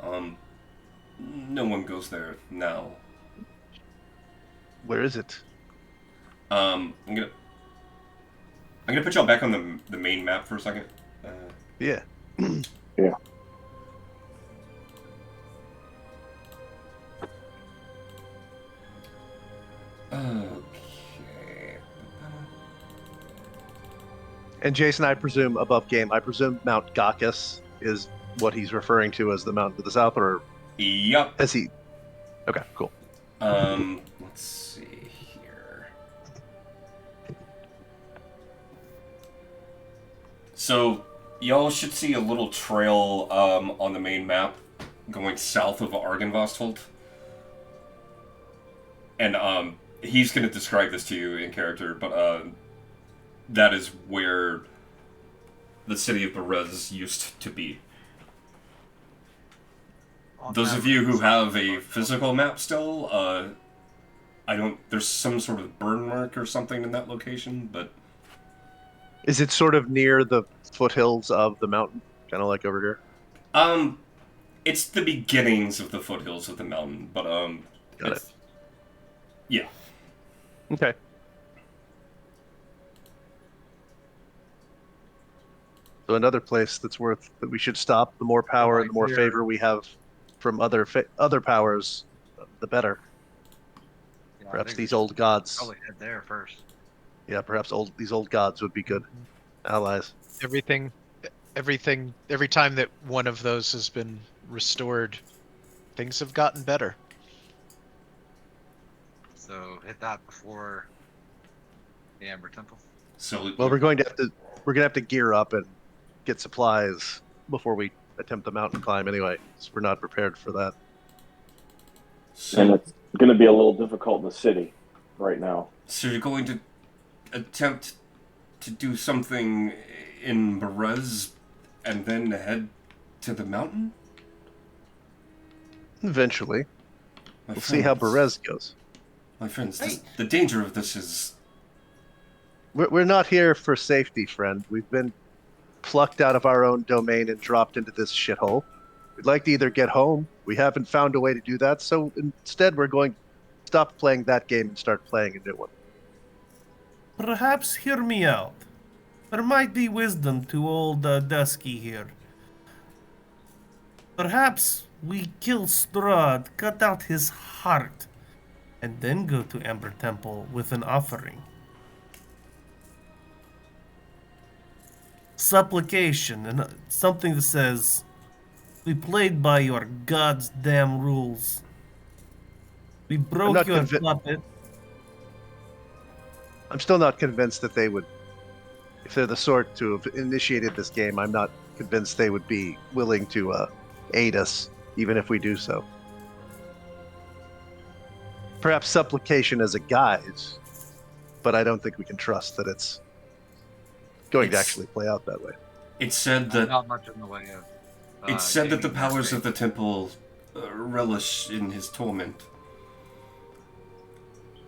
Speaker 3: No one goes there now.
Speaker 4: Where is it?
Speaker 3: I'm gonna put y'all back on the main map for a second.
Speaker 4: Yeah.
Speaker 1: Yeah.
Speaker 3: Okay.
Speaker 4: And Jason, I presume above game, I presume Mount Gakis is what he's referring to as the mountain to the south, or
Speaker 3: Yup.
Speaker 4: has he? Okay, cool.
Speaker 3: Let's see here. So, y'all should see a little trail on the main map going south of Argynvostholt. And he's going to describe this to you in character, but that is where the city of Berez used to be. Those of you who have a physical map still, I don't. There's some sort of burn mark or something in that location, but
Speaker 4: Is it sort of near the foothills of the mountain, kind of like over here?
Speaker 3: um, it's the beginnings of the foothills of the mountain. But
Speaker 4: Got it.
Speaker 3: it's yeah.
Speaker 4: Okay. So another place that we should stop. The more power and the more favor we have from other powers, the better.
Speaker 10: Yeah, I
Speaker 4: Perhaps
Speaker 10: think we
Speaker 4: these
Speaker 10: should
Speaker 4: old gods.
Speaker 10: probably head there first.
Speaker 4: Yeah, perhaps these old gods would be good allies.
Speaker 5: Every time that one of those has been restored, things have gotten better.
Speaker 10: So hit that before the Amber Temple.
Speaker 3: So
Speaker 4: Well, we're gonna have to gear up and get supplies before we attempt the mountain climb anyway. So we're not prepared for that.
Speaker 1: And it's going to be a little difficult in the city right now.
Speaker 3: So you're going to attempt to do something in Berez and then head to the mountain?
Speaker 4: Eventually,
Speaker 3: My
Speaker 4: we'll see how
Speaker 3: friends-
Speaker 4: Berez goes.
Speaker 3: My friends, the danger of this is...
Speaker 4: We're not here for safety, friend. We've been plucked out of our own domain and dropped into this shithole. We'd like to either get home. We haven't found a way to do that, so instead we're going to stop playing that game and start playing a new one.
Speaker 6: Perhaps hear me out. There might be wisdom to old Dusky here. Perhaps we kill Strahd, cut out his heart, and then go to Amber Temple with an offering. Supplication and something that says, "We played by your god's damn rules. We broke
Speaker 4: not
Speaker 6: your
Speaker 4: convi-
Speaker 6: puppet."
Speaker 4: I'm still not convinced that they would, if they're the sort to have initiated this game, I'm not convinced they would be willing to aid us, even if we do so. Perhaps supplication as a guise, but I don't think we can trust that it's going to actually play out that way.
Speaker 3: It said that...
Speaker 10: Not much in the way of.
Speaker 3: It said that the
Speaker 10: gaining
Speaker 3: powers
Speaker 10: that
Speaker 3: of the temple relish in his torment.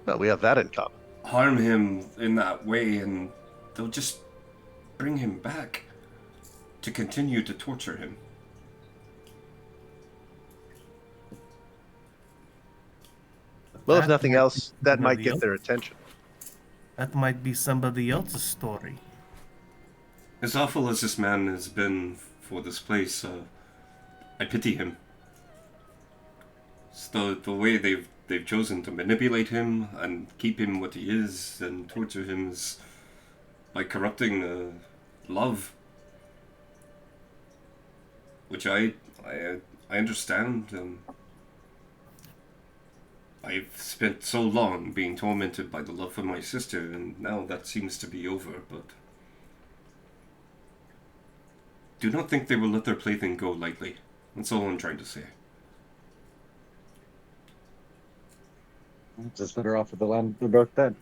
Speaker 4: Well, we have that in common.
Speaker 3: Harm him in that way, and they'll just bring him back to continue to torture him.
Speaker 4: Well, if
Speaker 6: That
Speaker 4: nothing
Speaker 6: might
Speaker 4: else,
Speaker 6: be
Speaker 4: that might
Speaker 6: somebody
Speaker 4: get
Speaker 6: else.
Speaker 4: their attention.
Speaker 6: That might be somebody else's story.
Speaker 3: As awful as this man has been for this place, I pity him. It's the way they've chosen to manipulate him and keep him what he is and torture him is by corrupting love, which I understand. I've spent so long being tormented by the love for my sister, and now that seems to be over, but do not think they will let their plaything go lightly. That's all I'm trying to say.
Speaker 2: Just better off with the land. They're both dead.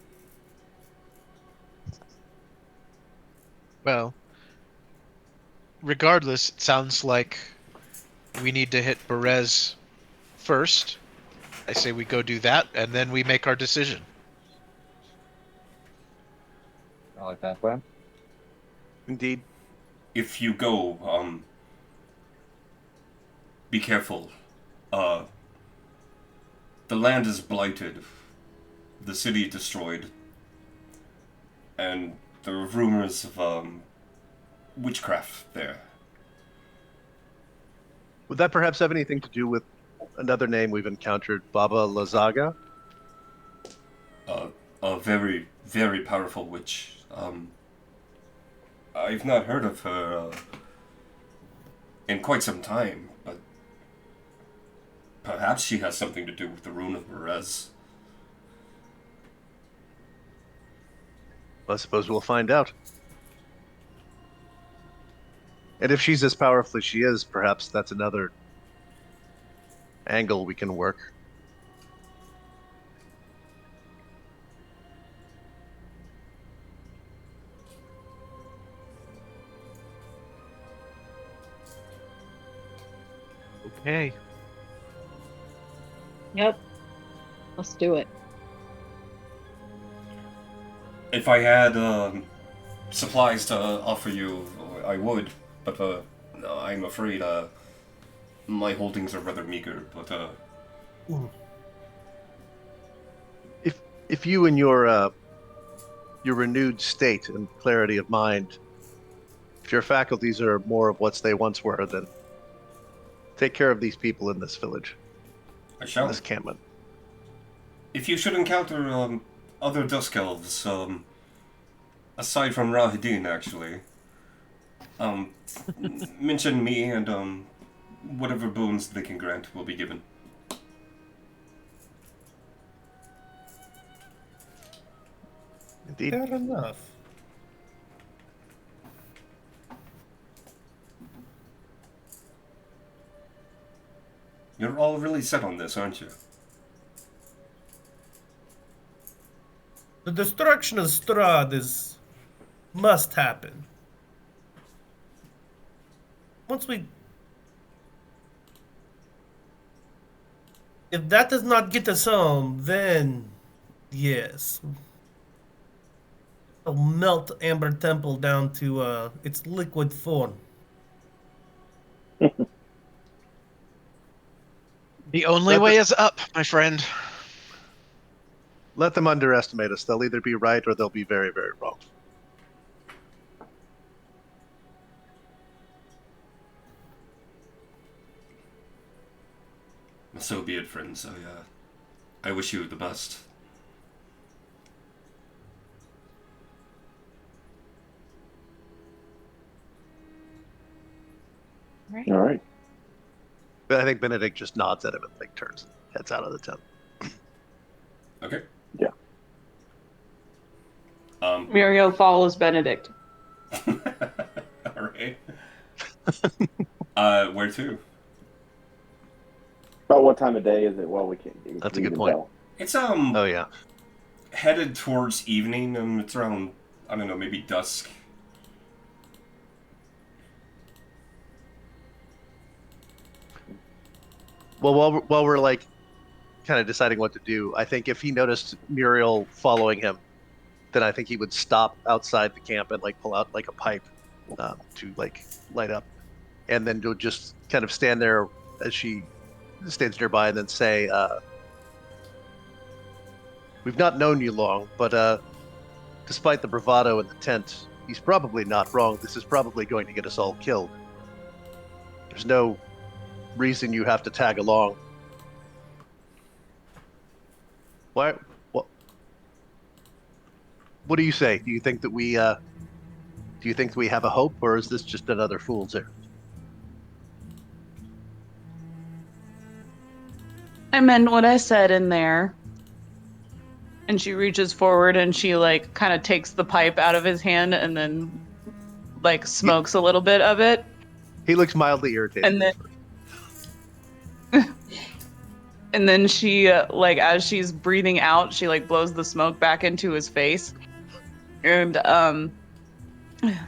Speaker 5: Well, regardless, it sounds like we need to hit Berez first. I say we go do that, and then we make our decision.
Speaker 2: I like that plan.
Speaker 4: Indeed.
Speaker 3: If you go, be careful. The land is blighted, the city destroyed, and there are rumors of, witchcraft there.
Speaker 4: Would that perhaps have anything to do with another name we've encountered, Baba Lazaga?
Speaker 3: A very, very powerful witch. I've not heard of her, in quite some time, but perhaps she has something to do with the rune of Berez.
Speaker 4: I suppose we'll find out. And if she's as powerful as she is, perhaps that's another angle we can work. Okay.
Speaker 7: Yep. Let's do it.
Speaker 3: If I had supplies to offer you, I would, but no, I'm afraid my holdings are rather meager. But
Speaker 4: If you and your renewed state and clarity of mind, if your faculties are more of what they once were, then take care of these people in this village,
Speaker 3: I
Speaker 4: in
Speaker 3: shall.
Speaker 4: this campment.
Speaker 3: If you should encounter other Dusk Elves, aside from Rahidin, actually, um, mention me and whatever boons they can grant will be given.
Speaker 4: Indeed.
Speaker 6: Fair enough.
Speaker 3: You're all really set on this, aren't you?
Speaker 6: The destruction of Strahd is must happen. Once we, if that does not get us home, then yes, I'll melt Amber Temple down to its liquid form.
Speaker 5: The only way is up, my friend.
Speaker 4: Let them underestimate us. They'll either be right or they'll be very, very wrong.
Speaker 3: So be it, friends. I wish you the best.
Speaker 1: All right.
Speaker 4: But I think Benedict just nods at him and like turns, heads out of the tent.
Speaker 3: Okay.
Speaker 1: Yeah.
Speaker 9: Muriel follows Benedict.
Speaker 3: Alright. Where to?
Speaker 1: About what time of day is it? Well, we can't.
Speaker 4: That's a good point.
Speaker 1: Tell.
Speaker 3: It's
Speaker 4: Oh yeah.
Speaker 3: headed towards evening, and it's around, I don't know, maybe dusk.
Speaker 4: Well, while we're like kind of deciding what to do, I think if he noticed Muriel following him, then I think he would stop outside the camp and like pull out like a pipe to like light up, and then to just kind of stand there as she stands nearby, and then say, "We've not known you long, but despite the bravado in the tent, he's probably not wrong. This is probably going to get us all killed. There's no reason you have to tag along. Why? What do you say? Do you think that we have a hope, or is this just another fool's errand?"
Speaker 9: I meant what I said in there. And she reaches forward and she like kind of takes the pipe out of his hand and then like smokes a little bit of it.
Speaker 4: He looks mildly irritated.
Speaker 9: And then and then she like as she's breathing out, she like blows the smoke back into his face and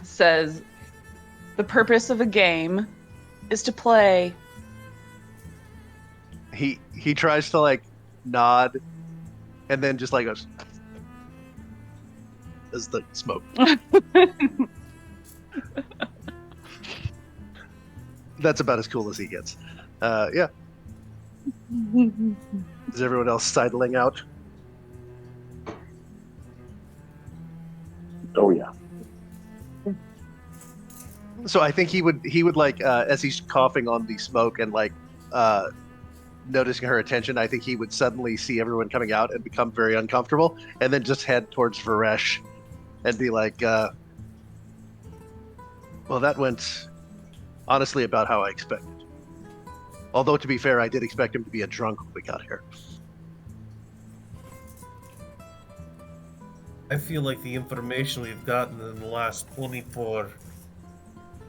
Speaker 9: says, "The purpose of a game is to play."
Speaker 4: He tries to like nod, and then just like goes as the smoke. That's about as cool as he gets. Yeah. Is everyone else sidling out?
Speaker 1: Oh yeah.
Speaker 4: So I think he would like as he's coughing on the smoke and like noticing her attention, I think he would suddenly see everyone coming out and become very uncomfortable, and then just head towards Varesh and be like, "Well, that went honestly about how I expected. Although to be fair, I did expect him to be a drunk when we got here."
Speaker 6: I feel like the information we've gotten in the last 24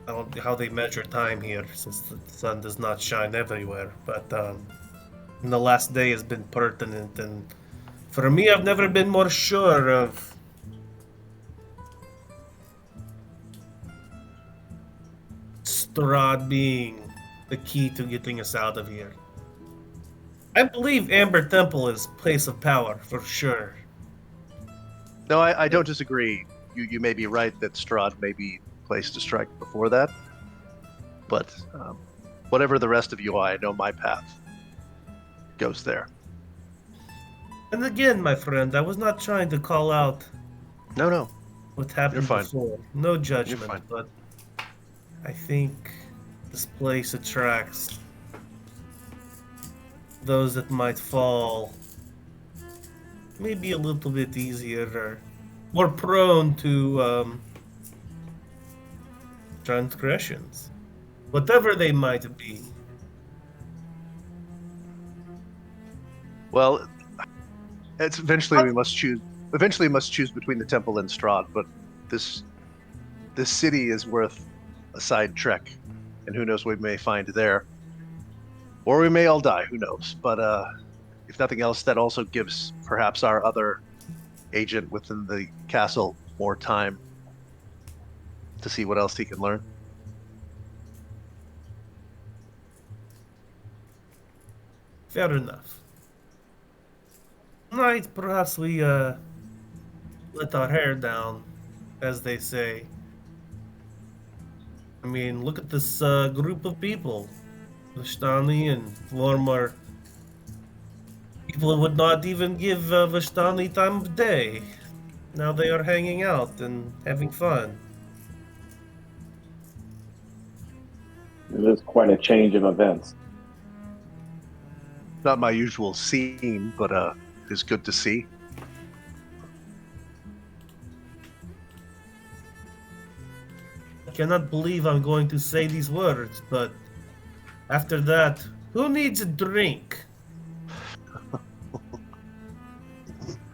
Speaker 6: I don't know how they measure time here, since the sun does not shine everywhere. But the last day has been pertinent, and for me, I've never been more sure of Strahd being the key to getting us out of here. I believe Amber Temple is place of power for sure.
Speaker 4: No, I don't disagree. You may be right that Strahd may be placed to strike before that, but whatever the rest of you are, I know my path goes there.
Speaker 6: And again, my friend, I was not trying to call out
Speaker 4: No,
Speaker 6: what
Speaker 4: you're
Speaker 6: happened
Speaker 4: fine.
Speaker 6: before. No
Speaker 4: You're
Speaker 6: judgment,
Speaker 4: fine.
Speaker 6: but I think this place attracts those that might fall maybe a little bit easier or more prone to transgressions, whatever they might be.
Speaker 4: Well, it's eventually we must choose. Eventually, we must choose between the temple and Strahd. But this this city is worth a side trek, and who knows what we may find there, or we may all die. Who knows? But if nothing else, that also gives perhaps our other agent within the castle more time to see what else he can learn.
Speaker 6: Fair enough. Tonight, perhaps we let our hair down, as they say. I mean, look at this group of people. Vistani and Vormar. People would not even give Vistani time of day. Now they are hanging out and having fun.
Speaker 1: It is quite a change of events.
Speaker 4: Not my usual scene, but it's good to see.
Speaker 6: I cannot believe I'm going to say these words, but after that, who needs a drink?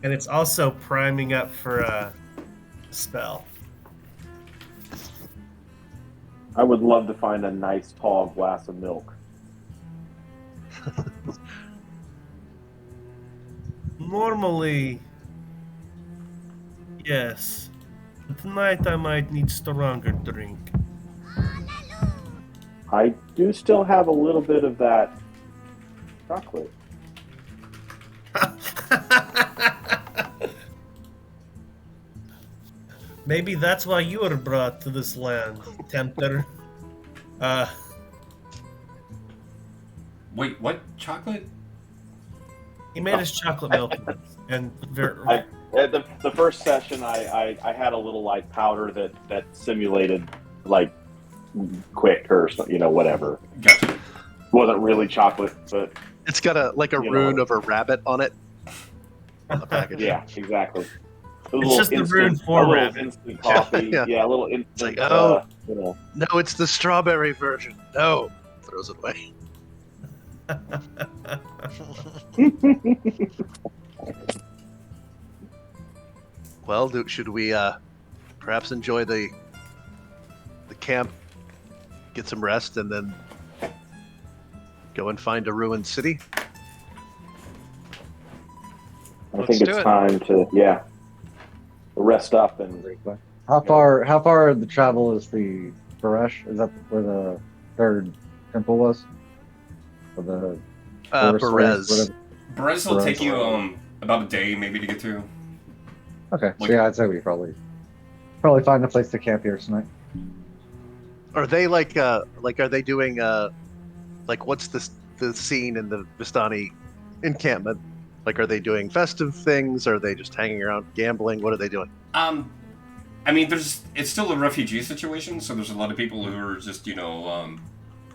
Speaker 6: And it's also priming up for a spell.
Speaker 1: I would love to find a nice tall glass of milk.
Speaker 6: Normally, yes. But tonight I might need stronger drink.
Speaker 1: I do still have a little bit of that chocolate.
Speaker 6: Maybe that's why you were brought to this land, Tempter. Uh,
Speaker 3: Wait, what? Chocolate?
Speaker 6: he made his chocolate milk, and
Speaker 1: The first session, I had a little like powder that simulated like quick or whatever.
Speaker 3: Gotcha.
Speaker 1: Wasn't really chocolate, but
Speaker 4: It's got a rune of a rabbit on it on the package.
Speaker 1: yeah, exactly.
Speaker 6: It's just the rune for rabbit.
Speaker 1: Instant coffee.
Speaker 4: Yeah.
Speaker 1: Yeah, a little instant.
Speaker 4: It's like, oh,
Speaker 1: you know.
Speaker 4: no, it's the strawberry version. No, throws it away. Well, should we perhaps enjoy the camp, get some rest, and then go and find a ruined city?
Speaker 1: I think it's time to rest up and.
Speaker 2: How far the travel is the Baresh? Is that where the third temple was? Or the
Speaker 4: Perez.
Speaker 3: Brez will take you about a day maybe to get to.
Speaker 2: Okay,
Speaker 3: Like-
Speaker 2: so yeah, I'd say we probably find a place to camp here tonight.
Speaker 4: Are they are they doing what's the scene in the Vistani encampment? Like, are they doing festive things? Are they just hanging around gambling? What are they doing?
Speaker 3: I mean, it's still a refugee situation, so there's a lot of people who are just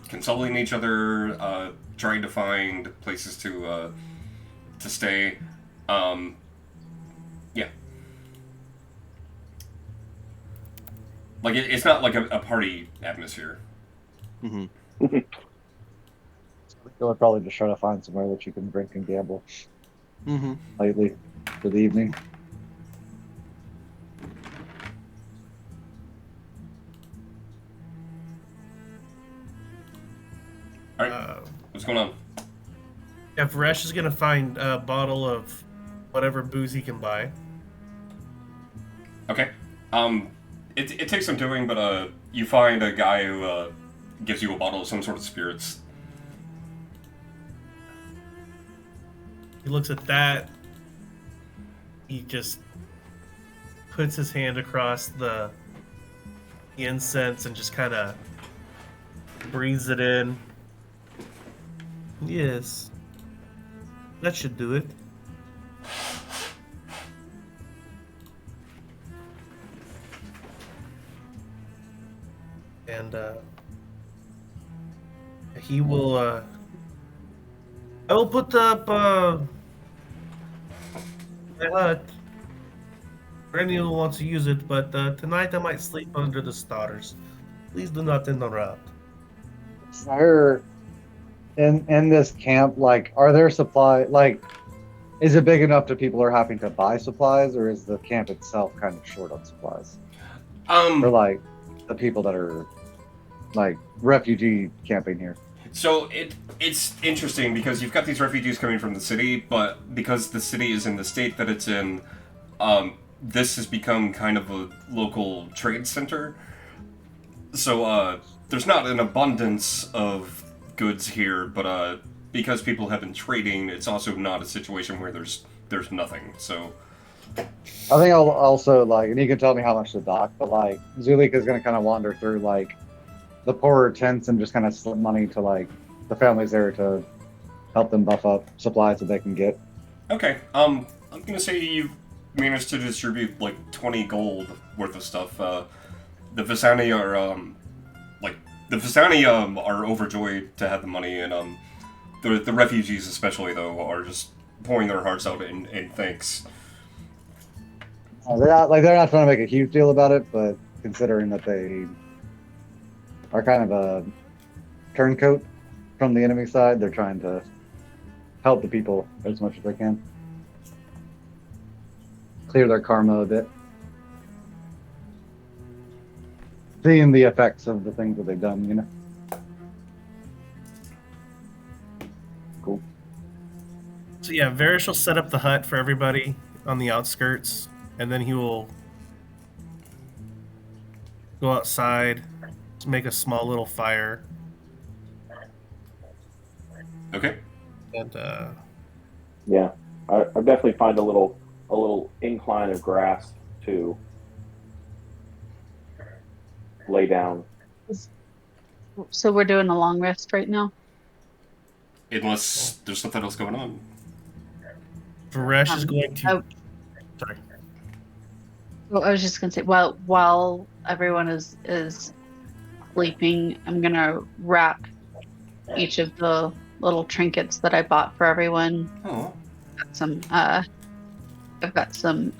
Speaker 3: consoling each other, trying to find places to stay. Yeah. Like it's not like a party atmosphere.
Speaker 4: Mm-hmm.
Speaker 2: You'll probably just try to find somewhere that you can drink and gamble
Speaker 4: Mm-hmm.
Speaker 2: lightly for the evening.
Speaker 3: All right,
Speaker 6: Uh,
Speaker 3: what's going on?
Speaker 6: if Resh is gonna find a bottle of whatever booze he can buy.
Speaker 3: Okay. Um, it takes some doing, but you find a guy who gives you a bottle of some sort of spirits.
Speaker 6: He looks at that. He just puts his hand across the incense and just kind of breathes it in. Yes, that should do it. And he will. I will put up my hut for anyone who wants to use it, but tonight I might sleep under the stars. Please do not interrupt.
Speaker 2: Is there in this camp, like, are there like, is it big enough that people are having to buy supplies, or is the camp itself kind of short on supplies? For like the people that are like refugee camping here.
Speaker 3: So it's interesting because you've got these refugees coming from the city, but because the city is in the state that it's in, this has become kind of a local trade center. So there's not an abundance of goods here, but because people have been trading, it's also not a situation where there's nothing. So
Speaker 2: I think I'll also like, and you can tell me how much to dock, but like Zulika's gonna kind of wander through like the poorer tents and just kind of slip money to like the families there to help them buff up supplies that they can get.
Speaker 3: okay, I'm gonna say you've managed to distribute like 20 gold worth of stuff. The Visani are like the Visani are overjoyed to have the money, and the refugees especially though are just pouring their hearts out in thanks.
Speaker 2: They're not trying to make a huge deal about it, but considering that they are kind of a turncoat from the enemy side, they're trying to help the people as much as they can. Clear their karma a bit. Seeing the effects of the things that they've done, you know. Cool.
Speaker 6: So yeah, Varish will set up the hut for everybody on the outskirts, and then he will go outside to make a small little fire.
Speaker 3: Okay.
Speaker 6: And
Speaker 1: Yeah, I definitely find a little incline of grass to lay down.
Speaker 7: So we're doing a long rest right now.
Speaker 3: Unless there's something else going on.
Speaker 6: Varesh is going to.
Speaker 7: Oh,
Speaker 6: Sorry.
Speaker 7: well, I was just gonna say, well, while everyone is sleeping, I'm gonna wrap each of the little trinkets that I bought for everyone.
Speaker 3: Oh.
Speaker 7: I've got some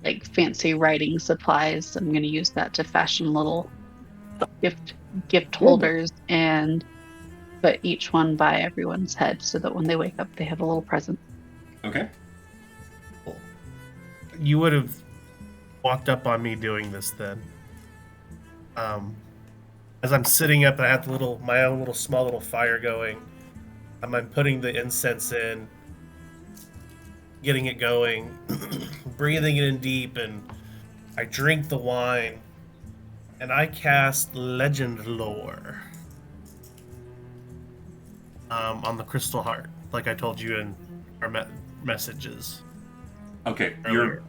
Speaker 7: like fancy writing supplies. I'm gonna use that to fashion little gift holders and put each one by everyone's head so that when they wake up they have a little present.
Speaker 3: Okay.
Speaker 6: You would have walked up on me doing this then. As I'm sitting up, I have my own little small little fire going. I'm putting the incense in, getting it going, breathing it in deep, and I drink the wine, and I cast Legend Lore on the Crystal Heart, like I told you in our messages.
Speaker 3: Okay,
Speaker 6: earlier.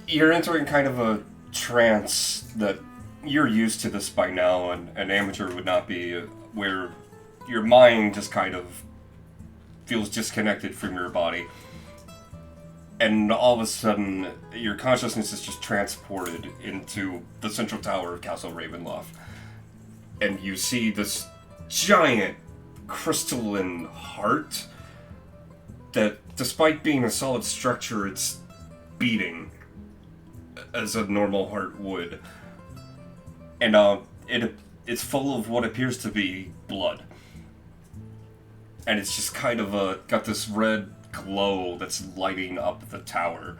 Speaker 3: you're entering kind of a trance that you're used to this by now, and an amateur would not be, where your mind just kind of feels disconnected from your body. And all of a sudden, your consciousness is just transported into the central tower of Castle Ravenloft. And you see this giant crystalline heart that, despite being a solid structure, it's beating as a normal heart would. And it's full of what appears to be blood. And it's just kind of got this red glow that's lighting up the tower.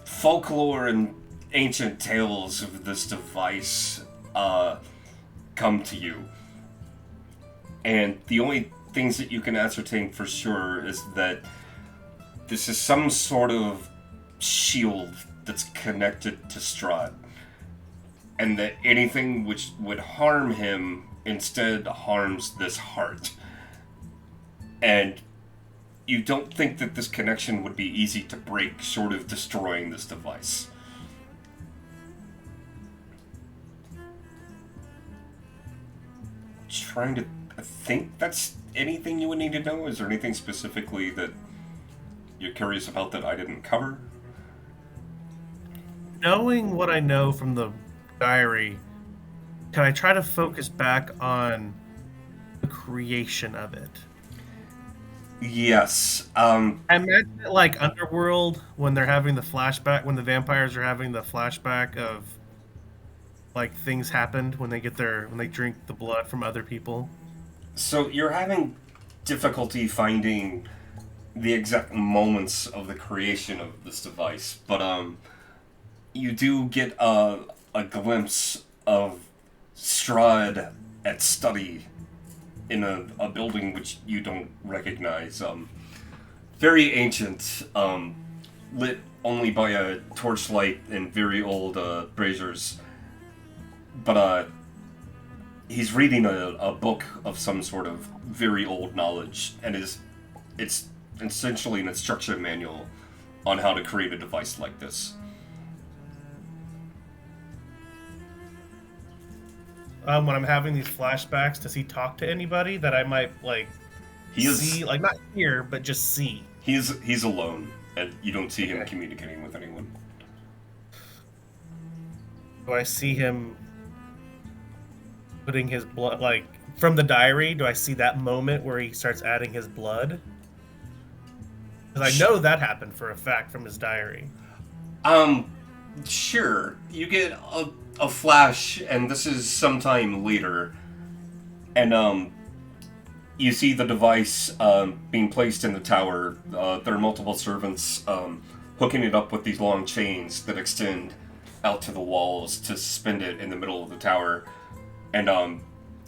Speaker 3: Folklore and ancient tales of this device come to you. And the only things that you can ascertain for sure is that this is some sort of shield that's connected to Strahd. And that anything which would harm him instead harms this heart. And you don't think that this connection would be easy to break, short of destroying this device. Trying to think that's anything you would need to know? Is there anything specifically that you're curious about that I didn't cover?
Speaker 6: Knowing what I know from the diary, can I try to focus back on the creation of it?
Speaker 3: Yes.
Speaker 6: I imagine it like Underworld when they're having the flashback, when the vampires are having the flashback of like things happened when they drink the blood from other people.
Speaker 3: So you're having difficulty finding the exact moments of the creation of this device, but you do get a glimpse of Strahd at study in a building which you don't recognize. Very ancient, lit only by a torchlight and very old braziers. But he's reading a book of some sort of very old knowledge, and it's essentially an instruction manual on how to create a device like this.
Speaker 6: When I'm having these flashbacks, does he talk to anybody that I might like see, like not hear, but just see?
Speaker 3: He's alone, and you don't see him communicating with anyone.
Speaker 6: Do I see him putting his blood, like from the diary? Do I see that moment where he starts adding his blood? Because I know that happened for a fact from his diary.
Speaker 3: Sure. You get a flash, and this is sometime later, and you see the device being placed in the tower. There are multiple servants hooking it up with these long chains that extend out to the walls to suspend it in the middle of the tower, and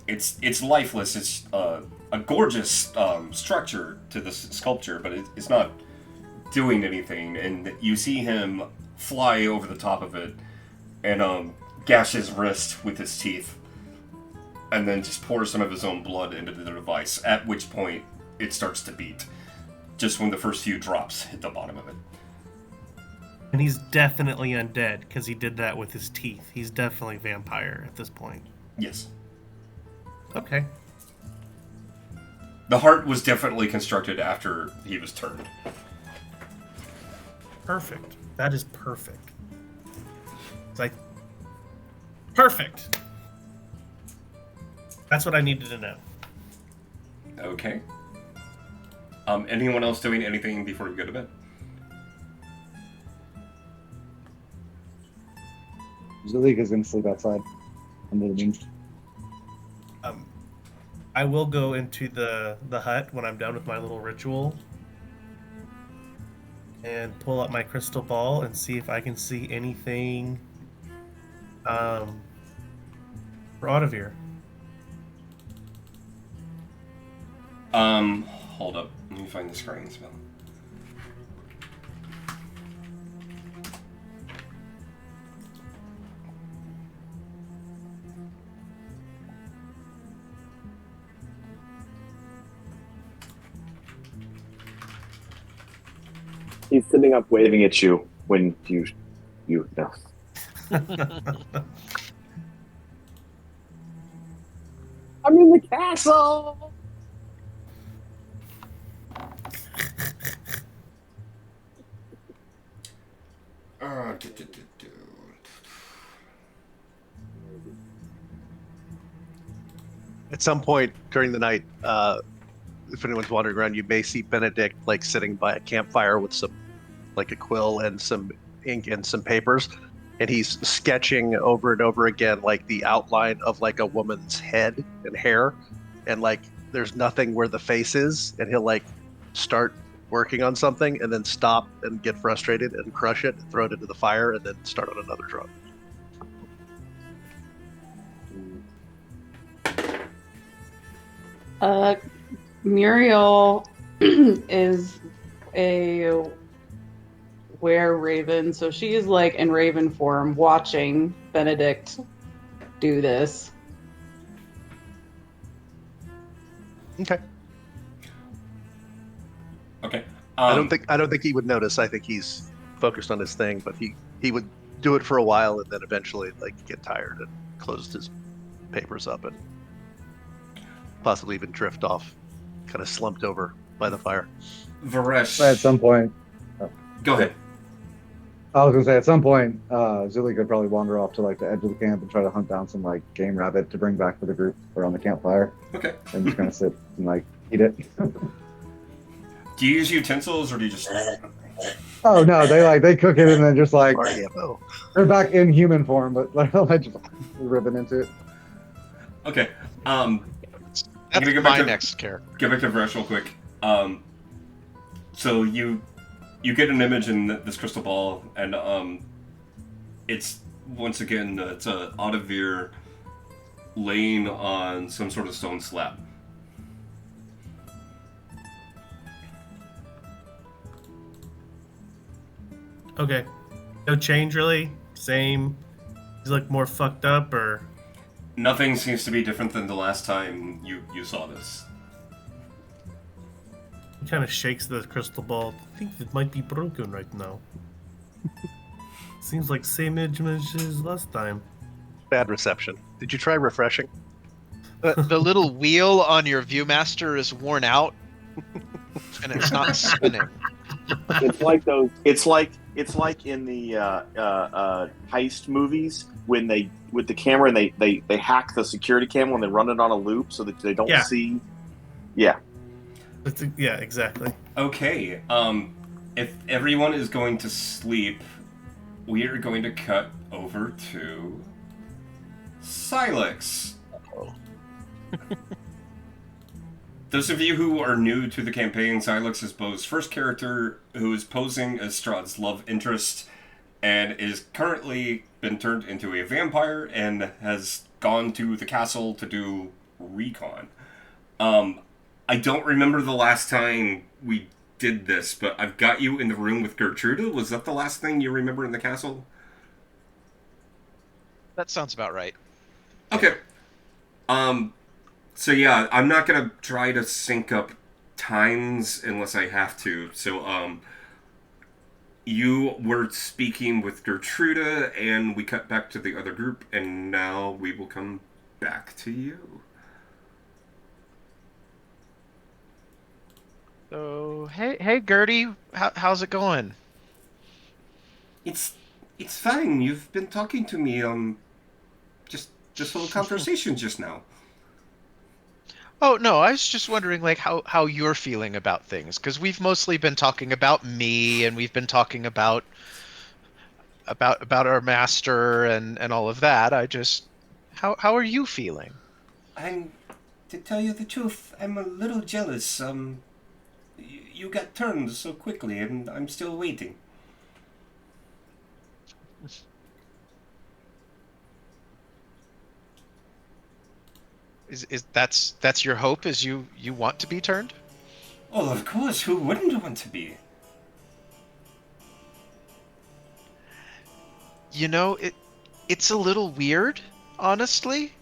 Speaker 3: it's lifeless. It's a gorgeous structure to this sculpture, but it's not doing anything. And you see him fly over the top of it and gash his wrist with his teeth, and then just pour some of his own blood into the device, at which point it starts to beat, just when the first few drops hit the bottom of it.
Speaker 6: And he's definitely undead, because he did that with his teeth. He's definitely vampire at this point.
Speaker 3: Yes.
Speaker 6: Okay.
Speaker 3: The heart was definitely constructed after he was turned.
Speaker 6: Perfect. That is perfect. It's like, perfect! That's what I needed to know.
Speaker 3: Okay. Anyone else doing anything before you go to bed?
Speaker 2: Zalika's gonna sleep outside under the beams.
Speaker 6: I will go into the hut when I'm done with my little ritual and pull up my crystal ball and see if I can see anything for Audivir.
Speaker 3: Hold up. Let me find the scrying spell.
Speaker 1: He's sitting up waving at you when you know. I'm in the castle.
Speaker 4: At some point during the night, if anyone's wandering around, you may see Benedict like sitting by a campfire with some, like a quill and some ink and some papers, and he's sketching over and over again like the outline of like a woman's head and hair, and like there's nothing where the face is, and he'll like start working on something and then stop and get frustrated and crush it, throw it into the fire, and then start on another drawing.
Speaker 9: Uh, Muriel is a were raven, so she's like in raven form, watching Benedict do this.
Speaker 4: Okay.
Speaker 3: Okay.
Speaker 4: I don't think he would notice. I think he's focused on his thing, but he would do it for a while and then eventually like get tired and close his papers up and possibly even drift off, kind of slumped over by the fire.
Speaker 3: Varesh.
Speaker 2: At some point,
Speaker 3: Go ahead.
Speaker 2: I was gonna say at some point, Zilly could probably wander off to like the edge of the camp and try to hunt down some like game rabbit to bring back for the group around the campfire,
Speaker 3: Okay.
Speaker 2: and just kind of sit and like eat it.
Speaker 3: Do you use utensils or do you just?
Speaker 2: Oh no, they cook it and then just like
Speaker 4: RDFO.
Speaker 2: they're back in human form, but like just ribbon into it.
Speaker 3: Okay.
Speaker 5: That's
Speaker 3: gonna go
Speaker 5: my
Speaker 3: back to-
Speaker 5: next character.
Speaker 3: Get back to Varesh real quick. So you get an image in this crystal ball, and it's once again it's a Audivir laying on some sort of stone slab.
Speaker 6: Okay. No change really? Same. He's like more fucked up or
Speaker 3: Nothing seems to be different than the last time you saw this.
Speaker 6: he kind of shakes the crystal ball. I think it might be broken right now. Seems like same image as last time.
Speaker 4: Bad reception. Did you try refreshing?
Speaker 5: The little wheel on your ViewMaster is worn out, and it's not spinning.
Speaker 1: It's like those. It's like in the heist movies when they with the camera and they hack the security camera when they run it on a loop so that they don't see. Yeah.
Speaker 6: Yeah, exactly.
Speaker 3: Okay. If everyone is going to sleep, we are going to cut over to Silex. Those of you who are new to the campaign, Silex is Bo's first character who is posing as Strahd's love interest and is currently been turned into a vampire and has gone to the castle to do recon. I don't remember the last time we did this, but I've got you in the room with Gertruda. Was that the last thing you remember in the castle?
Speaker 5: That sounds about right.
Speaker 3: Okay. So yeah, I'm not gonna try to sync up times unless I have to. So, you were speaking with Gertruda, and we cut back to the other group, and now we will come back to you.
Speaker 5: So hey Gertie, how's it going?
Speaker 3: It's fine. You've been talking to me just this whole conversation just now.
Speaker 5: Oh no, I was just wondering like how you're feeling about things, because we've mostly been talking about me, and we've been talking about our master and all of that. I just how are you feeling?
Speaker 3: To tell you the truth, I'm a little jealous. You got turned so quickly, and I'm still waiting.
Speaker 5: Is that's your hope? Is you want to be turned?
Speaker 3: Oh, of course. Who wouldn't want to be?
Speaker 5: You know, it's a little weird, honestly.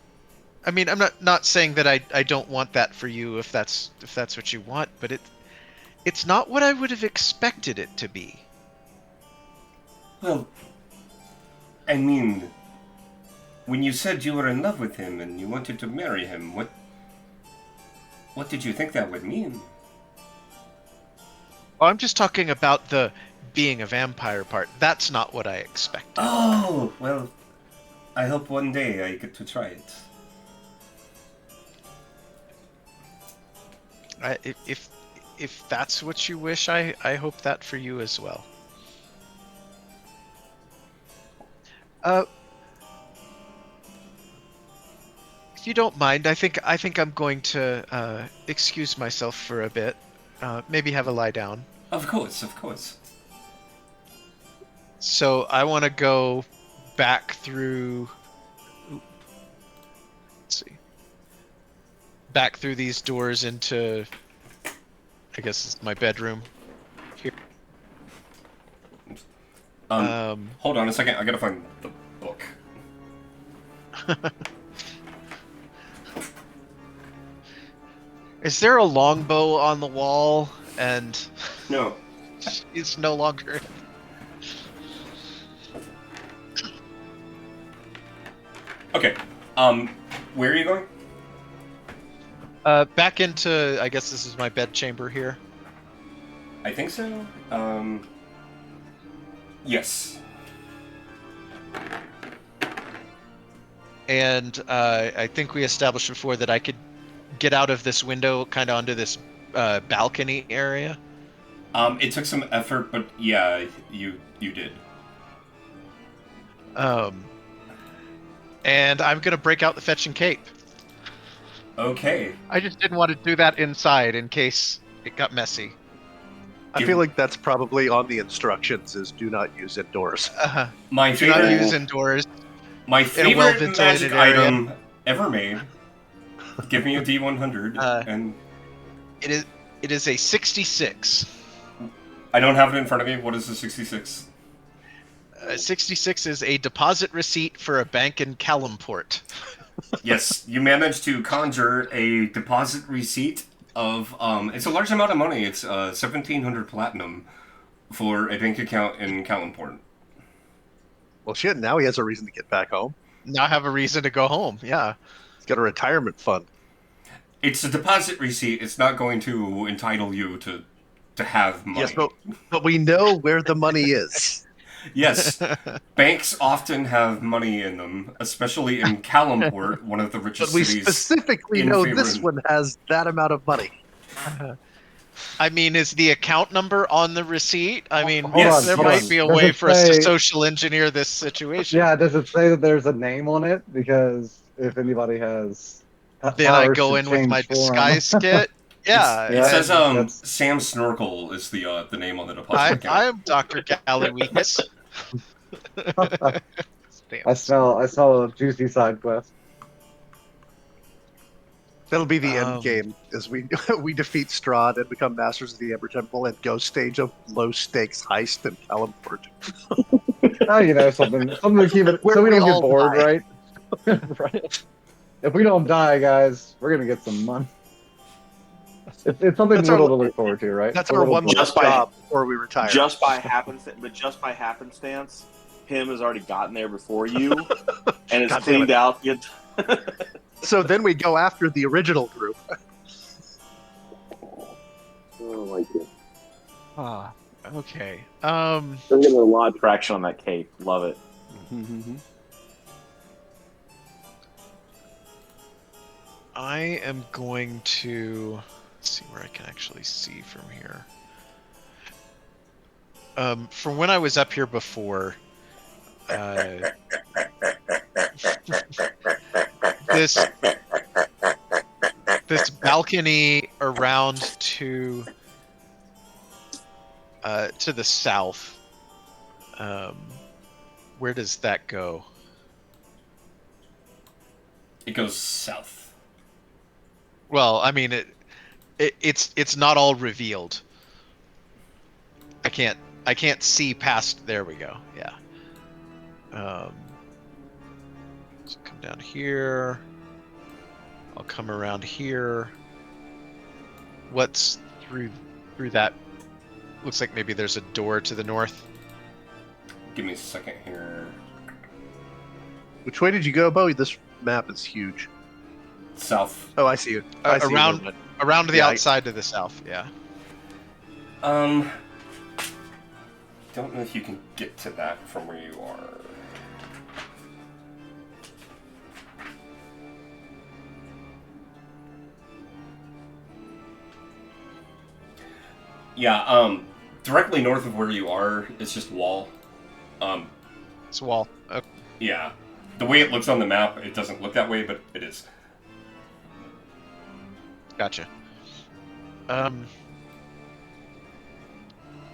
Speaker 5: I mean, I'm not saying that I don't want that for you if that's what you want, but it's not what I would have expected it to be.
Speaker 3: Well, I mean, when you said you were in love with him and you wanted to marry him, what did you think that would mean?
Speaker 5: Oh, I'm just talking about the being a vampire part. That's not what I expected.
Speaker 3: Oh, well, I hope one day I get to try it.
Speaker 5: If that's what you wish, I hope that for you as well. If you don't mind, I think I'm going to excuse myself for a bit. Maybe have a lie down.
Speaker 3: Of course, of course.
Speaker 5: So I want to go back through. Let's see. back through these doors into, I guess it's my bedroom. Here.
Speaker 3: Hold on a second. I gotta find the book.
Speaker 5: Is there a longbow on the wall? And
Speaker 3: No.
Speaker 5: it's no longer.
Speaker 3: Okay. Where are you going?
Speaker 5: Back into, I guess this is my bed chamber here.
Speaker 3: I think so. Yes.
Speaker 5: And I think we established before that I could get out of this window kind of onto this balcony area.
Speaker 3: It took some effort, but yeah, you did.
Speaker 5: And I'm gonna break out the fetching cape.
Speaker 3: Okay.
Speaker 4: I just
Speaker 5: Didn't want to do that inside in case it got messy.
Speaker 4: I feel like that's probably on the instructions: is do not use indoors.
Speaker 3: My
Speaker 5: Do not
Speaker 3: favorite,
Speaker 5: use indoors.
Speaker 3: my
Speaker 5: in a
Speaker 3: favorite
Speaker 5: well-ventilated
Speaker 3: magic
Speaker 5: area.
Speaker 3: item ever made. Give me a D100, and
Speaker 5: It is a 66.
Speaker 3: I don't have it in front of me. What is the 66?
Speaker 5: 66 is a deposit receipt for a bank in Calumport.
Speaker 3: Yes, you managed to conjure a deposit receipt of it's a large amount of money. It's 1,700 platinum for a bank account in Calumport.
Speaker 4: Well, shit. Now he has a reason to get back home.
Speaker 5: Now I have a reason to go home. Yeah.
Speaker 4: He's got a retirement fund.
Speaker 3: It's a deposit receipt. It's not going to entitle you to have money.
Speaker 4: Yes, but we know where the money is.
Speaker 3: Yes, banks often have money in them, especially in Calumport, one of the richest
Speaker 4: But we
Speaker 3: cities.
Speaker 4: specifically
Speaker 3: in
Speaker 4: know
Speaker 3: Faerun.
Speaker 4: this one has that amount of money.
Speaker 5: I mean, is the account number on the receipt? I mean,
Speaker 2: Hold on,
Speaker 5: there
Speaker 2: hold
Speaker 5: might
Speaker 2: on.
Speaker 5: be a
Speaker 2: Does
Speaker 5: way
Speaker 2: it
Speaker 5: for us to
Speaker 2: say-
Speaker 5: social engineer this situation.
Speaker 2: Yeah, does it say that there's a name on it? Because if anybody has
Speaker 5: Then I
Speaker 2: powers
Speaker 5: go
Speaker 2: to
Speaker 5: in with
Speaker 2: change
Speaker 5: my
Speaker 2: form-
Speaker 5: disguise kit. Yeah.
Speaker 3: It says
Speaker 2: that's-
Speaker 3: Sam Snorkel is the name on the deposit account.
Speaker 5: I'm Dr. Gallowicus.
Speaker 2: I smell a juicy side quest.
Speaker 4: That'll be the end game, as we we defeat Strahd and become masters of the Ember Temple and go stage a low stakes heist in Calumport.
Speaker 2: Oh, you know, something to keep it
Speaker 4: Where
Speaker 2: so we
Speaker 4: we
Speaker 2: don't get
Speaker 4: all
Speaker 2: bored,
Speaker 4: die.
Speaker 2: right? Right. If we don't die, guys, we're gonna get some money. It's something
Speaker 4: That's
Speaker 2: little
Speaker 4: our-
Speaker 2: to look forward to, right?
Speaker 4: That's
Speaker 2: A
Speaker 4: our
Speaker 2: little
Speaker 4: one
Speaker 2: break.
Speaker 1: Just by-
Speaker 4: job before we retire.
Speaker 1: Just by happenstance, him has already gotten there before you, and it's
Speaker 4: God damn
Speaker 1: cleaned
Speaker 4: it.
Speaker 1: out.
Speaker 4: So then we go after the original group.
Speaker 1: Oh my god!
Speaker 5: Okay.
Speaker 1: They're getting a lot of traction on that cape. Love it.
Speaker 5: I am going to see where I can actually see from here. From when I was up here before, this balcony around to the south. Where does that go?
Speaker 3: It goes south.
Speaker 5: Well, I mean it's not all revealed. I can't see past. There we go. Yeah. So come down here. I'll come around here. What's through that? Looks like maybe there's a door to the north.
Speaker 3: Give me a second here.
Speaker 4: Which way did you go, Bowie? This map is huge.
Speaker 3: South.
Speaker 4: Oh, I see it. I see
Speaker 5: around
Speaker 4: it.
Speaker 5: around the
Speaker 4: Yeah,
Speaker 5: outside to the south. Yeah.
Speaker 3: Don't know if you can get to that from where you are. Yeah, directly north of where you are, it's just wall.
Speaker 5: It's a wall. Okay.
Speaker 3: Yeah. The way it looks on the map, it doesn't look that way, but it is.
Speaker 5: Gotcha. Let's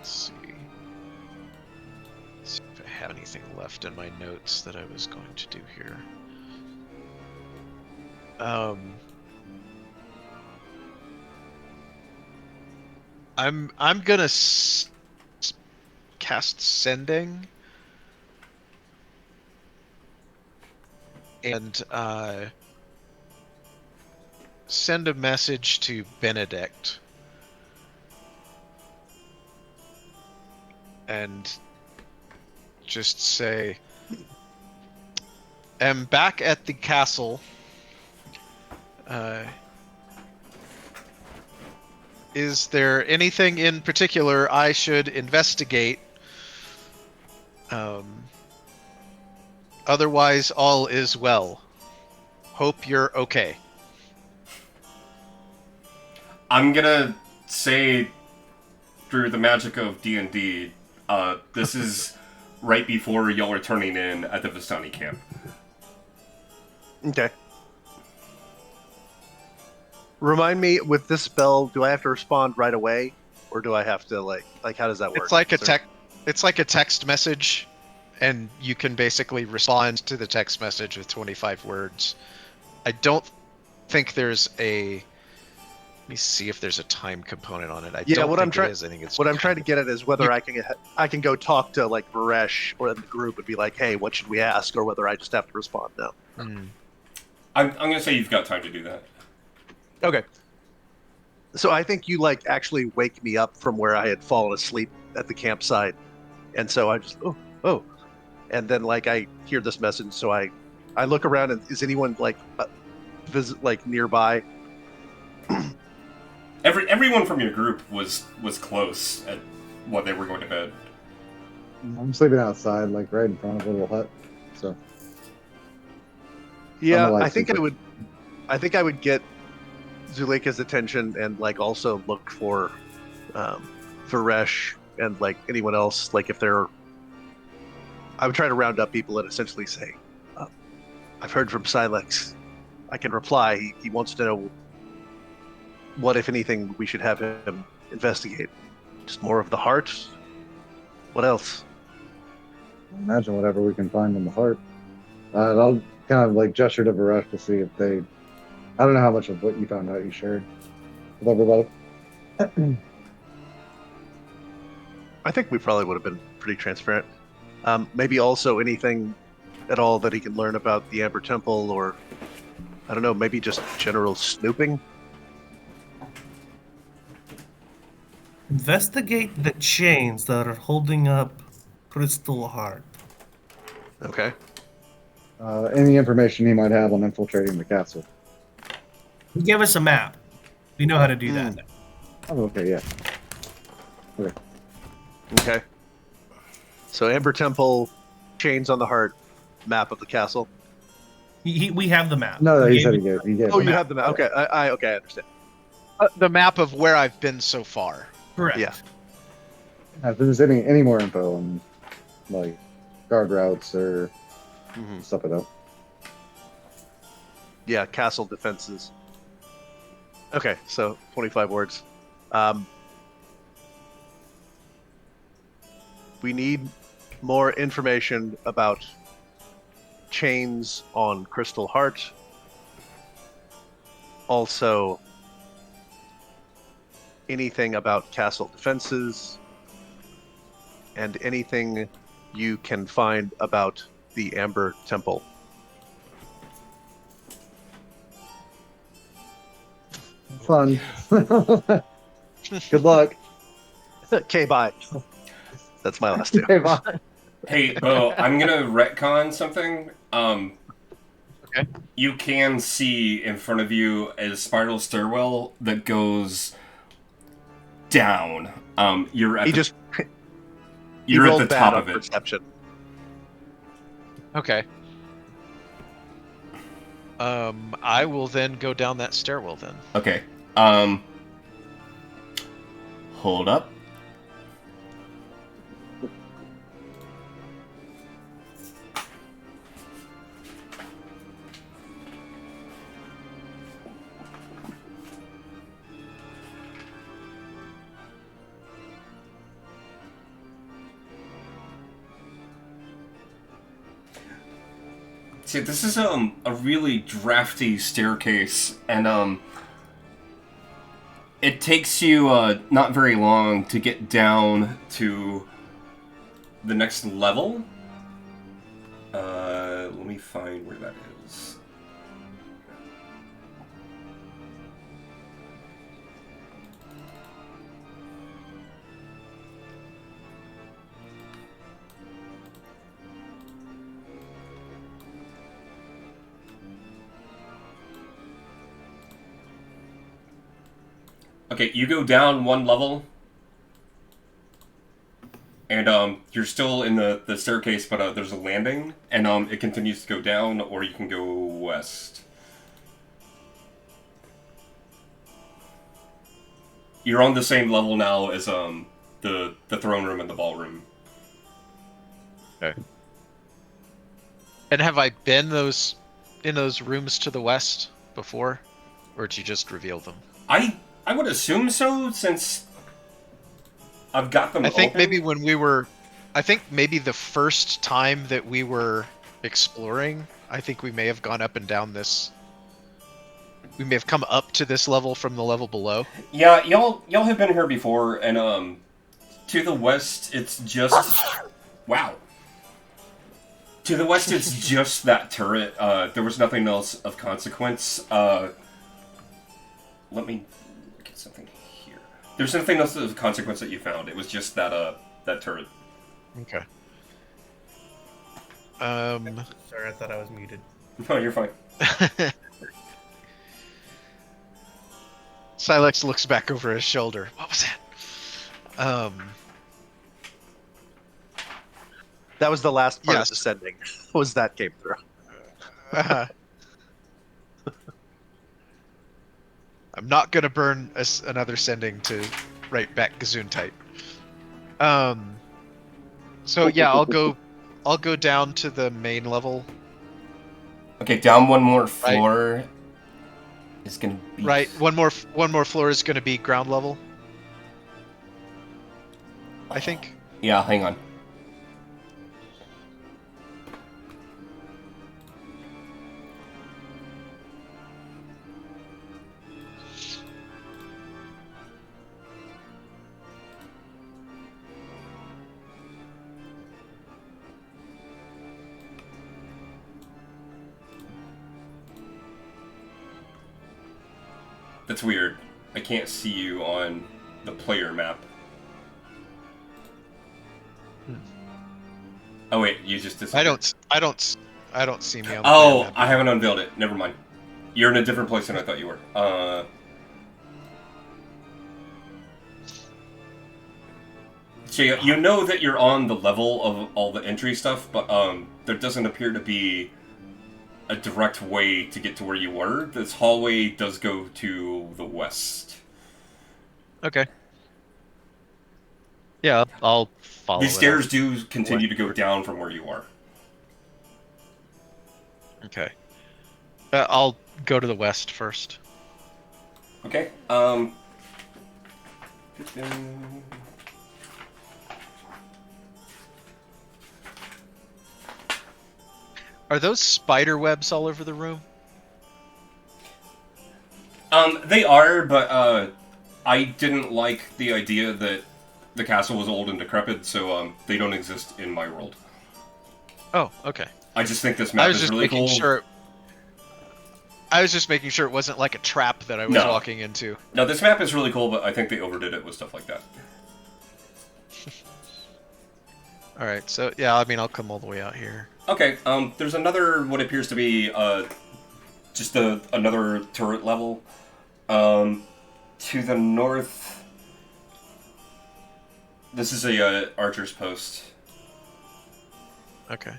Speaker 5: see. See if I have anything left in my notes that I was going to do here. I'm gonna cast sending and send a message to Benedict and just say, "Am back at the castle. Is there anything in particular I should investigate? Otherwise, all is well. Hope you're okay."
Speaker 3: I'm gonna say, through the magic of D&D, this is right before y'all are turning in at the Vistani camp.
Speaker 4: Okay. Remind me, with this spell, do I have to respond right away, or do I have to like how does that work?
Speaker 5: It's like a It's like a text message, and you can basically respond to the text message with 25 words. I don't think there's a. Let me see if there's a time component on it. I don't
Speaker 4: what
Speaker 5: think
Speaker 4: I'm trying.
Speaker 5: it is. I think it's
Speaker 4: What I'm trying to get at is whether
Speaker 5: You-
Speaker 4: I can go talk to like Varesh or the group and be like, hey, what should we ask, or whether I just have to respond now.
Speaker 5: Hmm.
Speaker 3: I'm gonna say you've got time to do that.
Speaker 4: Okay. So I think you like actually wake me up from where I had fallen asleep at the campsite, and so I just oh, and then like I hear this message, so I look around and is anyone like visit like nearby?
Speaker 3: Everyone from your group was close at when they were going to bed.
Speaker 2: I'm sleeping outside, like right in front of a little hut. So
Speaker 4: Yeah,
Speaker 2: light
Speaker 4: I think
Speaker 2: sleeper.
Speaker 4: I think I would get Zuleika's attention and like also look for Varesh and like anyone else. Like if they're, I would try to round up people and essentially say, "I've heard from Silex. I can reply. He wants to know what, if anything, we should have him investigate. Just more of the heart. What else?"
Speaker 2: Imagine whatever we can find in the heart. And I'll kind of like gesture to Varesh to see if they. I don't know how much of what you found out you shared with everybody.
Speaker 4: I think we probably would have been pretty transparent. Maybe also anything at all that he can learn about the Amber Temple, or I don't know, maybe just general snooping.
Speaker 6: Investigate the chains that are holding up Crystal Heart.
Speaker 4: Okay.
Speaker 2: Any information he might have on infiltrating the castle.
Speaker 6: He gave us a map. We know how to do that now.
Speaker 2: Oh, okay, yeah.
Speaker 4: Okay. So Amber Temple, chains on the heart, map of the castle.
Speaker 6: We have the map.
Speaker 2: No, he said
Speaker 6: gave
Speaker 2: he
Speaker 6: me-
Speaker 2: gave. He gave.
Speaker 4: Oh,
Speaker 2: the
Speaker 4: you
Speaker 2: map.
Speaker 4: have the map. Okay, I understand.
Speaker 5: The map of where I've been so far.
Speaker 6: Correct.
Speaker 4: Yeah.
Speaker 2: If there's any more info on like guard routes or stuff like that.
Speaker 4: Yeah, castle defenses. Okay, so 25 words. We need more information about chains on Crystal Heart. Also, anything about castle defenses, and anything you can find about the Amber Temple.
Speaker 2: Fun. Good luck.
Speaker 4: Okay, bye. That's my last two.
Speaker 2: Okay, bye.
Speaker 3: Hey, Bo, I'm gonna retcon something.
Speaker 4: Okay.
Speaker 3: You can see in front of you a spiral stairwell that goes down. You're at
Speaker 4: He
Speaker 3: the,
Speaker 4: just
Speaker 3: you're at
Speaker 4: rolled
Speaker 3: the
Speaker 4: bad
Speaker 3: top
Speaker 4: on
Speaker 3: of it.
Speaker 4: perception.
Speaker 5: Okay. I will then go down that stairwell then.
Speaker 3: Okay. Hold up. See, this is a really drafty staircase, and It takes you not very long to get down to the next level. Let me find where that is. Okay, you go down one level, and you're still in the staircase, but there's a landing, and it continues to go down, or you can go west. You're on the same level now as the throne room and the ballroom.
Speaker 5: Okay. And have I been in those rooms to the west before, or did you just reveal them?
Speaker 3: I would assume so, since I've got them
Speaker 5: I think
Speaker 3: open.
Speaker 5: maybe when we were, I think maybe the first time that we were exploring, I think we may have gone up and down this. We may have come up to this level from the level below.
Speaker 3: Yeah, y'all have been here before, and to the west it's just wow. To the west it's just that turret. There was nothing else of consequence. Let me get something here. There's nothing else of consequence that you found. It was just that turret.
Speaker 5: Okay.
Speaker 6: Sorry, I thought I was muted.
Speaker 3: No, you're fine.
Speaker 5: Silex looks back over his shoulder. What was that?
Speaker 4: That was the last part
Speaker 5: Yes.
Speaker 4: of the sending. Was that came through?
Speaker 5: I'm not gonna burn another sending to write back Gesundheit. So yeah, I'll go down to the main level.
Speaker 3: Okay, down one more floor is gonna be
Speaker 5: Right, one more floor is gonna be ground level. I think.
Speaker 3: Yeah, hang on. That's weird. I can't see you on the player map. Oh wait, you just disappeared.
Speaker 5: I don't see me on the player
Speaker 3: Oh,
Speaker 5: map.
Speaker 3: I haven't unveiled it. Never mind. You're in a different place than I thought you were. So you know that you're on the level of all the entry stuff, but there doesn't appear to be a direct way to get to where you were. This hallway does go to the west.
Speaker 5: Okay. Yeah, I'll follow.
Speaker 3: These stairs do continue to go down from where you are.
Speaker 5: Okay. I'll go to the west first.
Speaker 3: Okay.
Speaker 5: Are those spider webs all over the room?
Speaker 3: They are, but I didn't like the idea that the castle was old and decrepit, so they don't exist in my world.
Speaker 5: Oh, okay.
Speaker 3: I just think this map is really cool.
Speaker 5: I was just making sure it wasn't like a trap that I was walking into.
Speaker 3: No, this map is really cool, but I think they overdid it with stuff like that.
Speaker 5: Alright, so yeah, I mean, I'll come all the way out here.
Speaker 3: Okay, there's another, what appears to be, just another turret level. To the north, this is a archer's post.
Speaker 5: Okay.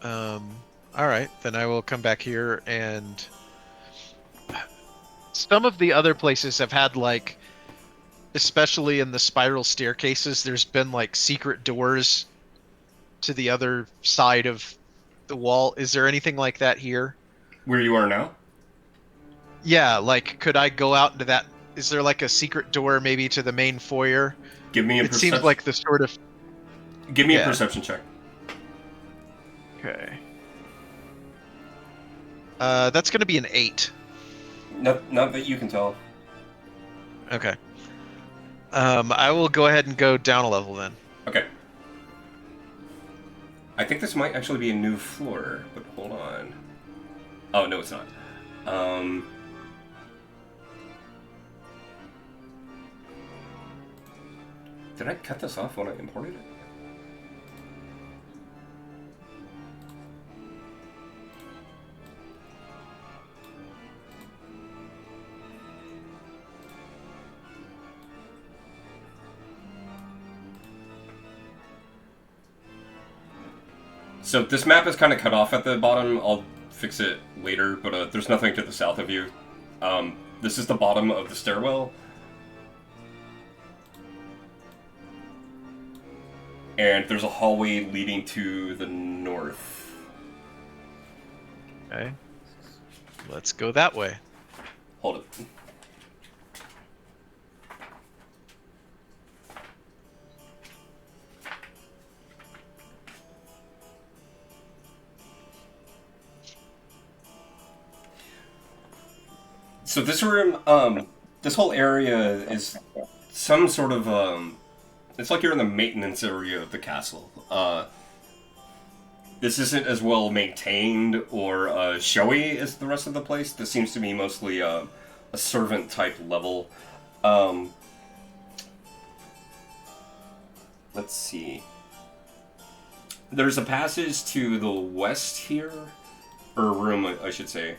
Speaker 5: Alright, then I will come back here, and some of the other places have had, like, especially in the spiral staircases, there's been, like, secret doors to the other side of the wall. Is there anything like that here?
Speaker 3: Where you are now?
Speaker 5: Yeah, like, could I go out into that? Is there, like, a secret door maybe to the main foyer?
Speaker 3: Give me a
Speaker 5: It seems like the sort of...
Speaker 3: Give me a perception check.
Speaker 5: Okay. That's going to be an 8.
Speaker 3: Not that you can tell.
Speaker 5: Okay. I will go ahead and go down a level then.
Speaker 3: Okay. I think this might actually be a new floor, but hold on. Oh, no, it's not. Did I cut this off when I imported it? So this map is kind of cut off at the bottom. I'll fix it later, but there's nothing to the south of you. This is the bottom of the stairwell. And there's a hallway leading to the north.
Speaker 5: Okay. Let's go that way.
Speaker 3: Hold it. So this room, this whole area is some sort of, it's like you're in the maintenance area of the castle. This isn't as well maintained or showy as the rest of the place. This seems to be mostly a servant type level. Let's see. There's a passage to the west here, or a room, I should say.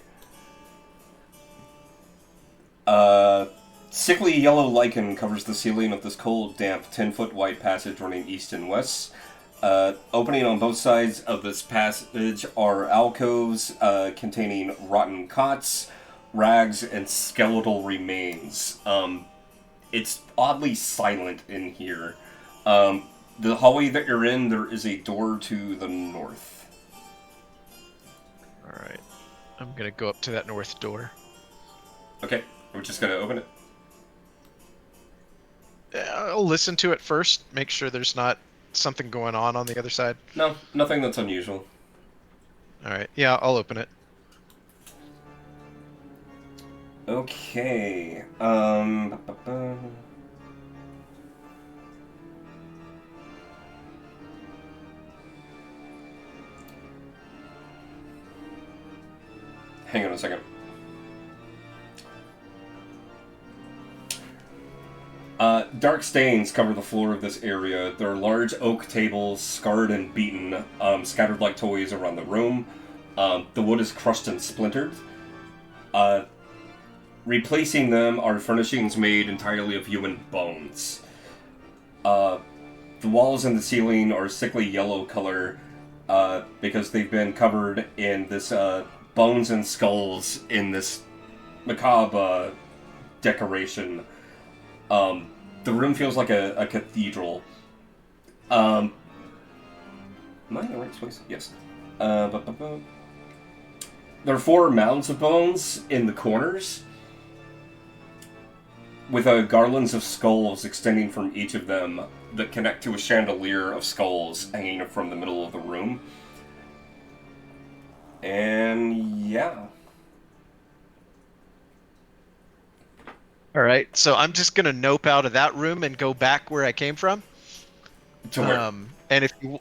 Speaker 3: Sickly yellow lichen covers the ceiling of this cold, damp, 10-foot wide passage running east and west. Opening on both sides of this passage are alcoves containing rotten cots, rags, and skeletal remains. It's oddly silent in here. The hallway that you're in, there is a door to the north.
Speaker 5: Alright. I'm gonna go up to that north door.
Speaker 3: Okay, we're just gonna open it.
Speaker 5: I'll listen to it first, make sure there's not something going on the other side.
Speaker 3: No, nothing that's unusual.
Speaker 5: Alright, yeah, I'll open it.
Speaker 3: Okay, hang on a second. Dark stains cover the floor of this area. There are large oak tables, scarred and beaten, scattered like toys around the room. The wood is crushed and splintered. Replacing them are furnishings made entirely of human bones. The walls and the ceiling are sickly yellow color because they've been covered in this bones and skulls in this macabre decoration. The room feels like a cathedral. Am I in the right place? Yes. There are 4 mounds of bones in the corners, with garlands of skulls extending from each of them that connect to a chandelier of skulls hanging from the middle of the room. And yeah.
Speaker 5: Alright, so I'm just gonna nope out of that room and go back where I came from.
Speaker 3: To where?
Speaker 5: And if you,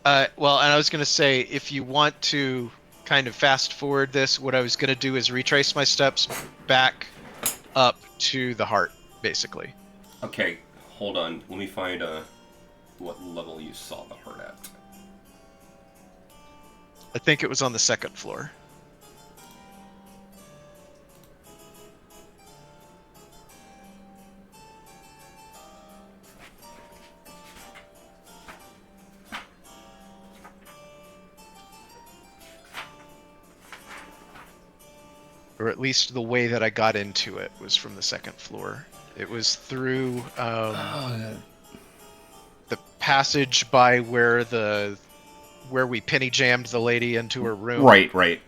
Speaker 5: well, and I was gonna say, if you want to kind of fast forward this, what I was gonna do is retrace my steps back up to the heart, basically.
Speaker 3: Okay, hold on. Let me find what level you saw the heart at.
Speaker 5: I think it was on the 2nd floor. Or at least the way that I got into it was from the 2nd floor. It was through the passage by where we penny jammed the lady into her room.
Speaker 3: Right.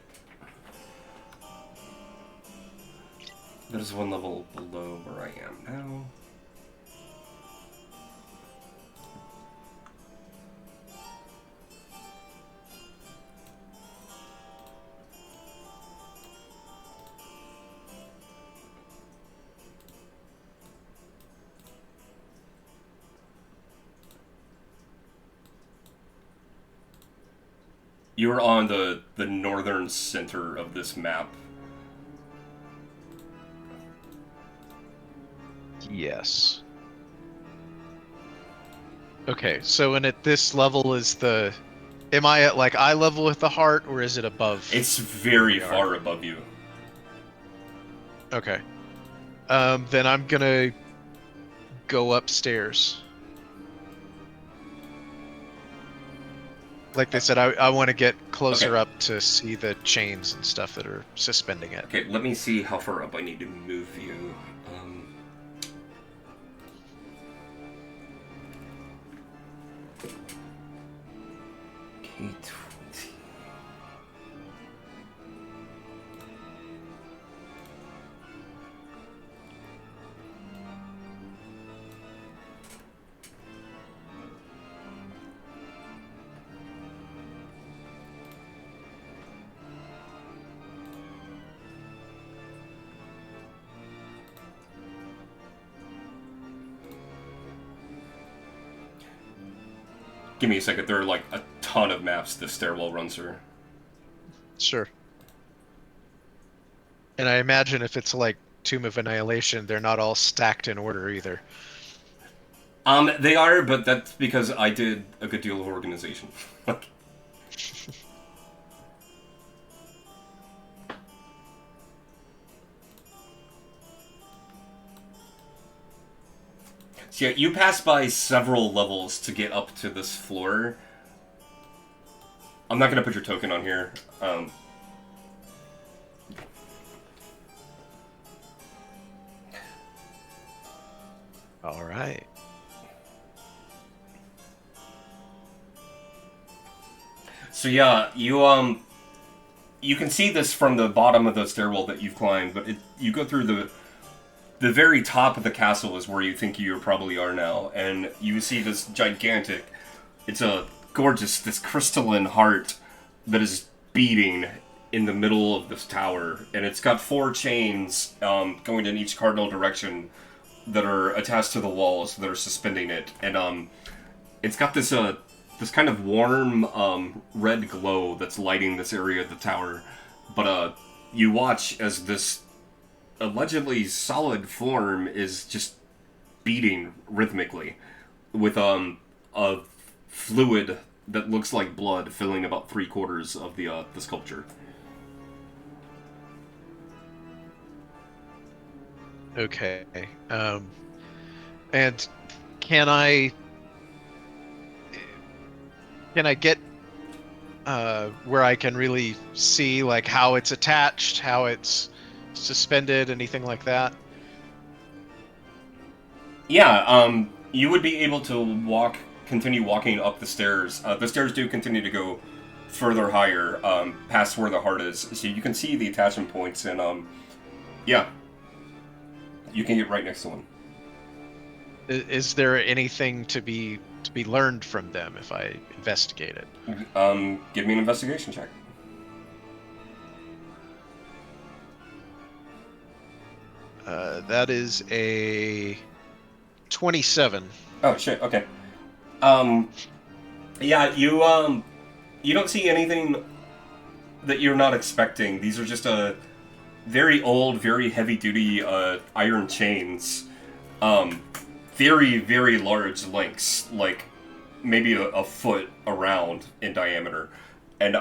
Speaker 3: There's one level below where I am now. You're on the northern center of this map.
Speaker 5: Yes. Okay, so and at this level is the... Am I at like eye level with the heart, or is it above?
Speaker 3: It's very
Speaker 5: we are?
Speaker 3: far above you.
Speaker 5: Okay. Then I'm gonna go upstairs. Like they said, I want to get closer
Speaker 3: Okay.
Speaker 5: up to see the chains and stuff that are suspending it.
Speaker 3: Okay, let me see how far up I need to move you. K20. Give me a second. There are like a ton of maps this stairwell runs through.
Speaker 5: Sure. And I imagine if it's like Tomb of Annihilation, they're not all stacked in order either.
Speaker 3: They are, but that's because I did a good deal of organization. So yeah, you pass by several levels to get up to this floor. I'm not gonna put your token on here.
Speaker 5: All right.
Speaker 3: So yeah, you can see this from the bottom of the stairwell that you've climbed, but you go through the very top of the castle is where you think you probably are now, and you see this gigantic, it's a gorgeous, this crystalline heart that is beating in the middle of this tower, and it's got 4 chains going in each cardinal direction that are attached to the walls that are suspending it, and it's got this this kind of warm red glow that's lighting this area of the tower, but you watch as this allegedly solid form is just beating rhythmically with a fluid that looks like blood filling about 3/4 of the sculpture.
Speaker 5: Okay. And can I get where I can really see like how it's attached, how it's suspended, anything like that?
Speaker 3: Yeah, you would be able to continue walking up the stairs. The stairs do continue to go further higher, past where the heart is, so you can see the attachment points, and yeah, you can get right next to one.
Speaker 5: Is there anything to be learned from them if I investigate it?
Speaker 3: Give me an investigation check.
Speaker 5: That is a 27.
Speaker 3: Oh shit. Okay. Yeah, you don't see anything that you're not expecting. These are just very old, very heavy-duty iron chains. Very, very large links, like maybe a foot around in diameter, and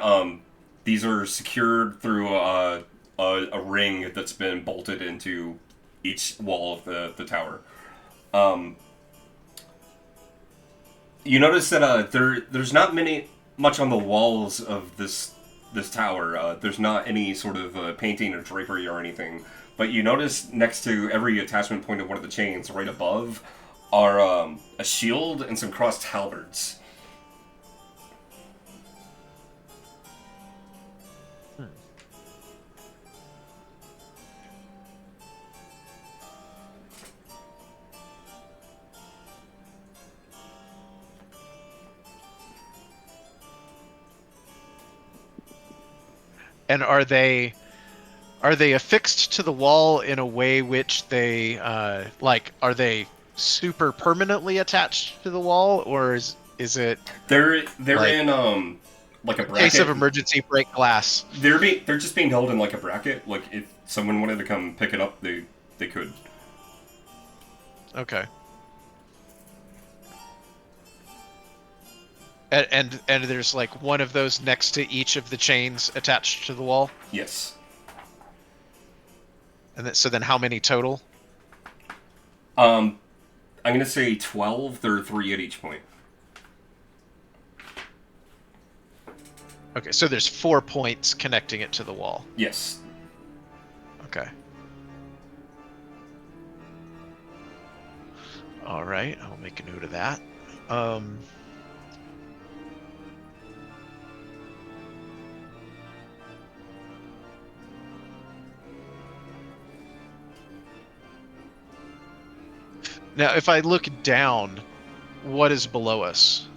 Speaker 3: these are secured through a ring that's been bolted into each wall of the tower. You notice that there's not much on the walls of this tower. There's not any sort of painting or drapery or anything. But you notice next to every attachment point of one of the chains, right above, are a shield and some crossed halberds.
Speaker 5: And are they affixed to the wall in a way which they like? Are they super permanently attached to the wall, or is it?
Speaker 3: They're
Speaker 5: like...
Speaker 3: in like a
Speaker 5: In case of
Speaker 3: bracket.
Speaker 5: emergency, break glass.
Speaker 3: They're just being held in like a bracket. Like if someone wanted to come pick it up, they could.
Speaker 5: Okay. And there's like one of those next to each of the chains attached to the wall.
Speaker 3: Yes.
Speaker 5: And so then how many total?
Speaker 3: I'm gonna say 12. There are 3 at each point.
Speaker 5: Okay, so there's 4 points connecting it to the wall.
Speaker 3: Yes.
Speaker 5: Okay. All right, I'll make a note of that. Now, if I look down, what is below us?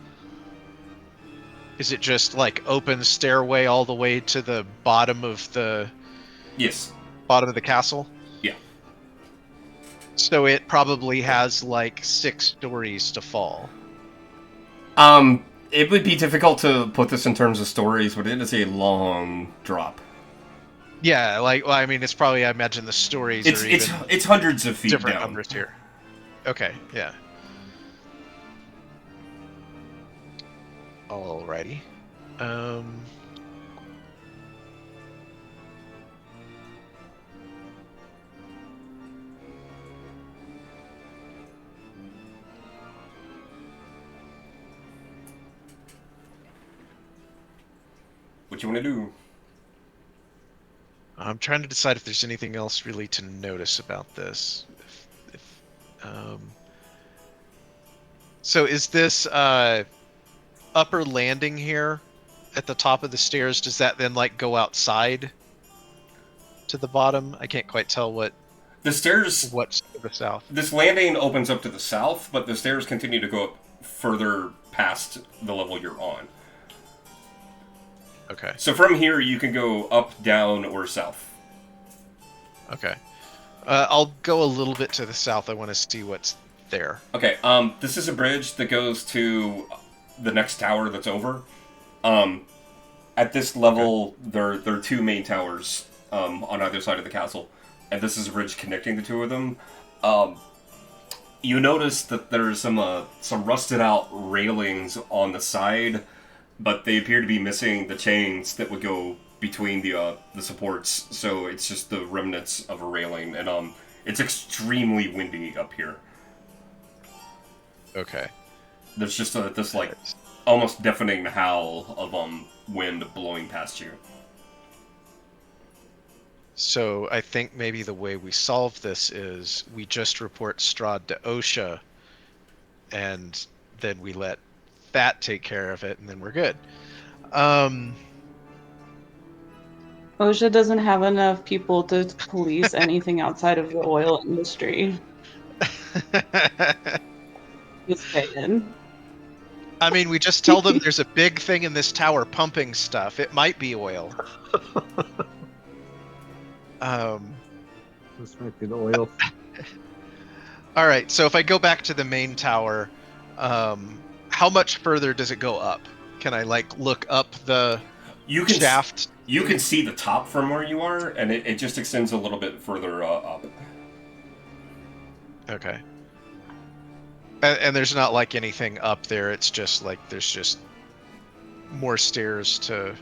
Speaker 5: Is it just like open stairway all the way to the bottom of the
Speaker 3: Yes.
Speaker 5: castle?
Speaker 3: Yeah.
Speaker 5: So it probably has like 6 stories to fall.
Speaker 3: It would be difficult to put this in terms of stories, but it is a long drop.
Speaker 5: Yeah, like well, I mean, it's probably I imagine the stories are even
Speaker 3: it's hundreds of feet
Speaker 5: different
Speaker 3: down.
Speaker 5: numbers here. Okay, yeah. Alrighty.
Speaker 3: What you want to do?
Speaker 5: I'm trying to decide if there's anything else really to notice about this. So is this upper landing here at the top of the stairs? Does that then like go outside to the bottom? I can't quite tell what's to the south.
Speaker 3: This landing opens up to the south, but the stairs continue to go up further past the level you're on.
Speaker 5: Okay.
Speaker 3: So from here, you can go up, down, or south.
Speaker 5: Okay. I'll go a little bit to the south. I want to see what's there.
Speaker 3: Okay. This is a bridge that goes to the next tower that's over. At this level, there are 2 main towers on either side of the castle, and this is a bridge connecting the 2 of them. You notice that there's some rusted out railings on the side, but they appear to be missing the chains that would go between the supports. So it's just the remnants of a railing, and it's extremely windy up here.
Speaker 5: Okay.
Speaker 3: There's just this like almost deafening howl of wind blowing past you.
Speaker 5: So I think maybe the way we solve this is we just report Strahd to OSHA, and then we let that take care of it, and then we're good.
Speaker 9: OSHA doesn't have enough people to police anything outside of the oil industry. Just saying.
Speaker 5: I mean, we just tell them there's a big thing in this tower pumping stuff. It might be oil.
Speaker 2: This might be the oil.
Speaker 5: All right, so if I go back to the main tower, how much further does it go up? Can I like look up the shaft?
Speaker 3: You can see the top from where you are, and it just extends a little bit further up.
Speaker 5: Okay. And there's not like anything up there. It's just like there's just more stairs to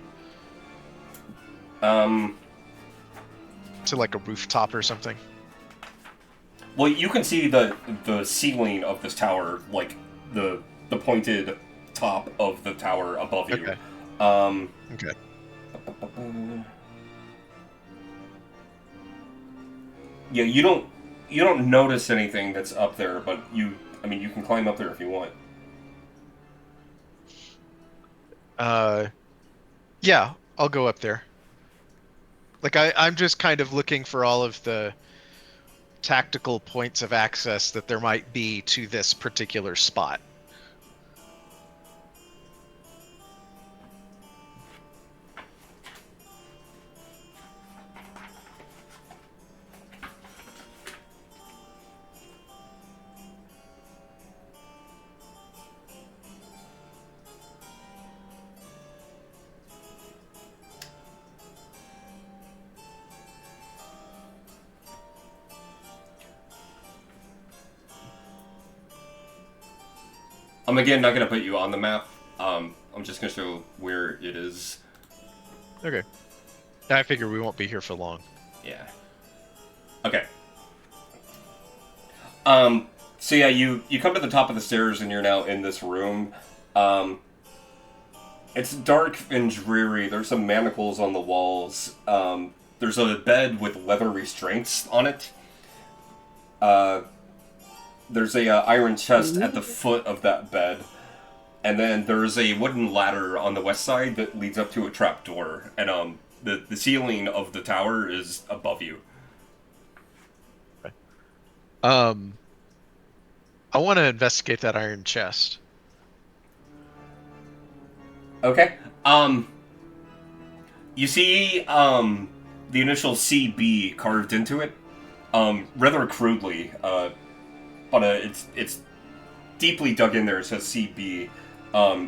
Speaker 5: like a rooftop or something.
Speaker 3: Well, you can see the ceiling of this tower, like the pointed top of the tower above you.
Speaker 5: Okay. Okay.
Speaker 3: Yeah, you don't notice anything that's up there, but you can climb up there if you want.
Speaker 5: Yeah, I'll go up there. Like I'm just kind of looking for all of the tactical points of access that there might be to this particular spot.
Speaker 3: I'm again not gonna put you on the map. I'm just gonna show where it is.
Speaker 5: Okay. I figure we won't be here for long.
Speaker 3: Yeah. Okay. So yeah, you come to the top of the stairs and you're now in this room. It's dark and dreary. There's some manacles on the walls. There's a bed with leather restraints on it. There's a iron chest at the foot of that bed. And then there's a wooden ladder on the west side that leads up to a trap door. And the ceiling of the tower is above you.
Speaker 5: I want to investigate that iron chest.
Speaker 3: Okay. You see the initial CB carved into it, rather crudely. But it's deeply dug in there. It says CB.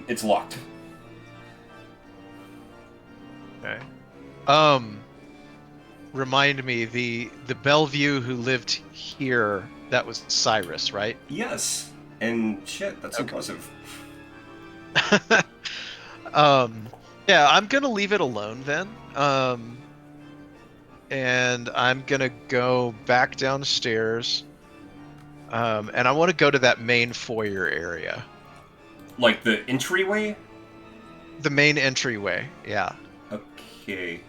Speaker 3: It's locked.
Speaker 5: Okay. Remind me, the Bellevue who lived here, that was Cyrus, right?
Speaker 3: Yes. And shit, that's impressive.
Speaker 5: Yeah, I'm gonna leave it alone then. And I'm gonna go back downstairs. And I want to go to that main foyer area.
Speaker 3: Like the entryway?
Speaker 5: The main entryway, yeah.
Speaker 3: Okay.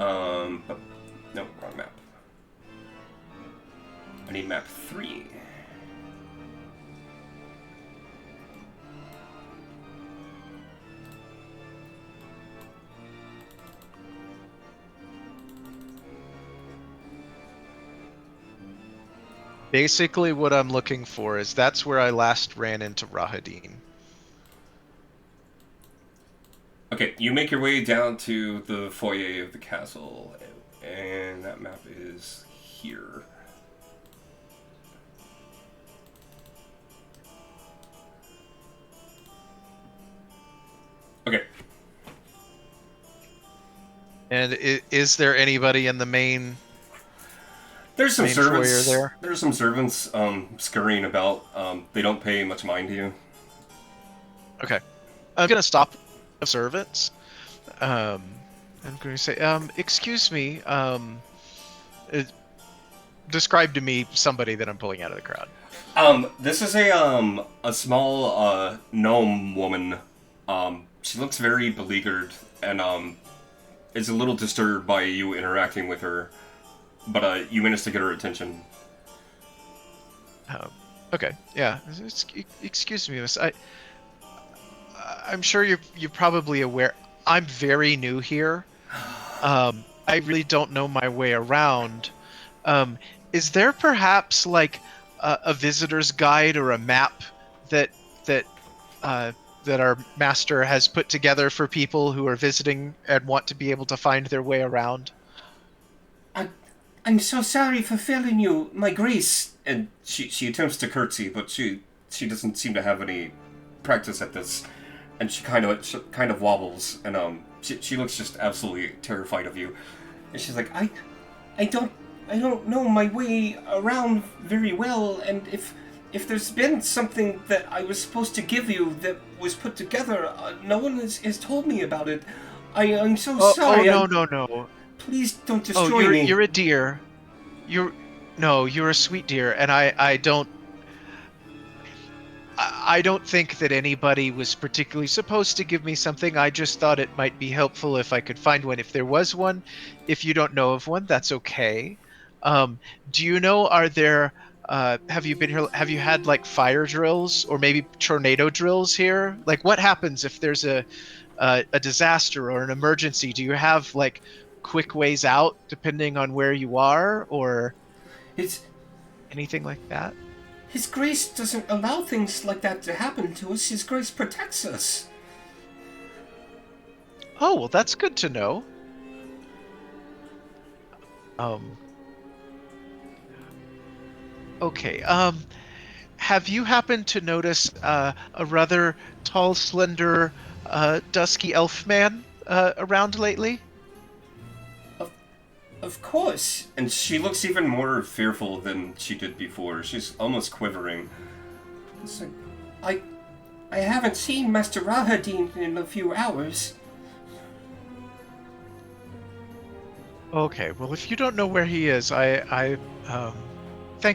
Speaker 3: No, wrong map. I need map 3.
Speaker 5: Basically, what I'm looking for is that's where I last ran into Rahadin.
Speaker 3: Okay, you make your way down to the foyer of the castle, and that map is here. Okay.
Speaker 5: And is there anybody in the main?
Speaker 3: There's some
Speaker 5: main
Speaker 3: servants.
Speaker 5: foyer there?
Speaker 3: There's some servants scurrying about. They don't pay much mind to you.
Speaker 5: Okay, I'm gonna stop the servants. I'm going to say, excuse me. Describe to me somebody that I'm pulling out of the crowd.
Speaker 3: This is a small gnome woman. She looks very beleaguered and is a little disturbed by you interacting with her, but you managed to get her attention.
Speaker 5: Okay, yeah. Excuse me, miss. I'm sure you're probably aware. I'm very new here. I really don't know my way around. Is there perhaps like a visitor's guide or a map that our master has put together for people who are visiting and want to be able to find their way around?
Speaker 3: I'm so sorry for failing you, my grace. And she attempts to curtsy, but she doesn't seem to have any practice at this, and she kind of wobbles, and she looks just absolutely terrified of you, and she's like, I don't know my way around very well, and if there's been something that I was supposed to give you that was put together, no one has told me about it. I'm so sorry.
Speaker 5: Oh, no.
Speaker 3: Please don't destroy me.
Speaker 5: You're a dear. You're a sweet dear, and I don't think that anybody was particularly supposed to give me something. I just thought it might be helpful if I could find one. If there was one, if you don't know of one, that's okay. Do you know, are there, have you been here, have you had like fire drills or maybe tornado drills here? Like what happens if there's a disaster or an emergency? Do you have like quick ways out depending on where you are, or anything like that?
Speaker 3: His Grace doesn't allow things like that to happen to us. His Grace protects us.
Speaker 5: Oh, well, that's good to know. Okay, have you happened to notice a rather tall, slender, dusky elf man around lately?
Speaker 3: Of course. And she looks even more fearful than she did before. She's almost quivering. It's like, I haven't seen Master Rahadin in a few hours.
Speaker 5: Okay, well, if you don't know where he is, thank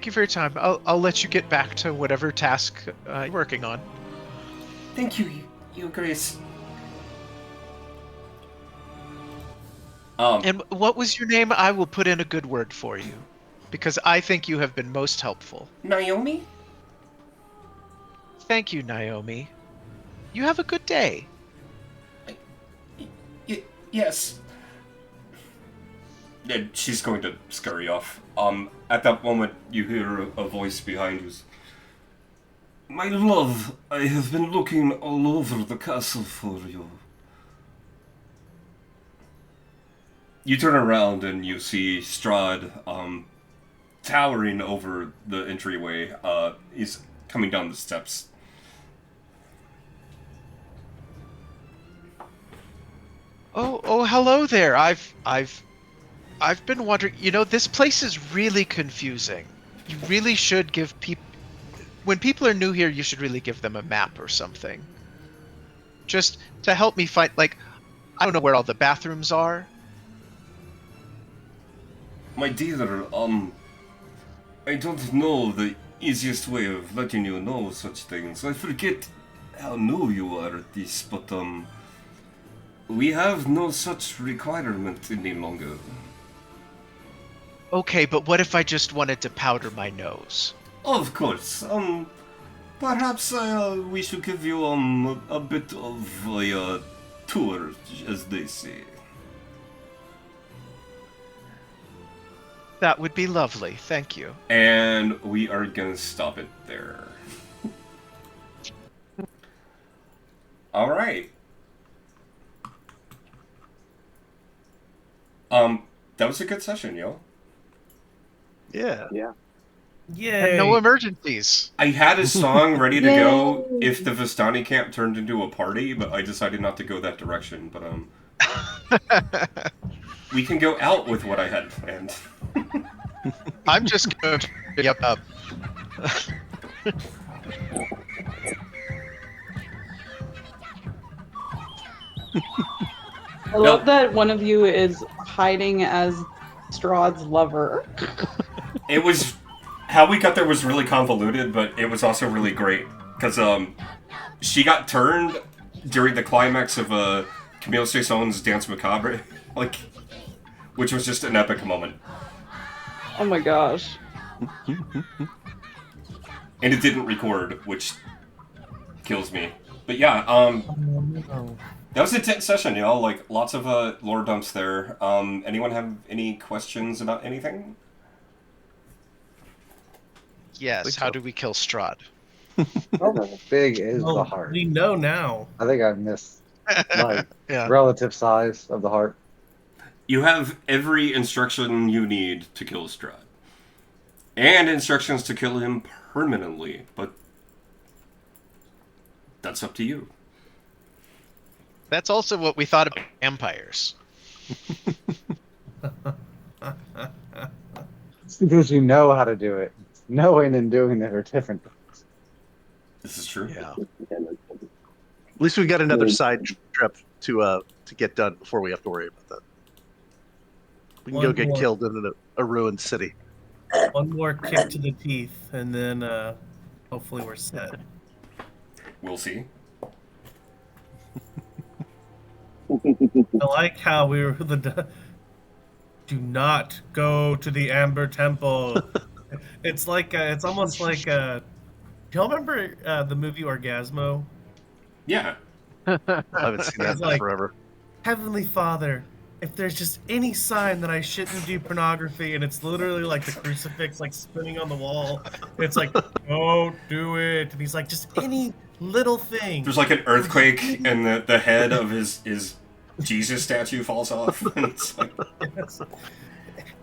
Speaker 5: you for your time. I'll let you get back to whatever task you're working on.
Speaker 3: Thank you, Your Grace.
Speaker 5: And what was your name? I will put in a good word for you, because I think you have been most helpful.
Speaker 3: Naomi?
Speaker 5: Thank you, Naomi. You have a good day.
Speaker 3: Yes. And she's going to scurry off. At that moment, you hear a voice behind you. My love, I have been looking all over the castle for you. You turn around and you see Strahd, towering over the entryway. He's coming down the steps.
Speaker 5: Oh, hello there. I've been wondering. You know, this place is really confusing. You really should give people. When people are new here, you should really give them a map or something. Just to help me find, like, I don't know where all the bathrooms are.
Speaker 3: My dear, I don't know the easiest way of letting you know such things. I forget how new you are at this, but, we have no such requirement any longer.
Speaker 5: Okay, but what if I just wanted to powder my nose?
Speaker 3: Of course, perhaps, we should give you, a bit of a, tour, as they say.
Speaker 5: That would be lovely, thank you.
Speaker 3: And we are gonna stop it there. Alright. That was a good session, yo.
Speaker 4: Yeah.
Speaker 6: Yay.
Speaker 5: And no emergencies.
Speaker 3: I had a song ready to go if the Vistani camp turned into a party, but I decided not to go that direction. But we can go out with what I had planned.
Speaker 5: I'm just going to yep up.
Speaker 9: I love that one of you is hiding as Strahd's lover.
Speaker 3: It was how we got there was really convoluted, but it was also really great because she got turned during the climax of Camille Saint-Saëns's Dance Macabre, like, which was just an epic moment.
Speaker 9: Oh my gosh.
Speaker 3: And it didn't record, which kills me. But yeah, that was a intense session, y'all. Like, lots of lore dumps there. Anyone have any questions about anything?
Speaker 5: Yes, how do we kill Strahd?
Speaker 2: How big is the
Speaker 6: Well,
Speaker 2: heart?
Speaker 6: we know now.
Speaker 2: I think I missed like
Speaker 5: Yeah.
Speaker 2: relative size of the heart.
Speaker 3: You have every instruction you need to kill Strahd. And instructions to kill him permanently, but that's up to you.
Speaker 5: That's also what we thought about vampires.
Speaker 2: It's because you know how to do it. Knowing and doing it are different.
Speaker 3: This is true.
Speaker 4: Yeah. At least we got another side trip to get done before we have to worry about that. We can go
Speaker 6: One
Speaker 4: get
Speaker 6: more.
Speaker 4: killed in a ruined city.
Speaker 6: One more kick to the teeth, and then hopefully we're set.
Speaker 3: We'll see.
Speaker 6: I like how we were do not go to the Amber Temple. It's like it's almost like do y'all remember the movie Orgasmo?
Speaker 3: Yeah.
Speaker 4: I haven't seen that
Speaker 6: It's
Speaker 4: in
Speaker 6: like-
Speaker 4: forever.
Speaker 6: Heavenly Father, if there's just any sign that I shouldn't do pornography, and it's literally like the crucifix like spinning on the wall, it's like, don't do it. And he's like, just any little thing.
Speaker 3: There's like an earthquake and the head of his Jesus statue falls off. And it's like,
Speaker 6: Yes.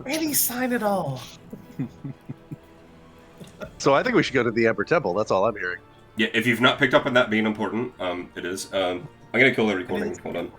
Speaker 6: Any sign at all.
Speaker 4: So I think we should go to the Amber Temple. That's all I'm hearing.
Speaker 3: yeah, if you've not picked up on that being important, it is. I'm gonna kill the recording. Hold on.